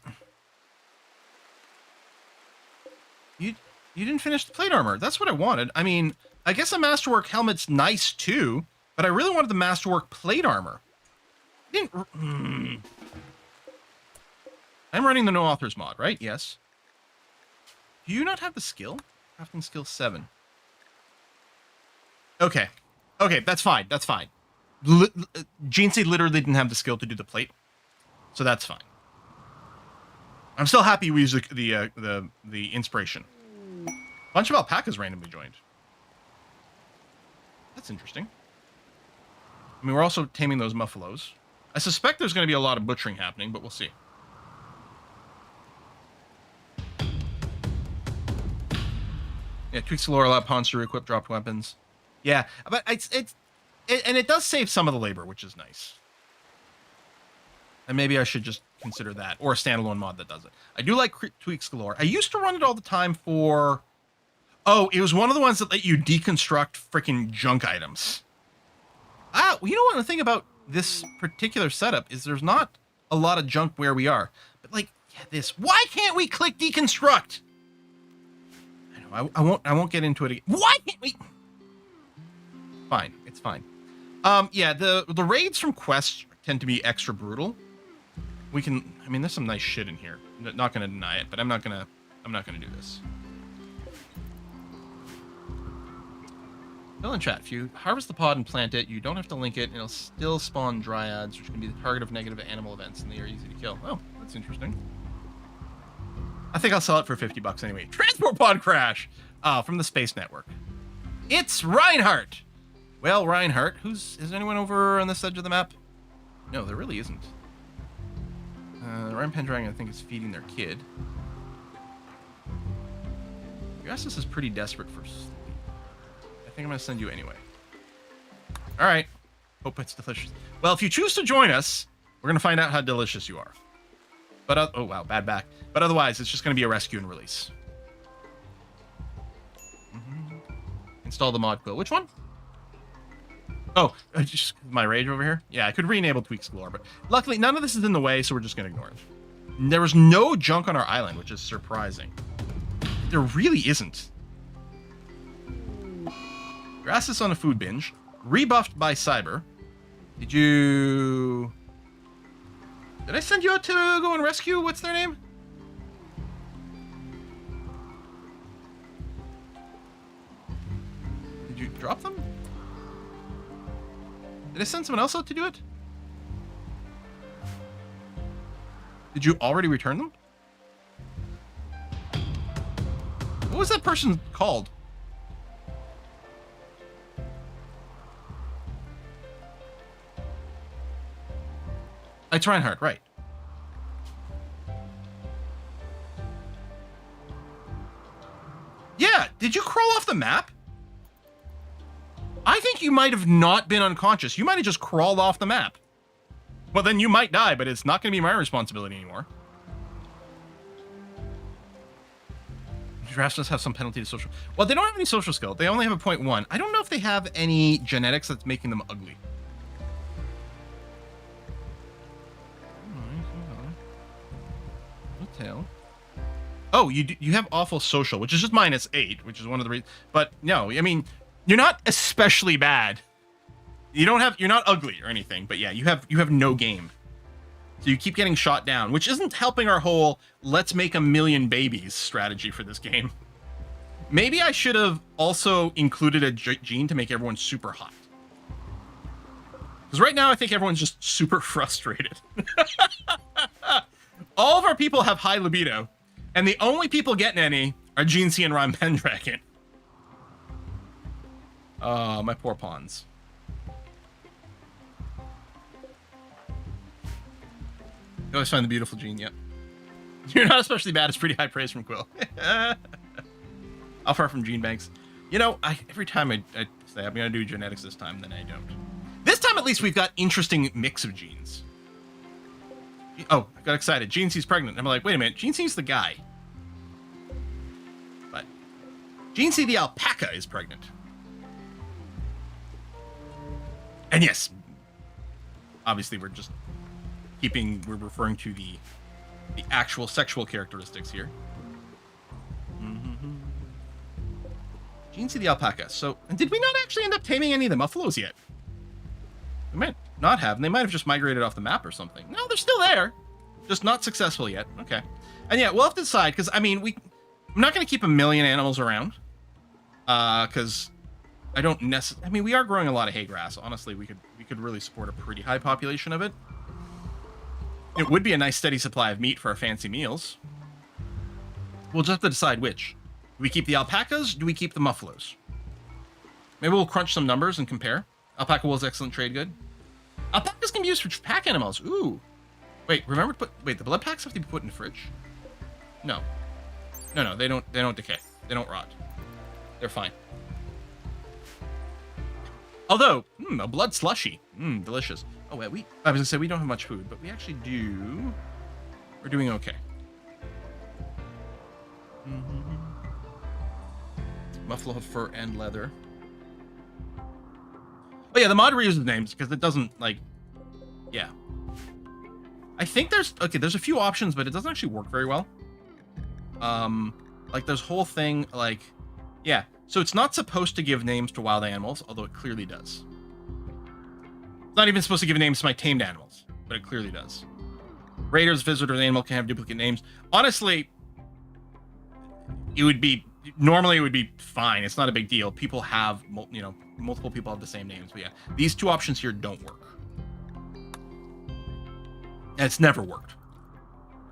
You didn't finish the plate armor. That's what I wanted. I mean, I guess a Masterwork helmet's nice too, but I really wanted the Masterwork plate armor. I'm running the no authors mod, right? Yes. Do you not have the skill? Crafting skill 7. Okay. Okay, that's fine. That's fine. GNC literally didn't have the skill to do the plate, so that's fine. I'm still happy we used the inspiration. A bunch of alpacas randomly joined. That's interesting. I mean, we're also taming those muffalos. I suspect there's going to be a lot of butchering happening, but we'll see. Yeah, tweaks the lore, allow pawns to re-equip dropped weapons. Yeah, but and it does save some of the labor, which is nice. And maybe I should just consider that, or a standalone mod that does it. I do like tweaks galore. I used to run it all the time for... Oh, it was one of the ones that let you deconstruct freaking junk items. Ah, you know what? The thing about this particular setup is there's not a lot of junk where we are. But like, yeah, this. Why can't we click deconstruct? I know. I won't get into it again. Why can't we? Fine. It's fine. Yeah, the raids from quests tend to be extra brutal. We can. I mean, there's some nice shit in here. I'm not gonna deny it, but I'm not gonna do this. Fill in chat. If you harvest the pod and plant it, you don't have to link it, and it'll still spawn dryads, which can be the target of negative animal events, and they are easy to kill. Oh, that's interesting. I think I'll sell it for $50 anyway. Transport pod crash! From the Space Network. It's Reinhardt! Well, Reinhardt, is anyone over on this edge of the map? No, there really isn't. The Ryan Pendragon, I think, is feeding their kid. Augustus is pretty desperate for sleep. I think I'm going to send you anyway. All right. Hope it's delicious. Well, if you choose to join us, we're going to find out how delicious you are. But, oh, wow, bad back. But otherwise, it's just going to be a rescue and release. Install the mod quill. Which one? Oh, just my rage over here? Yeah, I could re-enable Tweaks Galore, but luckily none of this is in the way, so we're just going to ignore it. There was no junk on our island, which is surprising. There really isn't. Grass is on a food binge. Rebuffed by Cyber. Did I send you out to go and rescue? What's their name? Did you drop them? Did I send someone else out to do it? Did you already return them? What was that person called? It's Reinhardt, right. Yeah, did you crawl off the map? I think you might have not been unconscious. You might have just crawled off the map. Well, then you might die, but it's not going to be my responsibility anymore. Drafts have some penalty to social... Well, they don't have any social skill. They only have a 0.1. I don't know if they have any genetics that's making them ugly. Tail. Oh, you have awful social, which is just -8, which is one of the reasons. But no, I mean, you're not especially bad. You're not ugly or anything, but yeah, you have no game. So you keep getting shot down, which isn't helping our whole let's make a million babies strategy for this game. Maybe I should have also included a gene to make everyone super hot. Because right now I think everyone's just super frustrated. All of our people have high libido, and the only people getting any are Gene C and Rhyme Pendragon. Oh, my poor pawns. You always find the beautiful Gene, yep. You're not especially bad, it's pretty high praise from Quill. How far from Gene Banks? You know, every time I say I'm going to do genetics this time, then I don't. This time, at least, we've got interesting mix of genes. Oh, I got excited. Gene C's pregnant. I'm like, wait a minute. Gene C's the guy. But Gene C the alpaca is pregnant. And yes, obviously we're referring to the actual sexual characteristics here. Gene C the alpaca. So, did we not actually end up taming any of the muffaloes yet? We might not have, and they might have just migrated off the map or something. No, they're still there. Just not successful yet. Okay. And yeah, we'll have to decide, because, I mean, I'm not going to keep 1 million animals around. Because I don't necessarily... I mean, we are growing a lot of hay grass. Honestly, we could really support a pretty high population of it. It would be a nice steady supply of meat for our fancy meals. We'll just have to decide which. Do we keep the alpacas? Do we keep the muffalos? Maybe we'll crunch some numbers and compare. Alpaca wool is excellent trade good. Alpacas can be used for pack animals. Ooh. Wait, remember to put... Wait, the blood packs have to be put in the fridge? No. No, they don't decay. They don't rot. They're fine. Although, a blood slushy. Delicious. Oh, wait, I was gonna say we don't have much food, but we actually do. We're doing okay. Muffalo fur and leather. Oh yeah, the mod reuses names because it doesn't like. Yeah. I think there's a few options, but it doesn't actually work very well. Like there's whole thing like, yeah. So it's not supposed to give names to wild animals, although it clearly does. It's not even supposed to give names to my tamed animals, but it clearly does. Raiders, visitors, animal can have duplicate names. Honestly, it would be fine. It's not a big deal. People have, multiple people have the same names. But yeah, these two options here don't work. And it's never worked.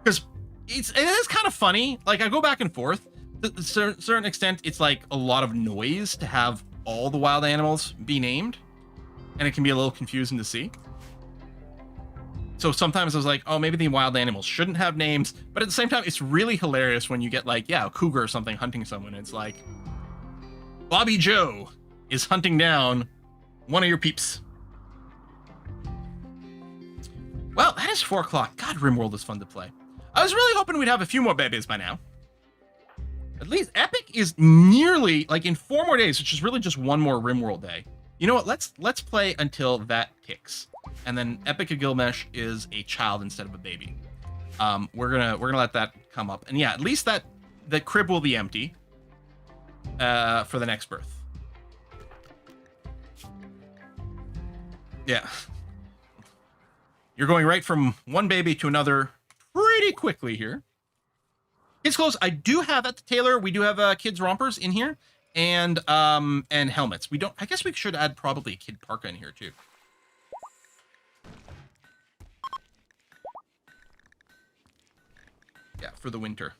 Because it is kind of funny. Like, I go back and forth. To a certain extent, it's like a lot of noise to have all the wild animals be named. And it can be a little confusing to see. So sometimes I was like, oh, maybe the wild animals shouldn't have names. But at the same time, it's really hilarious when you get like, yeah, a cougar or something hunting someone. It's like, Bobby Joe is hunting down one of your peeps. Well, that is 4 o'clock. God, RimWorld is fun to play. I was really hoping we'd have a few more babies by now. At least Epic is nearly, like in 4 more days, which is really just one more RimWorld day. You know what? Let's play until that ticks. And then Epic of Gilgamesh is a child instead of a baby. We're gonna let that come up. And yeah, at least the crib will be empty for the next birth. Yeah. You're going right from one baby to another pretty quickly here. Kids clothes, I do have at the tailor. We do have kids rompers in here and helmets. We don't. I guess we should add probably a kid parka in here too. Yeah, for the winter.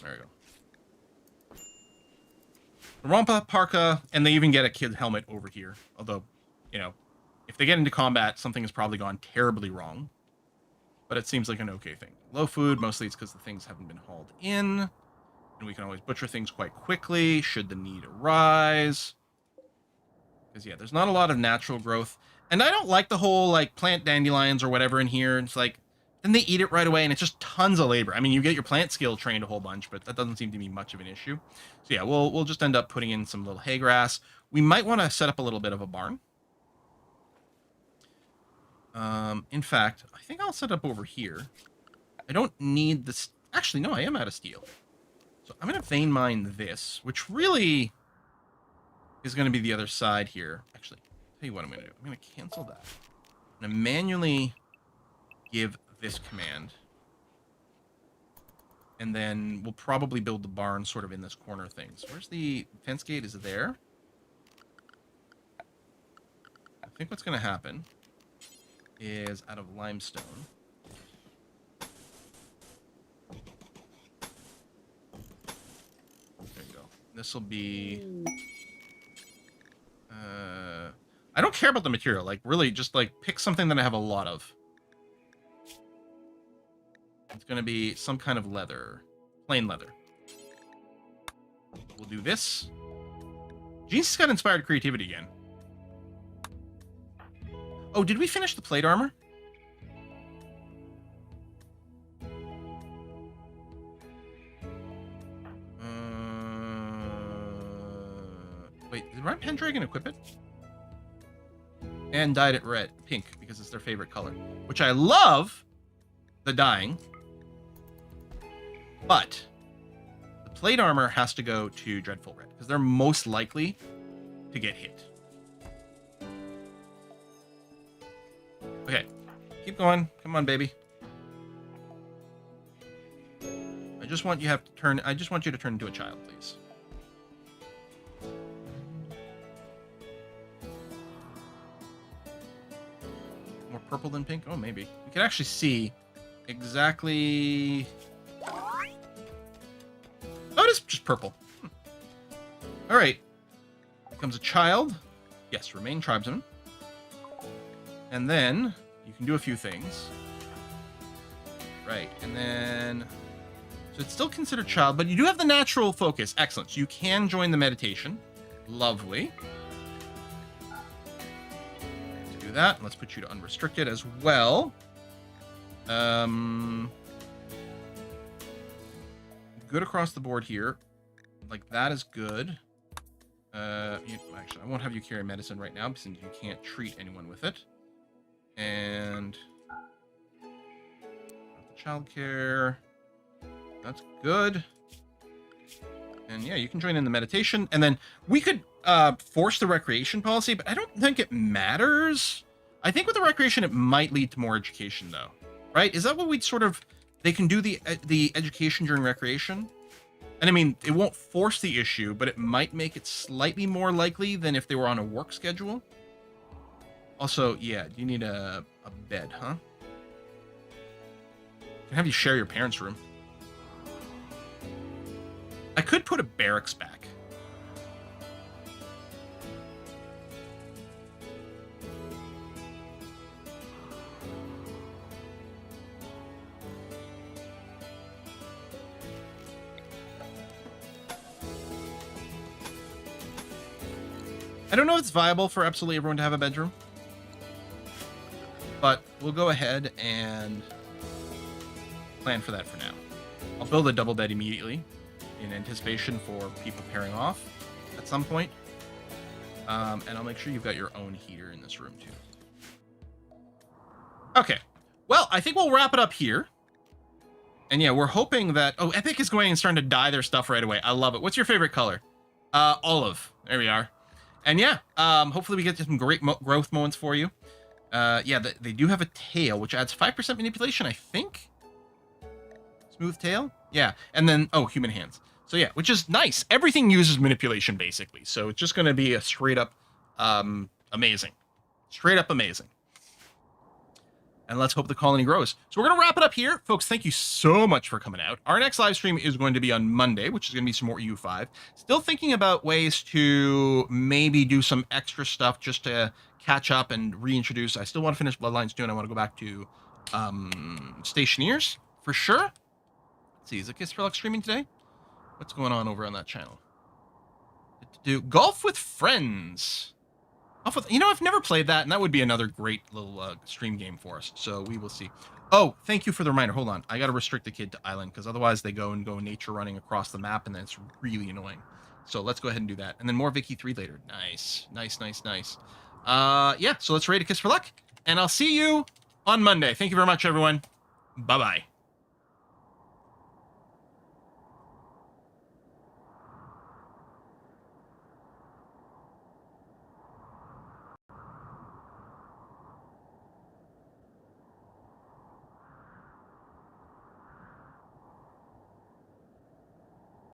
There we go. Rompa, parka, and they even get a kid helmet over here. Although, if they get into combat, something has probably gone terribly wrong. But it seems like an okay thing. Low food, mostly it's because the things haven't been hauled in. And we can always butcher things quite quickly, should the need arise. Because, yeah, there's not a lot of natural growth. And I don't like the whole, like, plant dandelions or whatever in here. It's like, then they eat it right away, and it's just tons of labor. I mean, you get your plant skill trained a whole bunch, but that doesn't seem to be much of an issue. So, yeah, we'll just end up putting in some little hay grass. We might want to set up a little bit of a barn. In fact, I think I'll set up over here. I don't need this. Actually, no, I am out of steel. So I'm going to vein mine this, which really is going to be the other side here. Actually, tell you what I'm going to do. I'm going to cancel that. I'm going to manually give this command. And then we'll probably build the barn sort of in this corner thing. So where's the fence gate? Is it there? I think what's going to happen is out of limestone. There you go. This will be... I don't care about the material. Like, really, just, like, pick something that I have a lot of. going to be some kind of leather. Plain leather. We'll do this. Jesus got inspired creativity again. Oh, did we finish the plate armor? Wait, did Ryan Pendragon equip it? And dyed it red, pink, because it's their favorite color. Which I love, the dyeing. But the plate armor has to go to Dreadful Red, because they're most likely to get hit. Okay, keep going. Come on, baby. I just want you to turn into a child, please. More purple than pink? Oh, maybe. We can actually see exactly... Oh, it is just purple. All right. Becomes a child. Yes, remain tribesman. And then you can do a few things. Right, and then... So it's still considered child, but you do have the natural focus. Excellent. So you can join the meditation. Lovely. Let's do that. Let's put you to unrestricted as well. Good across the board here. Like, that is good. Actually, I won't have you carry medicine right now since you can't treat anyone with it. And... childcare... That's good. And yeah, you can join in the meditation. And then we could force the recreation policy, but I don't think it matters. I think with the recreation, it might lead to more education, though. Right? Is that what we'd sort of... They can do the education during recreation? And I mean, it won't force the issue, but it might make it slightly more likely than if they were on a work schedule. Also, yeah, you need a bed, huh? I can have you share your parents' room. I could put a barracks back. I don't know if it's viable for absolutely everyone to have a bedroom, but we'll go ahead and plan for that for now. I'll build a double bed immediately, in anticipation for people pairing off at some point. And I'll make sure you've got your own heater in this room too. Okay. Well, I think we'll wrap it up here. And yeah, we're hoping that... Oh, Epic is going and starting to dye their stuff right away. I love it. What's your favorite color? Olive. There we are. And yeah, hopefully we get some great growth moments for you. Yeah, they do have a tail, which adds 5% manipulation, I think? Smooth tail? Yeah. And then, oh, human hands. So yeah, which is nice. Everything uses manipulation, basically. So it's just going to be a straight up amazing. Straight up amazing. And let's hope the colony grows. So we're going to wrap it up here. Folks, thank you so much for coming out. Our next live stream is going to be on Monday, which is going to be some more EU5. Still thinking about ways to maybe do some extra stuff just to catch up and reintroduce. I still want to finish Bloodlines 2, and I want to go back to Stationeers, for sure. Let's see, is it Kiss for Luck streaming today? What's going on over on that channel? Do Golf with Friends. You know, I've never played that, and that would be another great little stream game for us. So we will see. Oh, thank you for the reminder. Hold on. I got to restrict the kid to island, because otherwise they go nature running across the map, and then it's really annoying. So let's go ahead and do that. And then more Vicky 3 later. Nice. Nice, nice, nice. Yeah, so let's raid a Kiss for Luck, and I'll see you on Monday. Thank you very much, everyone. Bye-bye.